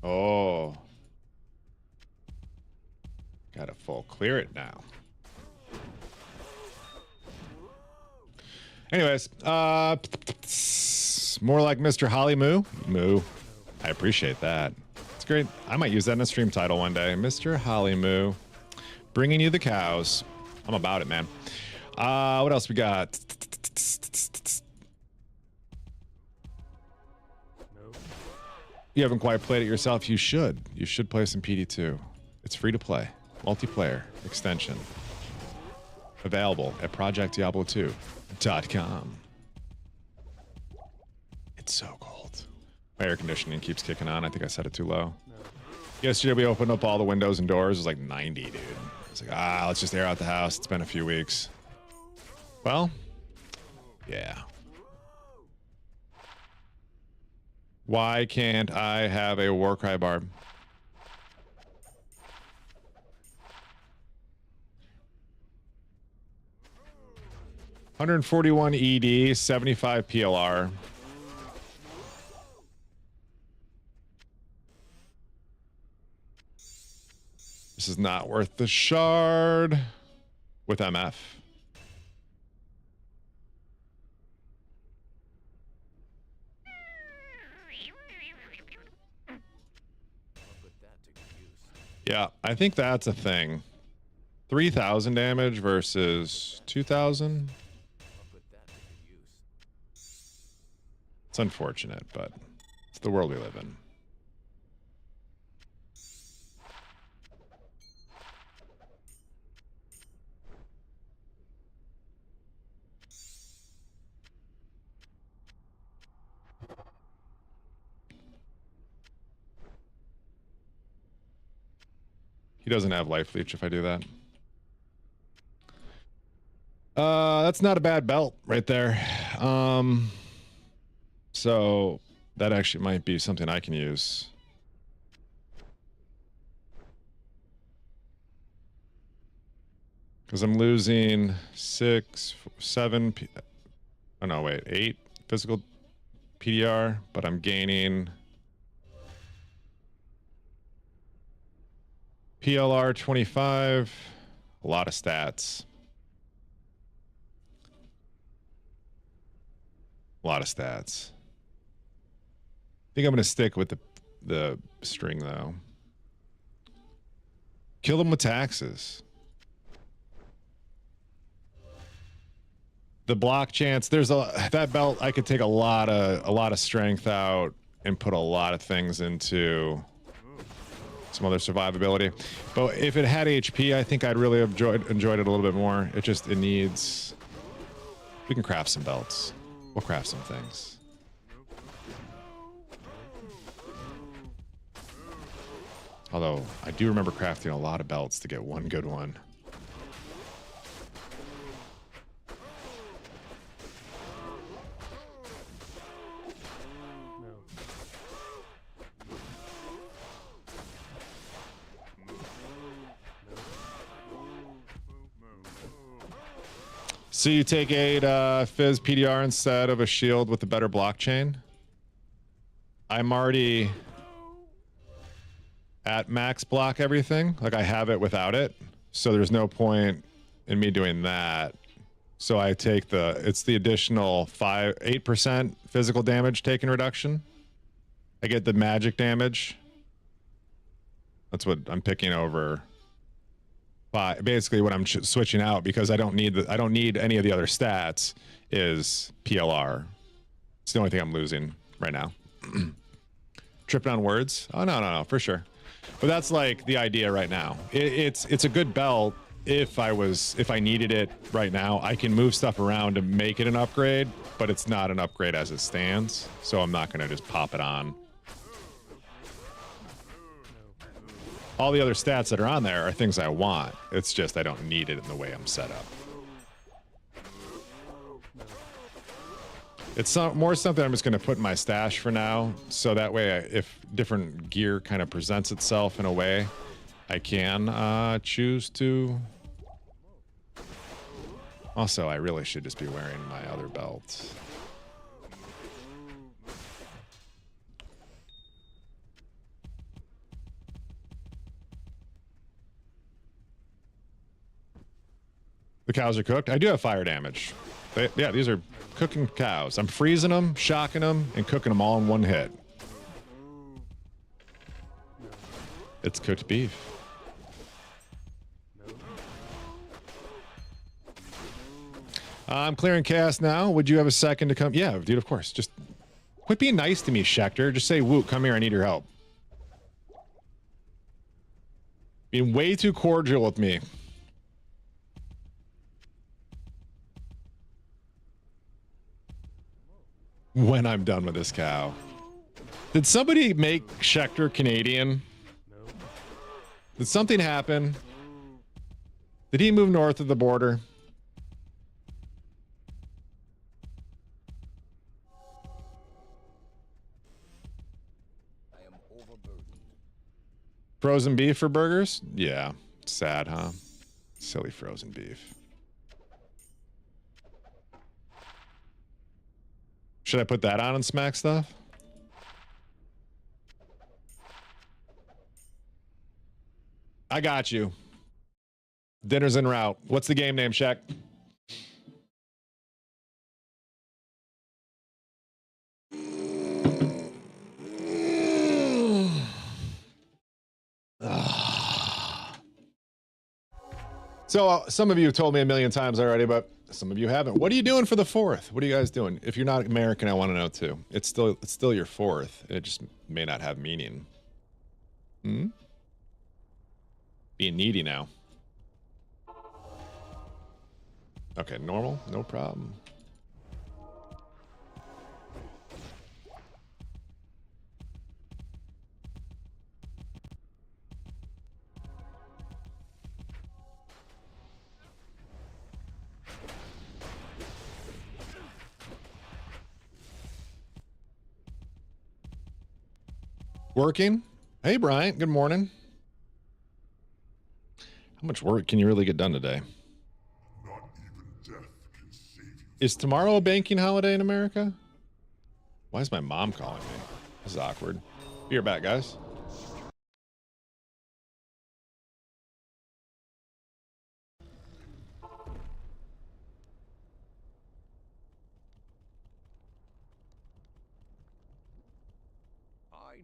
Oh. Gotta full clear it now. Anyways, more like MrHollywoot. Moo. I appreciate that. It's great. I might use that in a stream title one day. MrHollywoot. Bringing you the cows. I'm about it, man. What else we got? You haven't quite played it yourself. You should. You should play some PD2. It's free to play. Multiplayer extension. Available at projectdiablo2.com. It's so cold. My air conditioning keeps kicking on. I think I set it too low. Yesterday we opened up all the windows and doors. It was like 90, dude. It's like, let's just air out the house. It's been a few weeks. Well, yeah. Why can't I have a Warcry barb? $141 ED, 75 PLR. This is not worth the shard with MF. Yeah, I think that's a thing. 3,000 damage versus 2,000. It's unfortunate, but it's the world we live in. He doesn't have life leech if I do that. That's not a bad belt right there. So that actually might be something I can use. Because I'm losing 6, 7, oh no, wait, 8 physical PDR, but I'm gaining PLR 25, a lot of stats. A lot of stats. I think I'm going to stick with the string, though. Kill them with taxes. The block chance, there's that belt, I could take a lot of strength out and put a lot of things into some other survivability. But if it had HP, I think I'd really have enjoyed it a little bit more. It needs... We can craft some belts. We'll craft some things. Although, I do remember crafting a lot of belts to get one good one. So you take 8 Fizz PDR instead of a shield with a better blockchain? I'm already at max block everything. Like I have it without it. So there's no point in me doing that. So I take it's the additional 8% physical damage taken reduction. I get the magic damage. That's what I'm picking over. Basically what I'm switching out because I don't need any of the other stats is PLR. It's the only thing I'm losing right now. Tripping on words? Oh no, for sure. But that's like the idea right now. It's a good belt if I needed it right now. I can move stuff around to make it an upgrade, but it's not an upgrade as it stands. So I'm not gonna just pop it on. All the other stats that are on there are things I want. It's just I don't need it in the way I'm set up. It's more something I'm just going to put in my stash for now. So that way, if different gear kind of presents itself in a way, I can choose to. Also, I really should just be wearing my other belt. The cows are cooked. I do have fire damage. Yeah, these are cooking cows. I'm freezing them, shocking them, and cooking them all in one hit. It's cooked beef. I'm clearing chaos now. Would you have a second to come? Yeah, dude, of course. Just quit being nice to me, Schecter. Just say, Woot, come here. I need your help. Being way too cordial with me. When I'm done with this cow. Did somebody make Schecter Canadian? Did something happen? Did he move north of the border? I am overburdened. Frozen beef for burgers? Yeah. Sad, huh? Silly frozen beef. Should I put that on and smack stuff? I got you. Dinner's en route. What's the game name, Shaq? So some of you have told me a million times already, but some of you haven't. What are you doing for the 4th? What are you guys doing? If you're not American, I want to know too. It's still your 4th. It just may not have meaning. Hmm? Being needy now. Okay, normal, no problem. Working? Hey, Bryant, good morning. How much work can you really get done today? Not even death can save you. Is tomorrow a banking holiday in America? Why is my mom calling me? This is awkward. Be right back, guys. I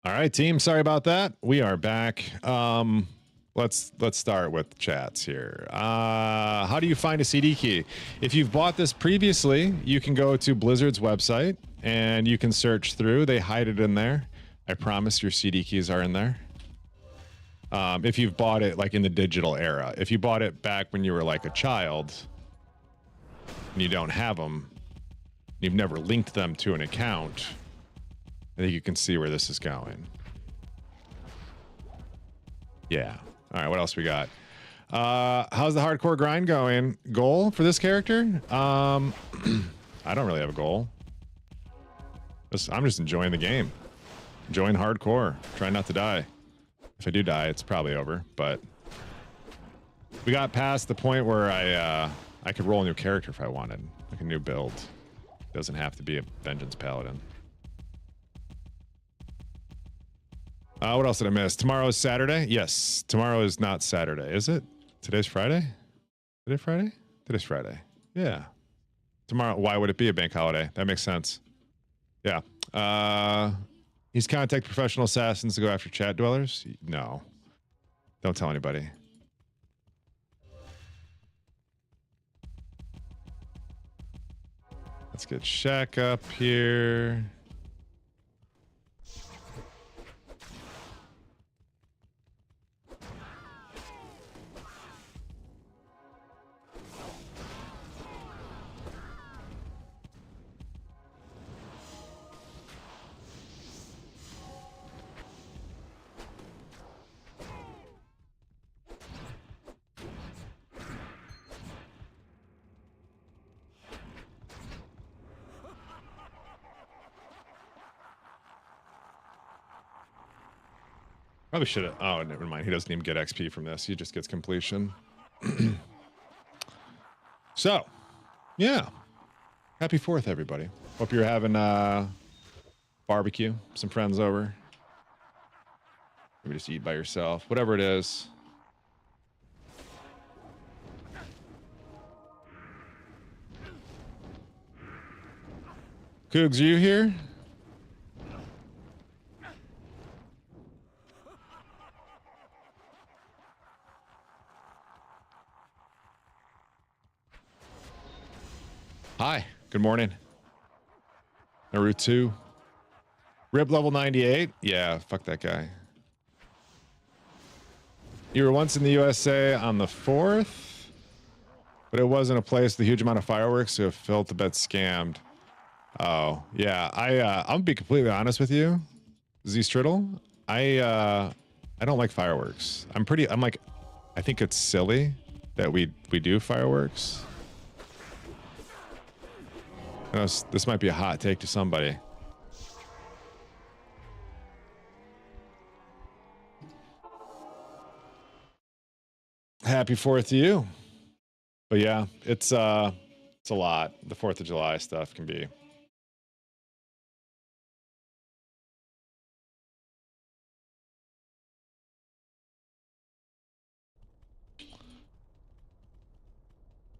All right, team. Sorry about that. We are back. Let's start with chats here. How do you find a CD key? If you've bought this previously, you can go to Blizzard's website and you can search through. They hide it in there. I promise your CD keys are in there. If you've bought it like in the digital era. If you bought it back when you were like a child and you don't have them, you've never linked them to an account, I think you can see where this is going. Yeah. All right, what else we got? How's the hardcore grind going? Goal for this character? I don't really have a goal. I'm just enjoying the game. Enjoying hardcore. Trying not to die. If I do die, it's probably over, but we got past the point where I could roll a new character if I wanted, like a new build. Doesn't have to be a Vengeance Paladin. What else did I miss? Tomorrow is Saturday? Yes. Tomorrow is not Saturday, is it? Today's Friday? Today Friday? Today's Friday. Yeah. Tomorrow, why would it be a bank holiday? That makes sense. Yeah. He's contact professional assassins to go after chat dwellers? No. Don't tell anybody. Let's get Shaq up here. Probably should have. Oh, never mind. He doesn't even get XP from this. He just gets completion. So, yeah. Happy 4th, everybody. Hope you're having barbecue, some friends over. Maybe just eat by yourself. Whatever it is. Cougs, are you here? Hi, good morning. Naruto. Rip level 98? Yeah, fuck that guy. You were once in the USA on the 4th, but it wasn't a place with a huge amount of fireworks, so it felt a bit scammed. Oh, yeah. I'm gonna be completely honest with you, Z-Strittle. I don't like fireworks. I think it's silly that we do fireworks. This might be a hot take to somebody. Happy 4th to you. But yeah, it's a lot. The 4th of July stuff can be.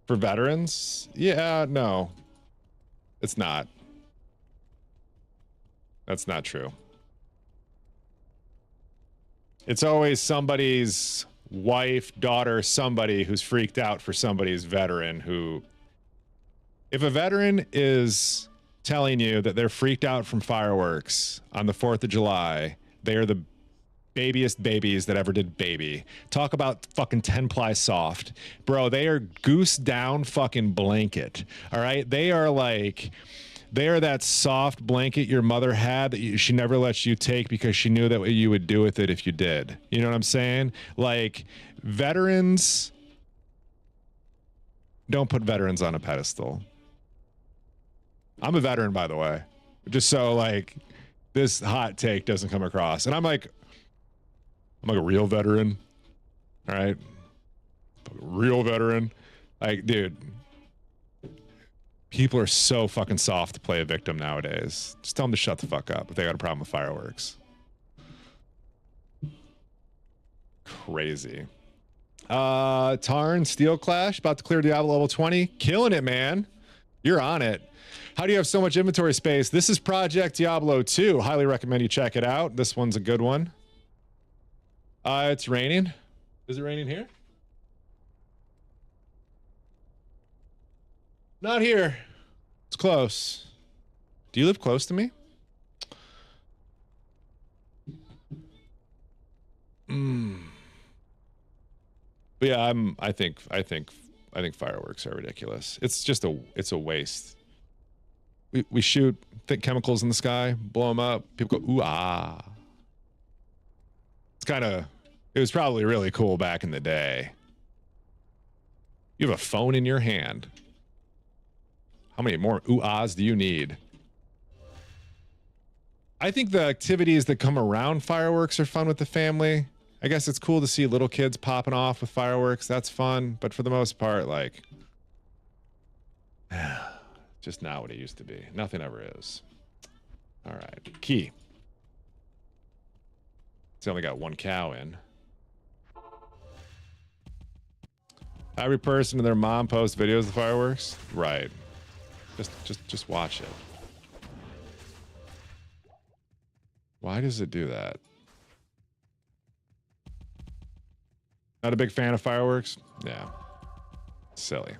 For veterans? Yeah, no. It's not. That's not true. It's always somebody's wife, daughter, somebody who's freaked out for somebody's veteran who... If a veteran is telling you that they're freaked out from fireworks on the 4th of July, they are the babiest babies that ever did baby. Talk about fucking 10-ply soft. Bro, they are goose down fucking blanket. All right? They are that soft blanket your mother had that she never lets you take because she knew that what you would do with it if you did. You know what I'm saying? Like, veterans... Don't put veterans on a pedestal. I'm a veteran, by the way. Just so, like, this hot take doesn't come across. And I'm like a real veteran. All right? Real veteran. Like, dude... People are so fucking soft to play a victim nowadays. Just tell them to shut the fuck up if they got a problem with fireworks. Crazy. Tarn, Steel Clash, about to clear Diablo level 20. Killing it, man. You're on it. How do you have so much inventory space? This is Project Diablo 2. Highly recommend you check it out. This one's a good one. It's raining. Is it raining here? Not here. It's close. Do you live close to me? But yeah, I think fireworks are ridiculous. It's a waste. We shoot thick chemicals in the sky, blow them up. People go, ooh, ah. It was probably really cool back in the day. You have a phone in your hand. How many more ooh-ahs do you need? I think the activities that come around fireworks are fun with the family. I guess it's cool to see little kids popping off with fireworks. That's fun. But for the most part, like... just not what it used to be. Nothing ever is. All right. Key. It's only got one cow in. Every person and their mom posts videos of the fireworks? Right. Just watch it. Why does it do that? Not a big fan of fireworks? Yeah. Silly.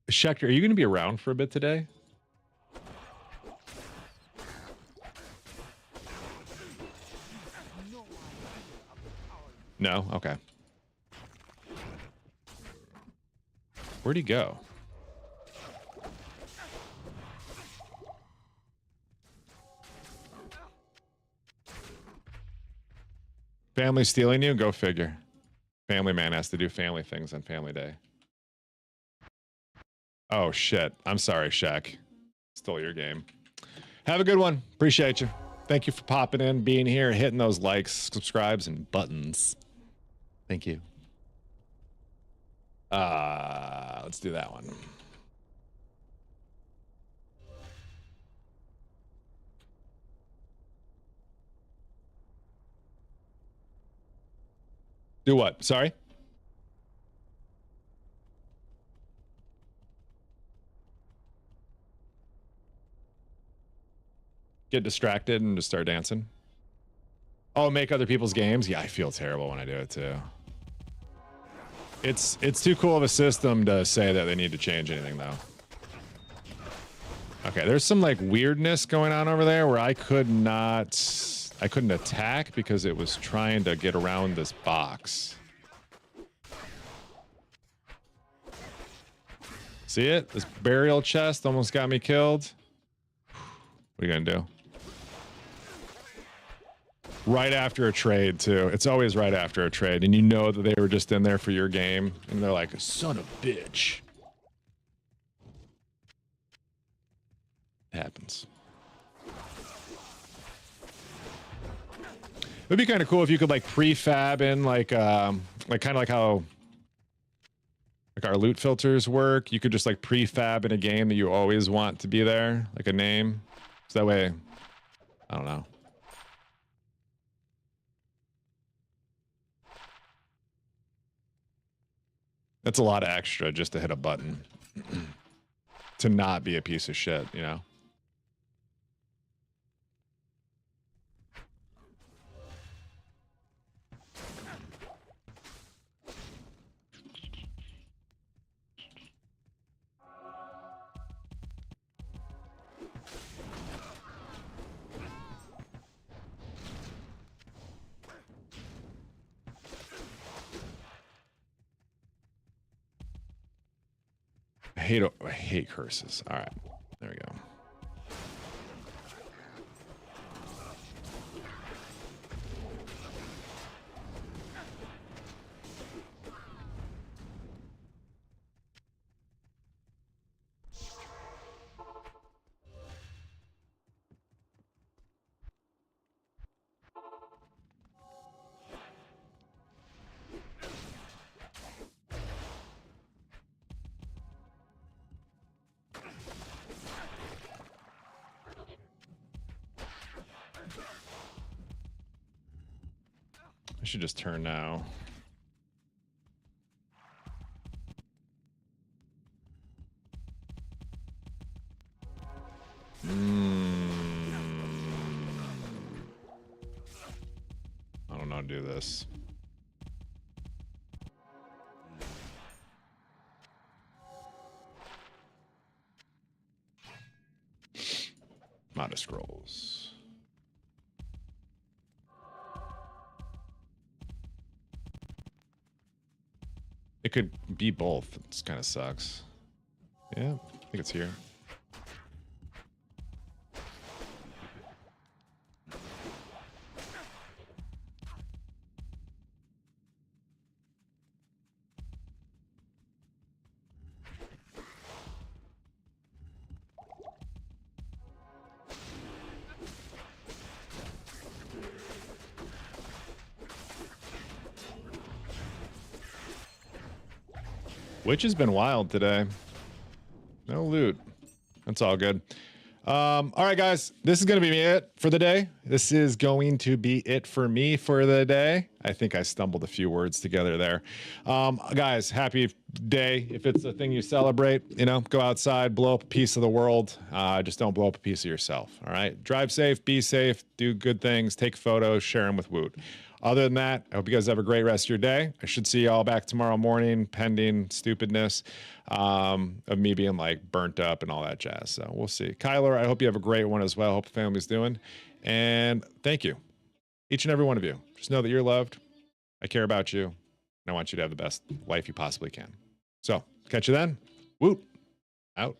Schecter, are you going to be around for a bit today? No? Okay. Where'd he go? Family stealing you? Go figure. Family man has to do family things on family day. Oh, shit. I'm sorry, Shaq. Stole your game. Have a good one. Appreciate you. Thank you for popping in, being here, hitting those likes, subscribes, and buttons. Thank you. Let's do that one. Do what? Sorry? Get distracted and just start dancing. Oh, make other people's games? Yeah, I feel terrible when I do it too. It's too cool of a system to say that they need to change anything though. Okay, there's some like weirdness going on over there where I couldn't attack because it was trying to get around this box. See it? This burial chest almost got me killed. What are you gonna do? Right after a trade, too. It's always right after a trade, and you know that they were just in there for your game, and they're like, son of a bitch. It happens. It'd be kind of cool if you could like prefab in like kind of like how like our loot filters work. You could just like prefab in a game that you always want to be there, like a name. So that way, I don't know. That's a lot of extra just to hit a button. To not be a piece of shit, you know? I hate curses. All right, there we go. I should just turn now. I don't know how to do this. Not a scrolls. It could be both. It kind of sucks. Yeah, I think it's here. Which has been wild today. No loot. That's all good. All right, guys, this is going to be it for the day. This is going to be it for me for the day. I think I stumbled a few words together there. Guys, happy day. If it's a thing you celebrate, you know, go outside, blow up a piece of the world. Just don't blow up a piece of yourself. All right. Drive safe, be safe, do good things, take photos, share them with Woot. Other than that, I hope you guys have a great rest of your day. I should see you all back tomorrow morning, pending stupidness of me being like burnt up and all that jazz. So we'll see. Kyler, I hope you have a great one as well. Hope the family's doing. And thank you, each and every one of you. Just know that you're loved. I care about you. And I want you to have the best life you possibly can. So catch you then. Woot. Out.